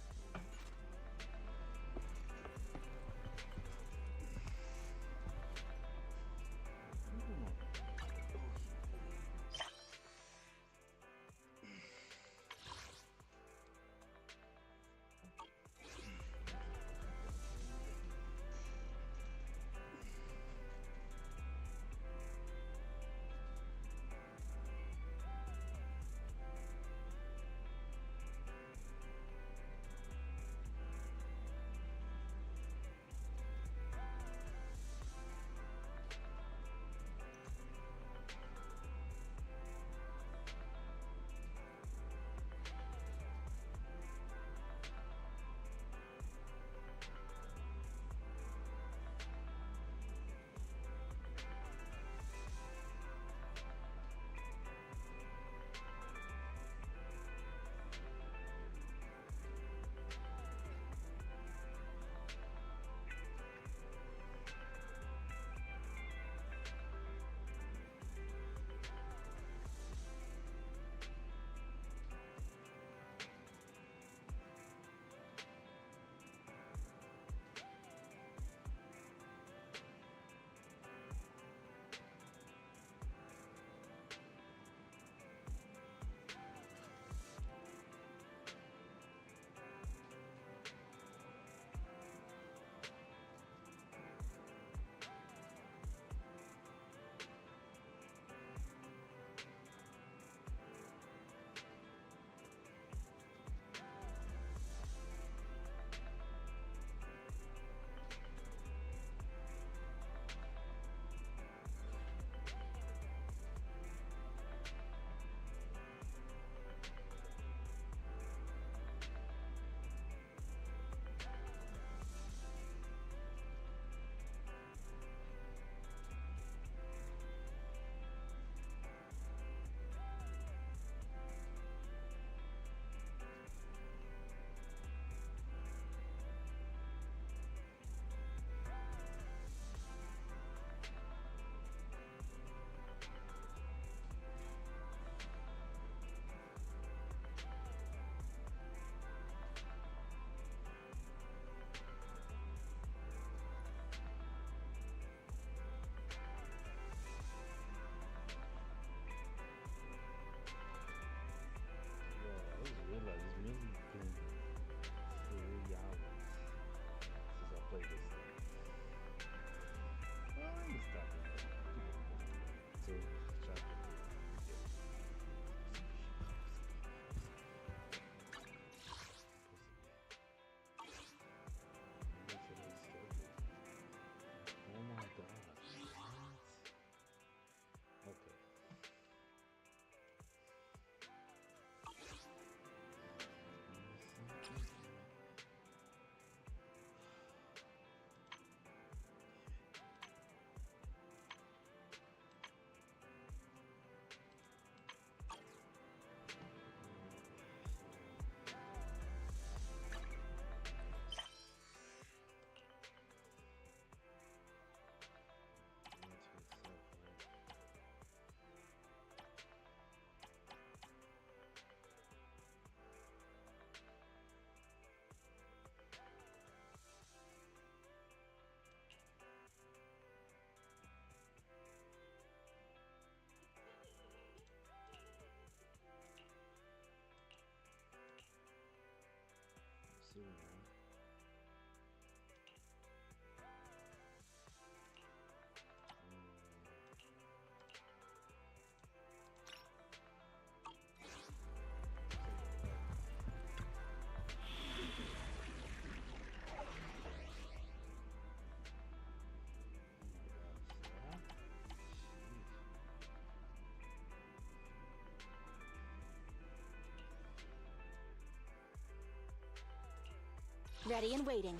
Speaker 16: Ready and waiting.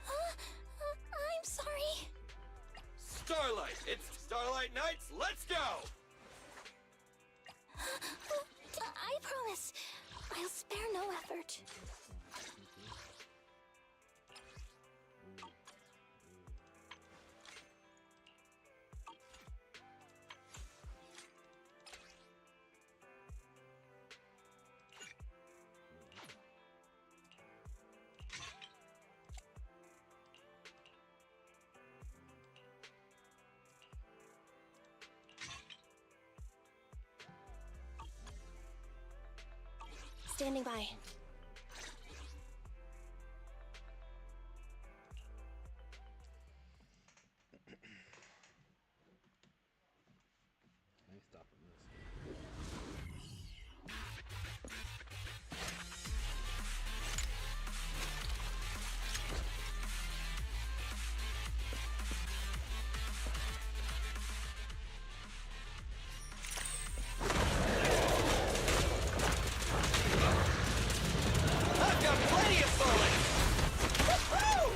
Speaker 2: I'm sorry.
Speaker 5: Starlight! It's Starlight Nights! Let's go!
Speaker 2: I promise. I'll spare no effort. Standing by.
Speaker 1: I ain't stopping this.
Speaker 5: I've got plenty of bullets! Woo-hoo!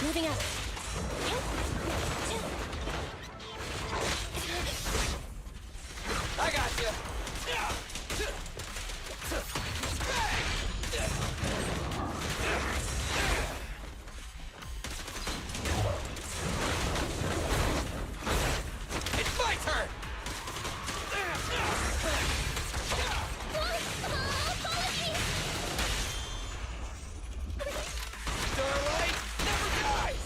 Speaker 2: Moving up.
Speaker 5: I got you! It's my turn! Starlight never dies!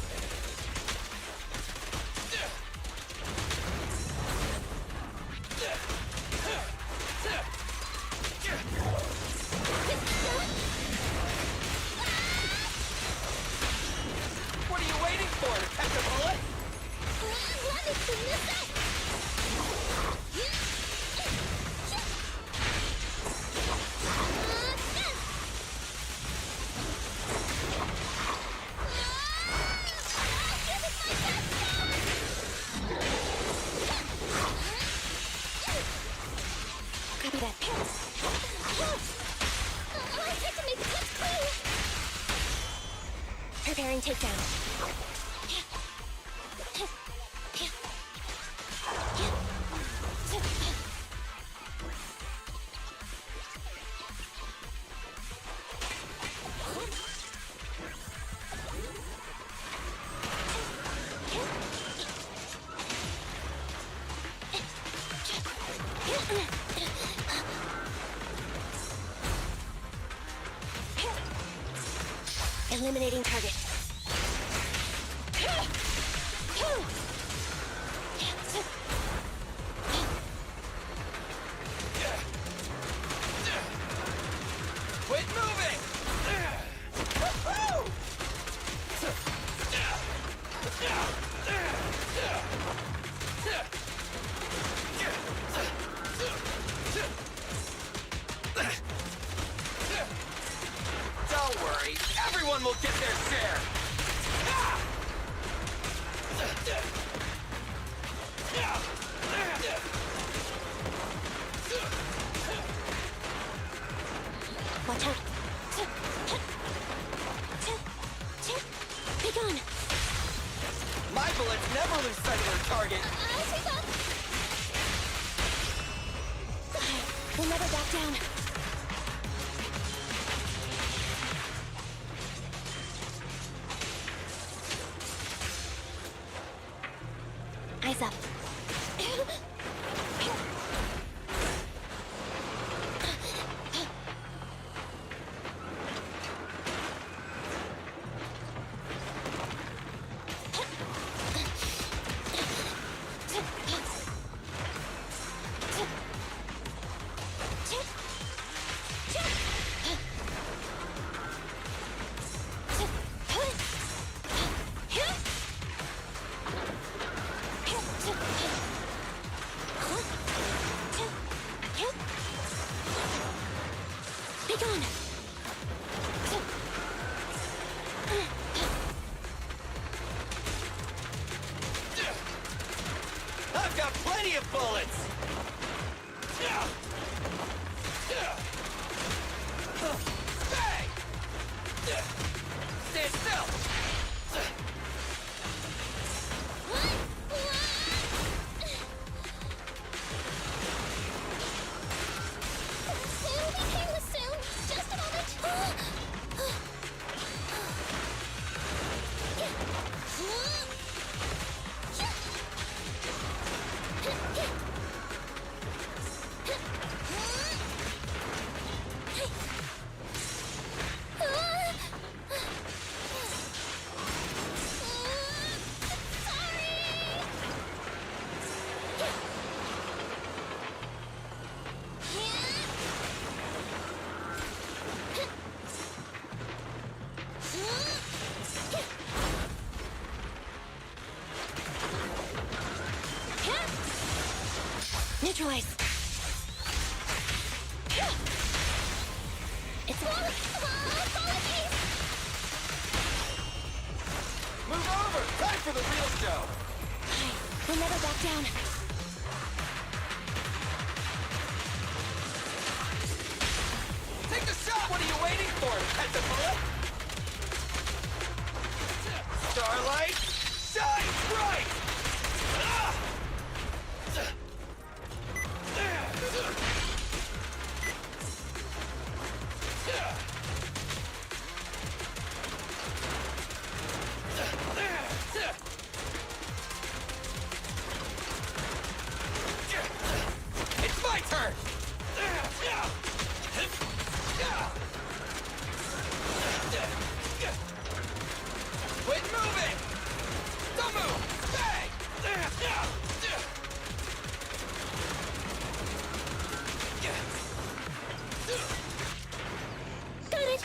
Speaker 5: What are you waiting for, to catch a bullet?
Speaker 4: Let me clean this up!
Speaker 2: Copy that.
Speaker 4: I had to make the cuts clean!
Speaker 2: Preparing takedown. Eliminating target.
Speaker 5: Quit moving! Woo-hoo! Don't worry, everyone will get their share!
Speaker 2: Watch out. Be gone.
Speaker 5: My bullets never lose sight of their target!
Speaker 2: We'll never back down. Eyes up.
Speaker 5: Plenty of bullets! Bang! Stand still!
Speaker 4: It'll be painless soon. Just a moment.
Speaker 2: Neutralize. It's
Speaker 4: apologies.
Speaker 5: Move over! Time for the real show!
Speaker 2: We'll never back down.
Speaker 5: Take the shot! What are you waiting for, Pentapole? Starlight, shine bright! It's my turn! Quit moving! Don't move! Bang!
Speaker 4: Got it.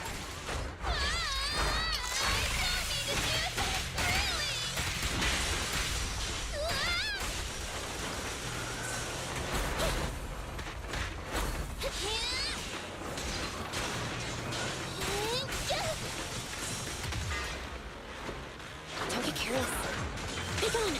Speaker 2: Don't get careless. Be gone.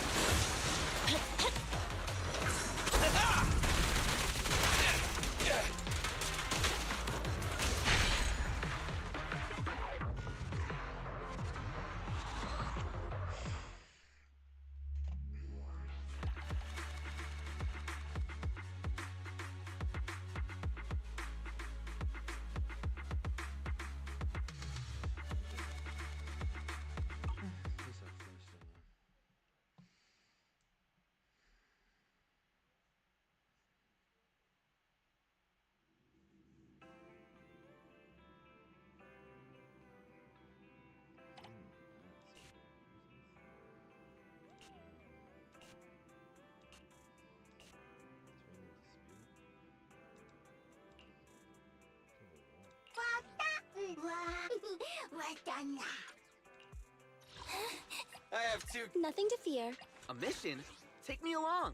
Speaker 5: I have two...
Speaker 2: Nothing to fear.
Speaker 17: A mission? Take me along.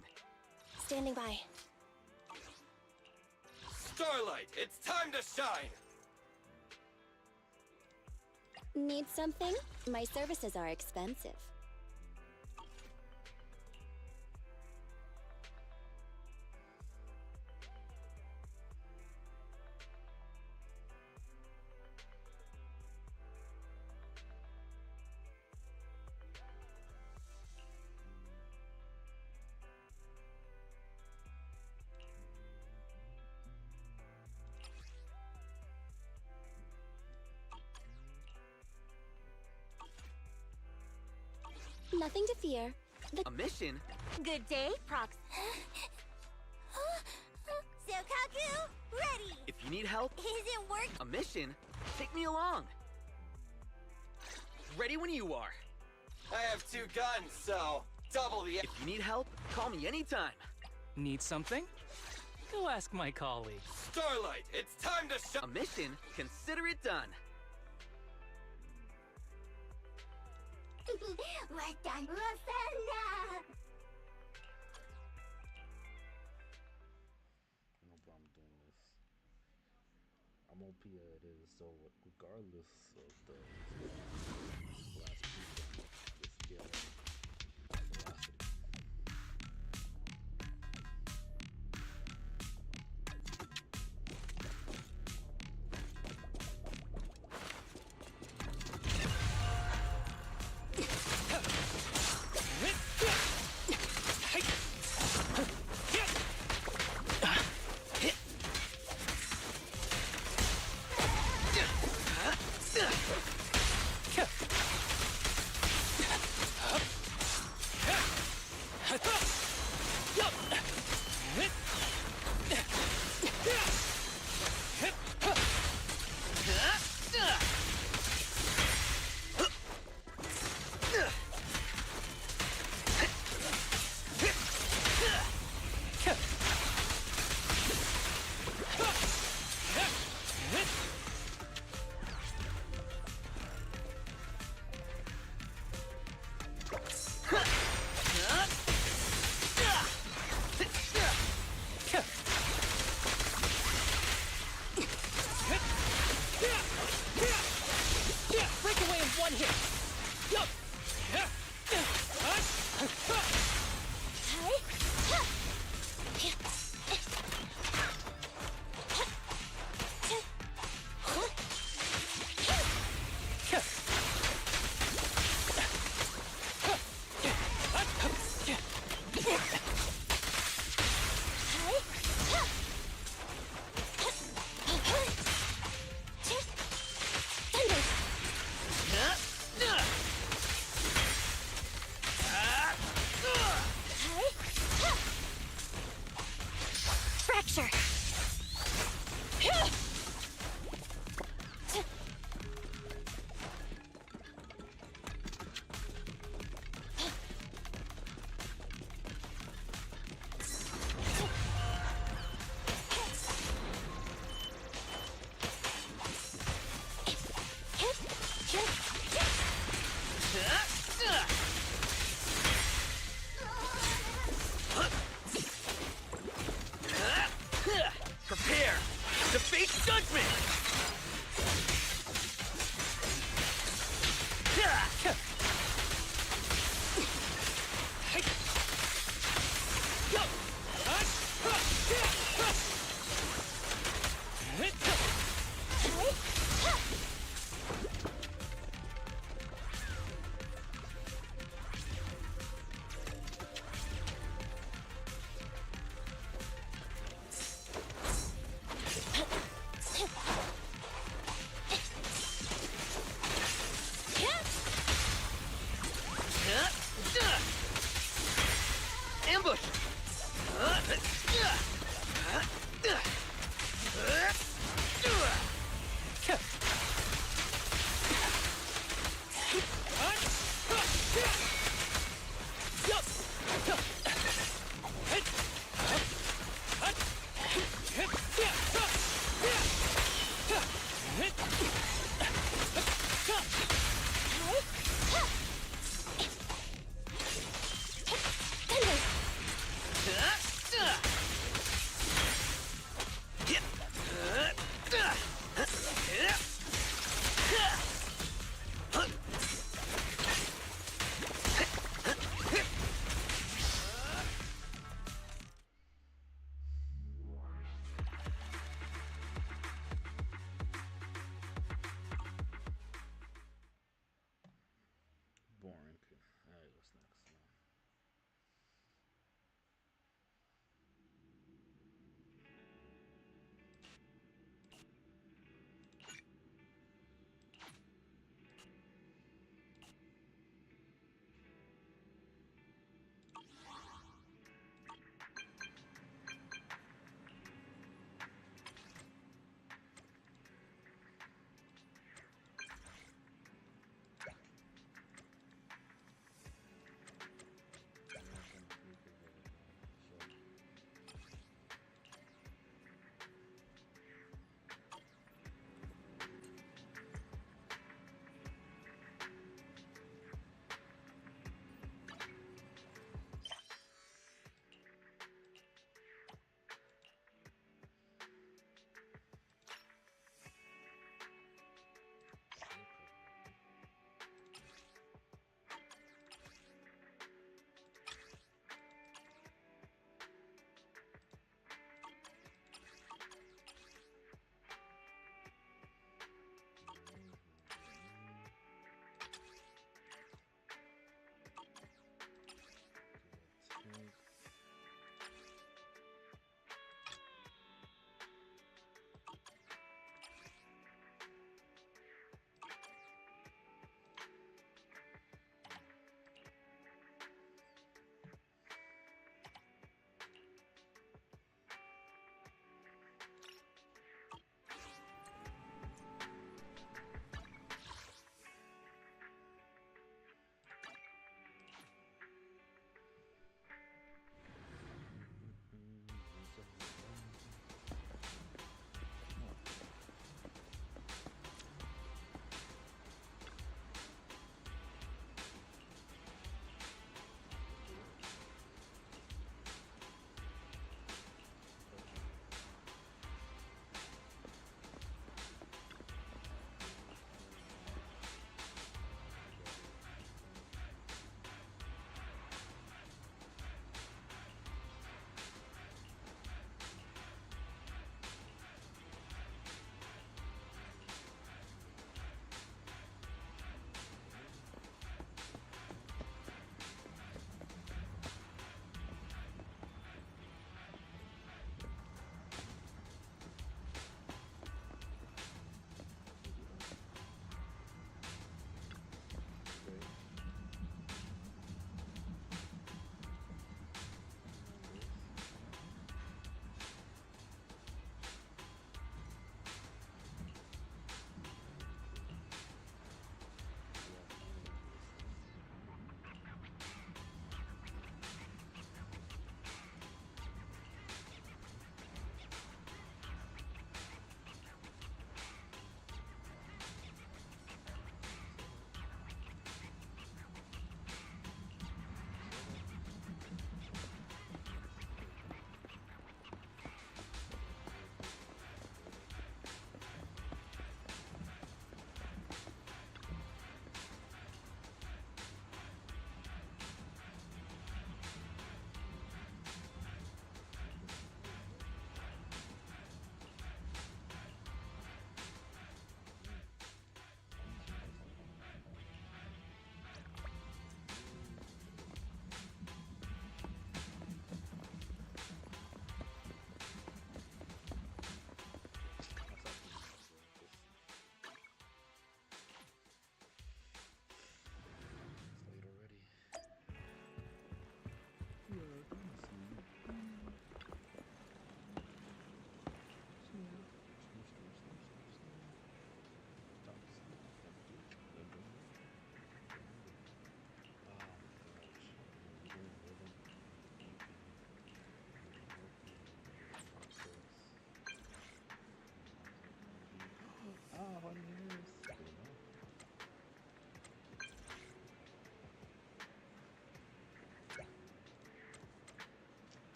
Speaker 2: Standing by.
Speaker 5: Starlight, it's time to shine!
Speaker 2: Need something? My services are expensive. Nothing to fear.
Speaker 17: A mission?
Speaker 2: Good day, Prox.
Speaker 4: Sokaku, ready.
Speaker 17: If you need help,
Speaker 4: Isn't work.
Speaker 17: a mission? Take me along. Ready when you are.
Speaker 5: I have two guns, so double the...
Speaker 17: If you need help, call me anytime.
Speaker 20: Need something? Go ask my colleague.
Speaker 5: Starlight, it's time to shine!
Speaker 17: A mission? Consider it done.
Speaker 4: We're done.
Speaker 1: No problem doing this. I'm OP it is, so regardless of the last piece, this skill velocity.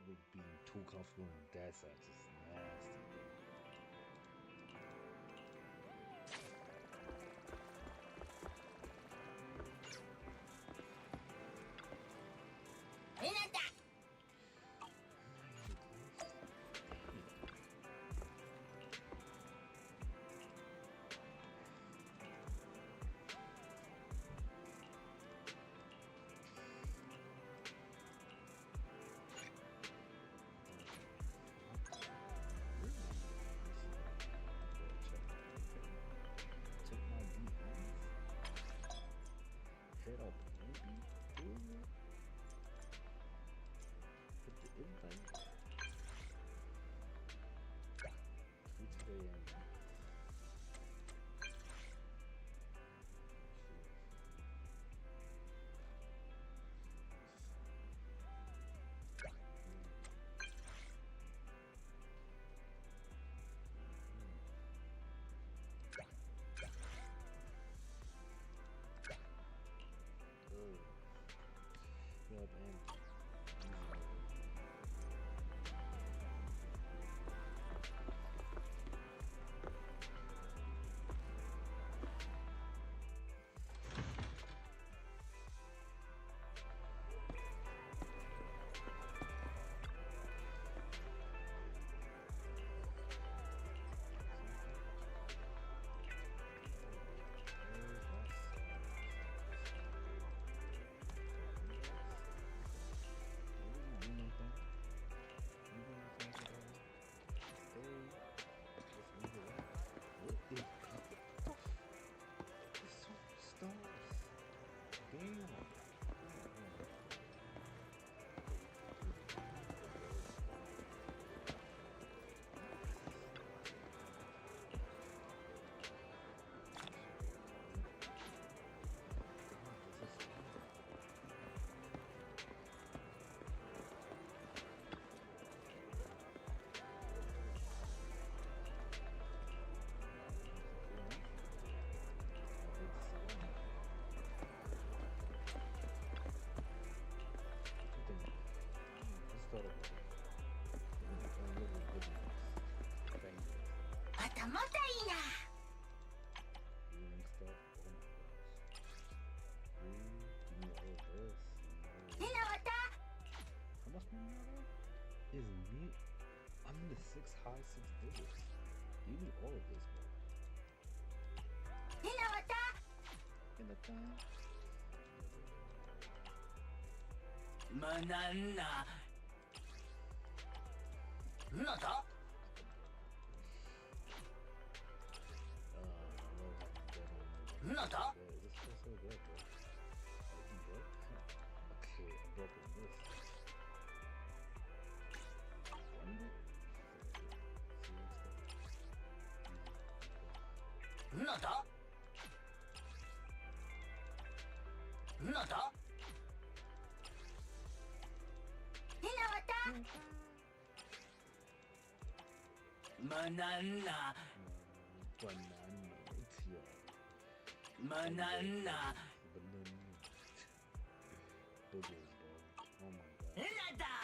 Speaker 1: public being too comfortable in dead sex is nasty. Head up, maybe. Put the invite. Tweet today and Yep, and is me. I'm in the high six digits. You need all of this, bro.
Speaker 18: Manana. Nata? Nata?
Speaker 1: Is this so good, bro? You broke? Okay, I broke this.
Speaker 18: Nata? Nata? Banana.
Speaker 1: Banana.
Speaker 18: Banana.
Speaker 1: Boogers, bro. Oh my god.
Speaker 18: Nada.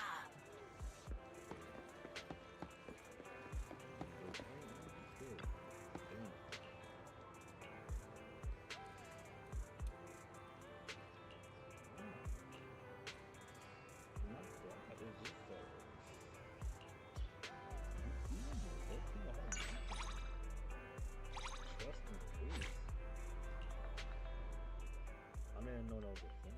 Speaker 1: I didn't know that was a thing.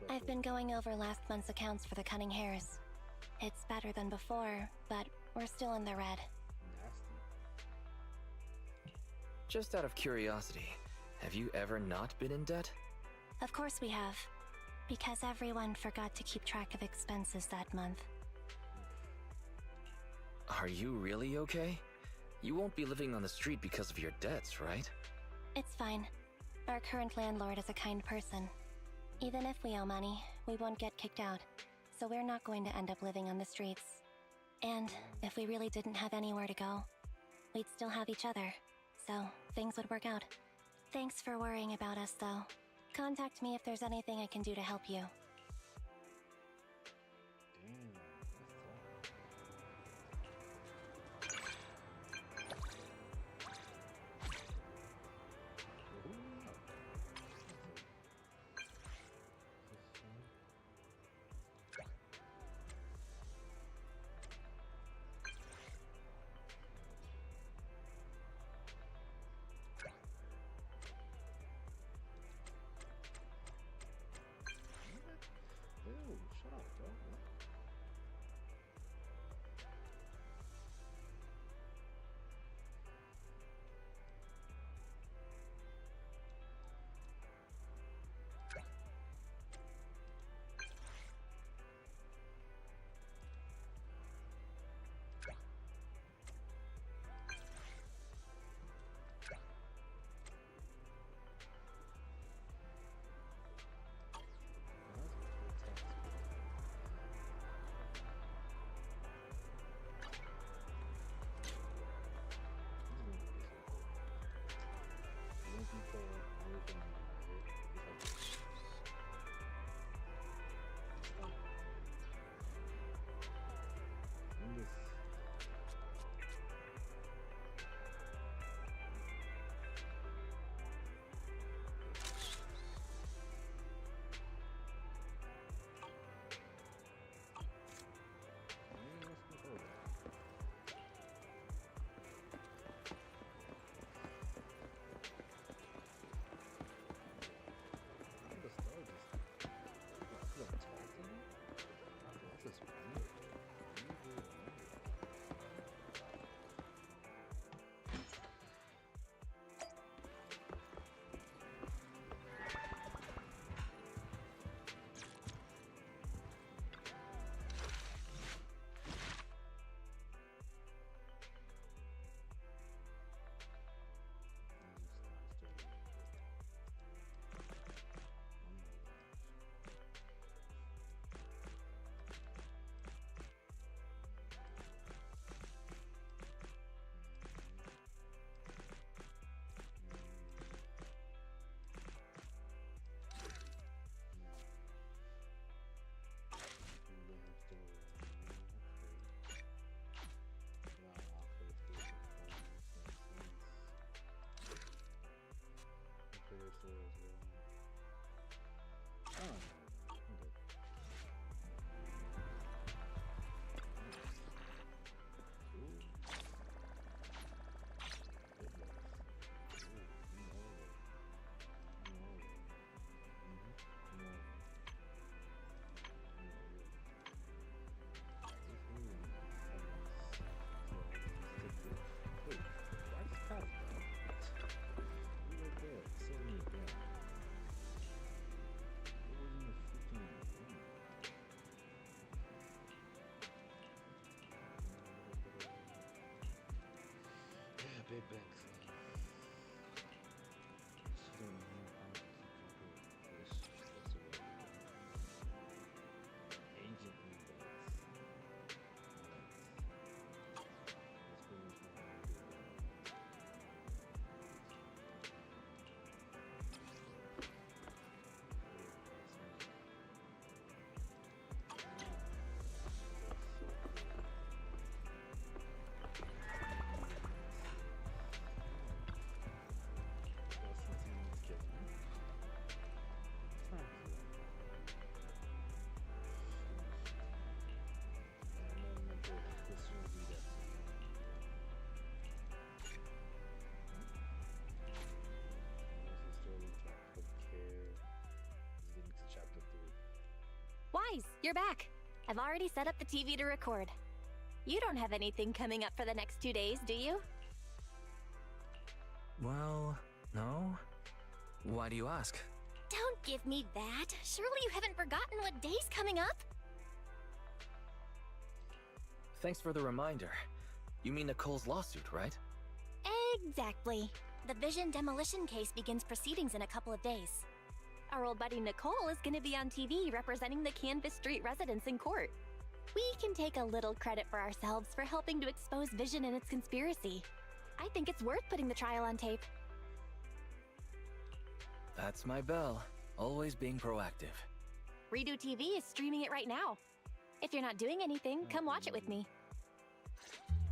Speaker 2: I've been going over last month's accounts for the Cunning Hares. It's better than before, but we're still in the red.
Speaker 17: Just out of curiosity, have you ever not been in debt?
Speaker 2: Of course we have. Because everyone forgot to keep track of expenses that month.
Speaker 17: Are you really okay? You won't be living on the street because of your debts, right?
Speaker 2: It's fine. Our current landlord is a kind person. Even if we owe money, we won't get kicked out, so we're not going to end up living on the streets. And if we really didn't have anywhere to go, we'd still have each other, so things would work out. Thanks for worrying about us, though. Contact me if there's anything I can do to help you.
Speaker 1: Ew, shut up, bro. What? Big banks.
Speaker 2: Wise, you're back. I've already set up the TV to record. You don't have anything coming up for the next 2 days, do you?
Speaker 17: Well, no. Why do you ask?
Speaker 2: Don't give me that. Surely you haven't forgotten what day's coming up?
Speaker 17: Thanks for the reminder. You mean Nicole's lawsuit, right?
Speaker 2: Exactly. The Vision demolition case begins proceedings in a couple of days. Our old buddy Nicole is going to be on TV representing the Canvas Street residents in court. We can take a little credit for ourselves for helping to expose Vision and its conspiracy. I think it's worth putting the trial on tape.
Speaker 17: That's my bell. Always being proactive.
Speaker 2: Redo TV is streaming it right now. If you're not doing anything, come watch it with me.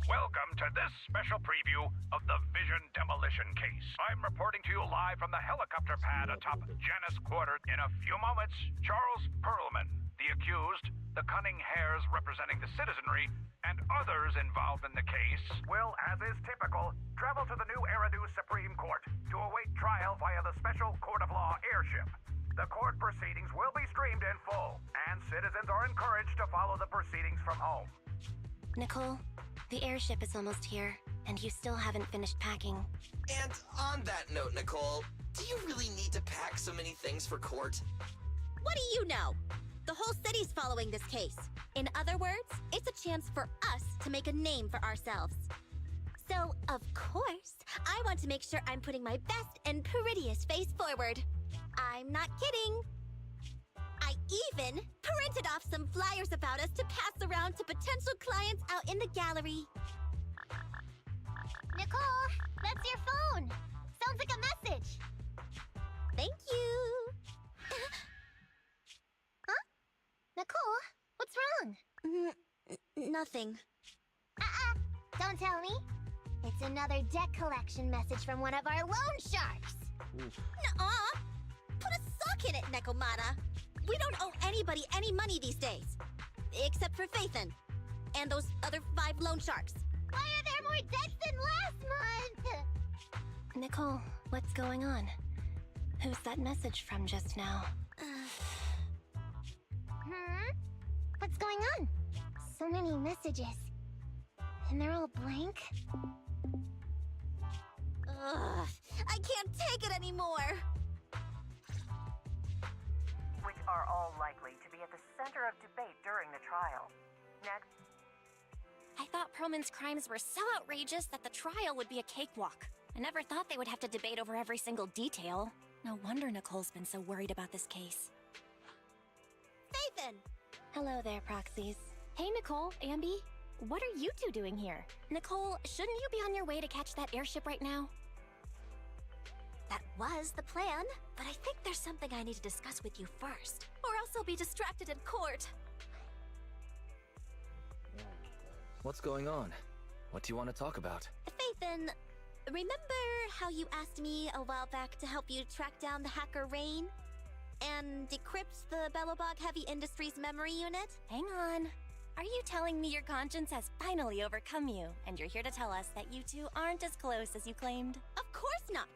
Speaker 18: Welcome to this special preview of the Vision demolition case. I'm reporting to you live from the helicopter pad atop Janus Quarter. In a few moments, Charles Perlman, the accused, the cunning hares representing the citizenry, and others involved in the case will, as is typical, travel to the new Eridu Supreme Court to await trial via the Special Court of Law airship. The court proceedings will be streamed in full, and citizens are encouraged to follow the proceedings from home.
Speaker 11: Nicole, the airship is almost here, and you still haven't finished packing.
Speaker 7: And on that note, Nicole, do you really need to pack so many things for court?
Speaker 21: What do you know? The whole city's following this case. In other words, it's a chance for us to make a name for ourselves. So, of course, I want to make sure I'm putting my best and prettiest face forward. I'm not kidding. I even printed off some flyers about us to pass around to potential clients out in the gallery.
Speaker 4: Nicole, that's your phone. Sounds like a message.
Speaker 21: Thank you.
Speaker 4: Huh? Nicole, what's wrong?
Speaker 21: Nothing.
Speaker 4: Don't tell me. It's another debt collection message from one of our loan sharks.
Speaker 21: Nuh-uh. Put a sock in it, Nekomata. We don't owe anybody any money these days. Except for Faithin. And those other 5 loan sharks.
Speaker 4: Why are there more debts than last month?
Speaker 2: Nicole, what's going on? Who's that message from just now?
Speaker 4: What's going on? So many messages. And they're all blank.
Speaker 21: Ugh, I can't take it anymore.
Speaker 22: Which are all likely to be at the center of debate during the trial. Next.
Speaker 2: I thought Perlman's crimes were so outrageous that the trial would be a cakewalk. I never thought they would have to debate over every single detail. No wonder Nicole's been so worried about this case.
Speaker 21: Faithin!
Speaker 2: Hello there, Proxies. Hey, Nicole, Ambi. What are you two doing here? Nicole, shouldn't you be on your way to catch that airship right now?
Speaker 21: That was the plan, but I think there's something I need to discuss with you first, or else I'll be distracted in court.
Speaker 17: What's going on? What do you want to talk about?
Speaker 21: Faithin, remember how you asked me a while back to help you track down the hacker Rain? And decrypt the Belobog Heavy Industries memory unit?
Speaker 2: Hang on. Are you telling me your conscience has finally overcome you, and you're here to tell us that you two aren't as close as you claimed?
Speaker 21: Of course not!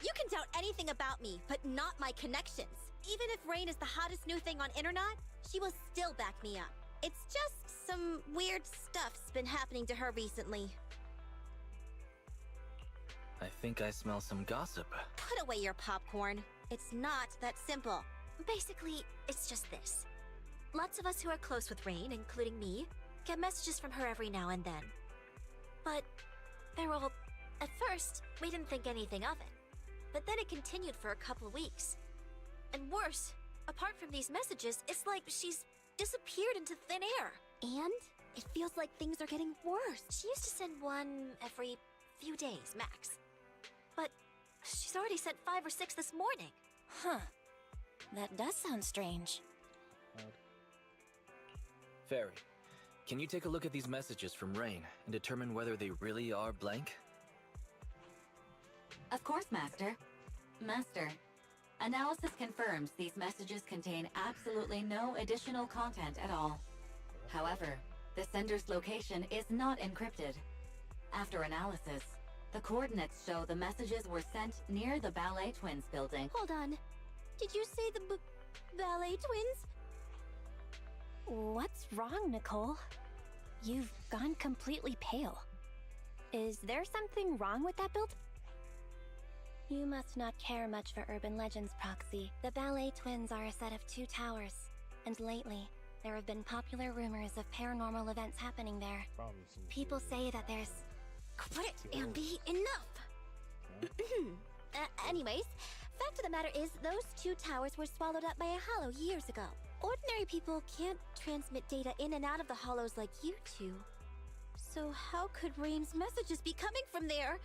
Speaker 21: You can doubt anything about me, but not my connections. Even if Rain is the hottest new thing on internet, she will still back me up. It's just some weird stuff's been happening to her recently.
Speaker 17: I think I smell some gossip.
Speaker 21: Put away your popcorn. It's not that simple. Basically, it's just this. Lots of us who are close with Rain, including me, get messages from her every now and then. But they're all... At first, we didn't think anything of it. But then it continued for a couple weeks. And worse, apart from these messages, it's like she's disappeared into thin air. And it feels like things are getting worse. She used to send one every few days, max. But she's already sent 5 or 6 this morning.
Speaker 2: Huh. That does sound strange.
Speaker 17: Fairy, can you take a look at these messages from Rain and determine whether they really are blank?
Speaker 3: Of course, Master. Master, analysis confirms these messages contain absolutely no additional content at all. However, the sender's location is not encrypted. After analysis, the coordinates show the messages were sent near the Ballet Twins building.
Speaker 21: Hold on. Did you say the Ballet Twins?
Speaker 2: What's wrong, Nicole? You've gone completely pale. Is there something wrong with that build? You must not care much for urban legends, Proxy. The Ballet Twins are a set of 2 towers, and lately, there have been popular rumors of paranormal events happening there. People say that there's...
Speaker 21: Quit it, Ambi! Enough! Anyways, fact of the matter is, those 2 towers were swallowed up by a hollow years ago. Ordinary people can't transmit data in and out of the hollows like you two. So how could Rain's messages be coming from there?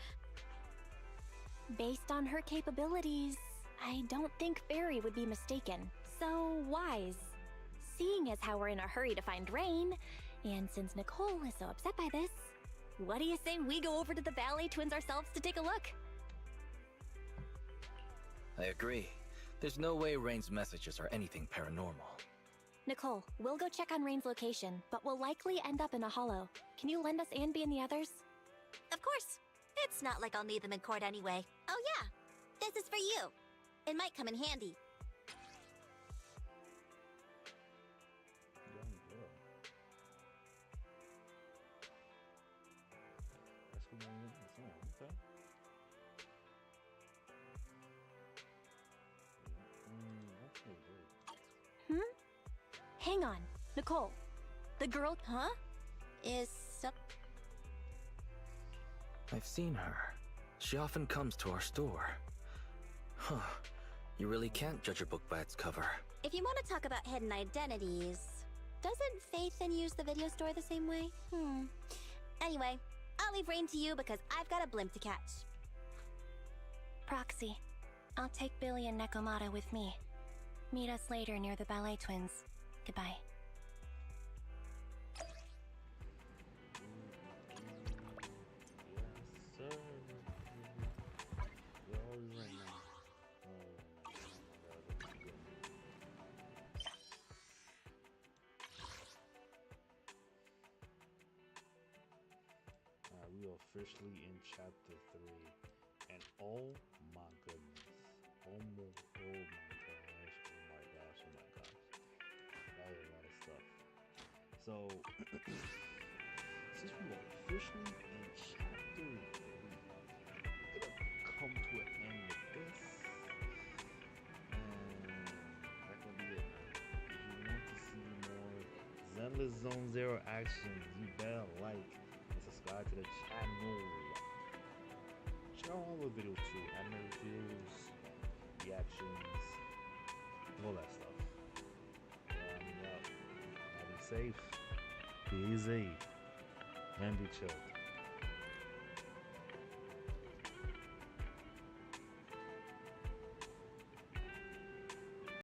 Speaker 2: Based on her capabilities, I don't think Fairy would be mistaken. So wise. Seeing as how we're in a hurry to find Rain, and since Nicole is so upset by this, what do you say we go over to the Ballet Twins ourselves to take a look?
Speaker 17: I agree. There's no way Rain's messages are anything paranormal.
Speaker 2: Nicole, we'll go check on Rain's location, but we'll likely end up in a hollow. Can you lend us Anby and the others?
Speaker 21: Of course. It's not like I'll need them in court anyway. Oh yeah, this is for you. It might come in handy.
Speaker 2: Hang on, Nicole. The girl...
Speaker 21: Huh? Is...
Speaker 17: I've seen her. She often comes to our store. Huh. You really can't judge a book by its cover.
Speaker 21: If you want to talk about hidden identities, doesn't Faith then use the video store the same way? Anyway, I'll leave Rain to you because I've got a blimp to catch.
Speaker 2: Proxy, I'll take Billy and Nekomata with me. Meet us later near the Ballet Twins. Goodbye.
Speaker 1: We are officially in chapter 3, and oh my goodness, oh my gosh, that is a lot of stuff. So since we are officially in chapter 3, we're gonna come to an end with this, and that can be it. If you want to see more Zenless Zone Zero action, you better like and subscribe to the channel. Check out all the videos too, anime reviews, reactions, all that stuff. Be safe, be easy, and be chilled.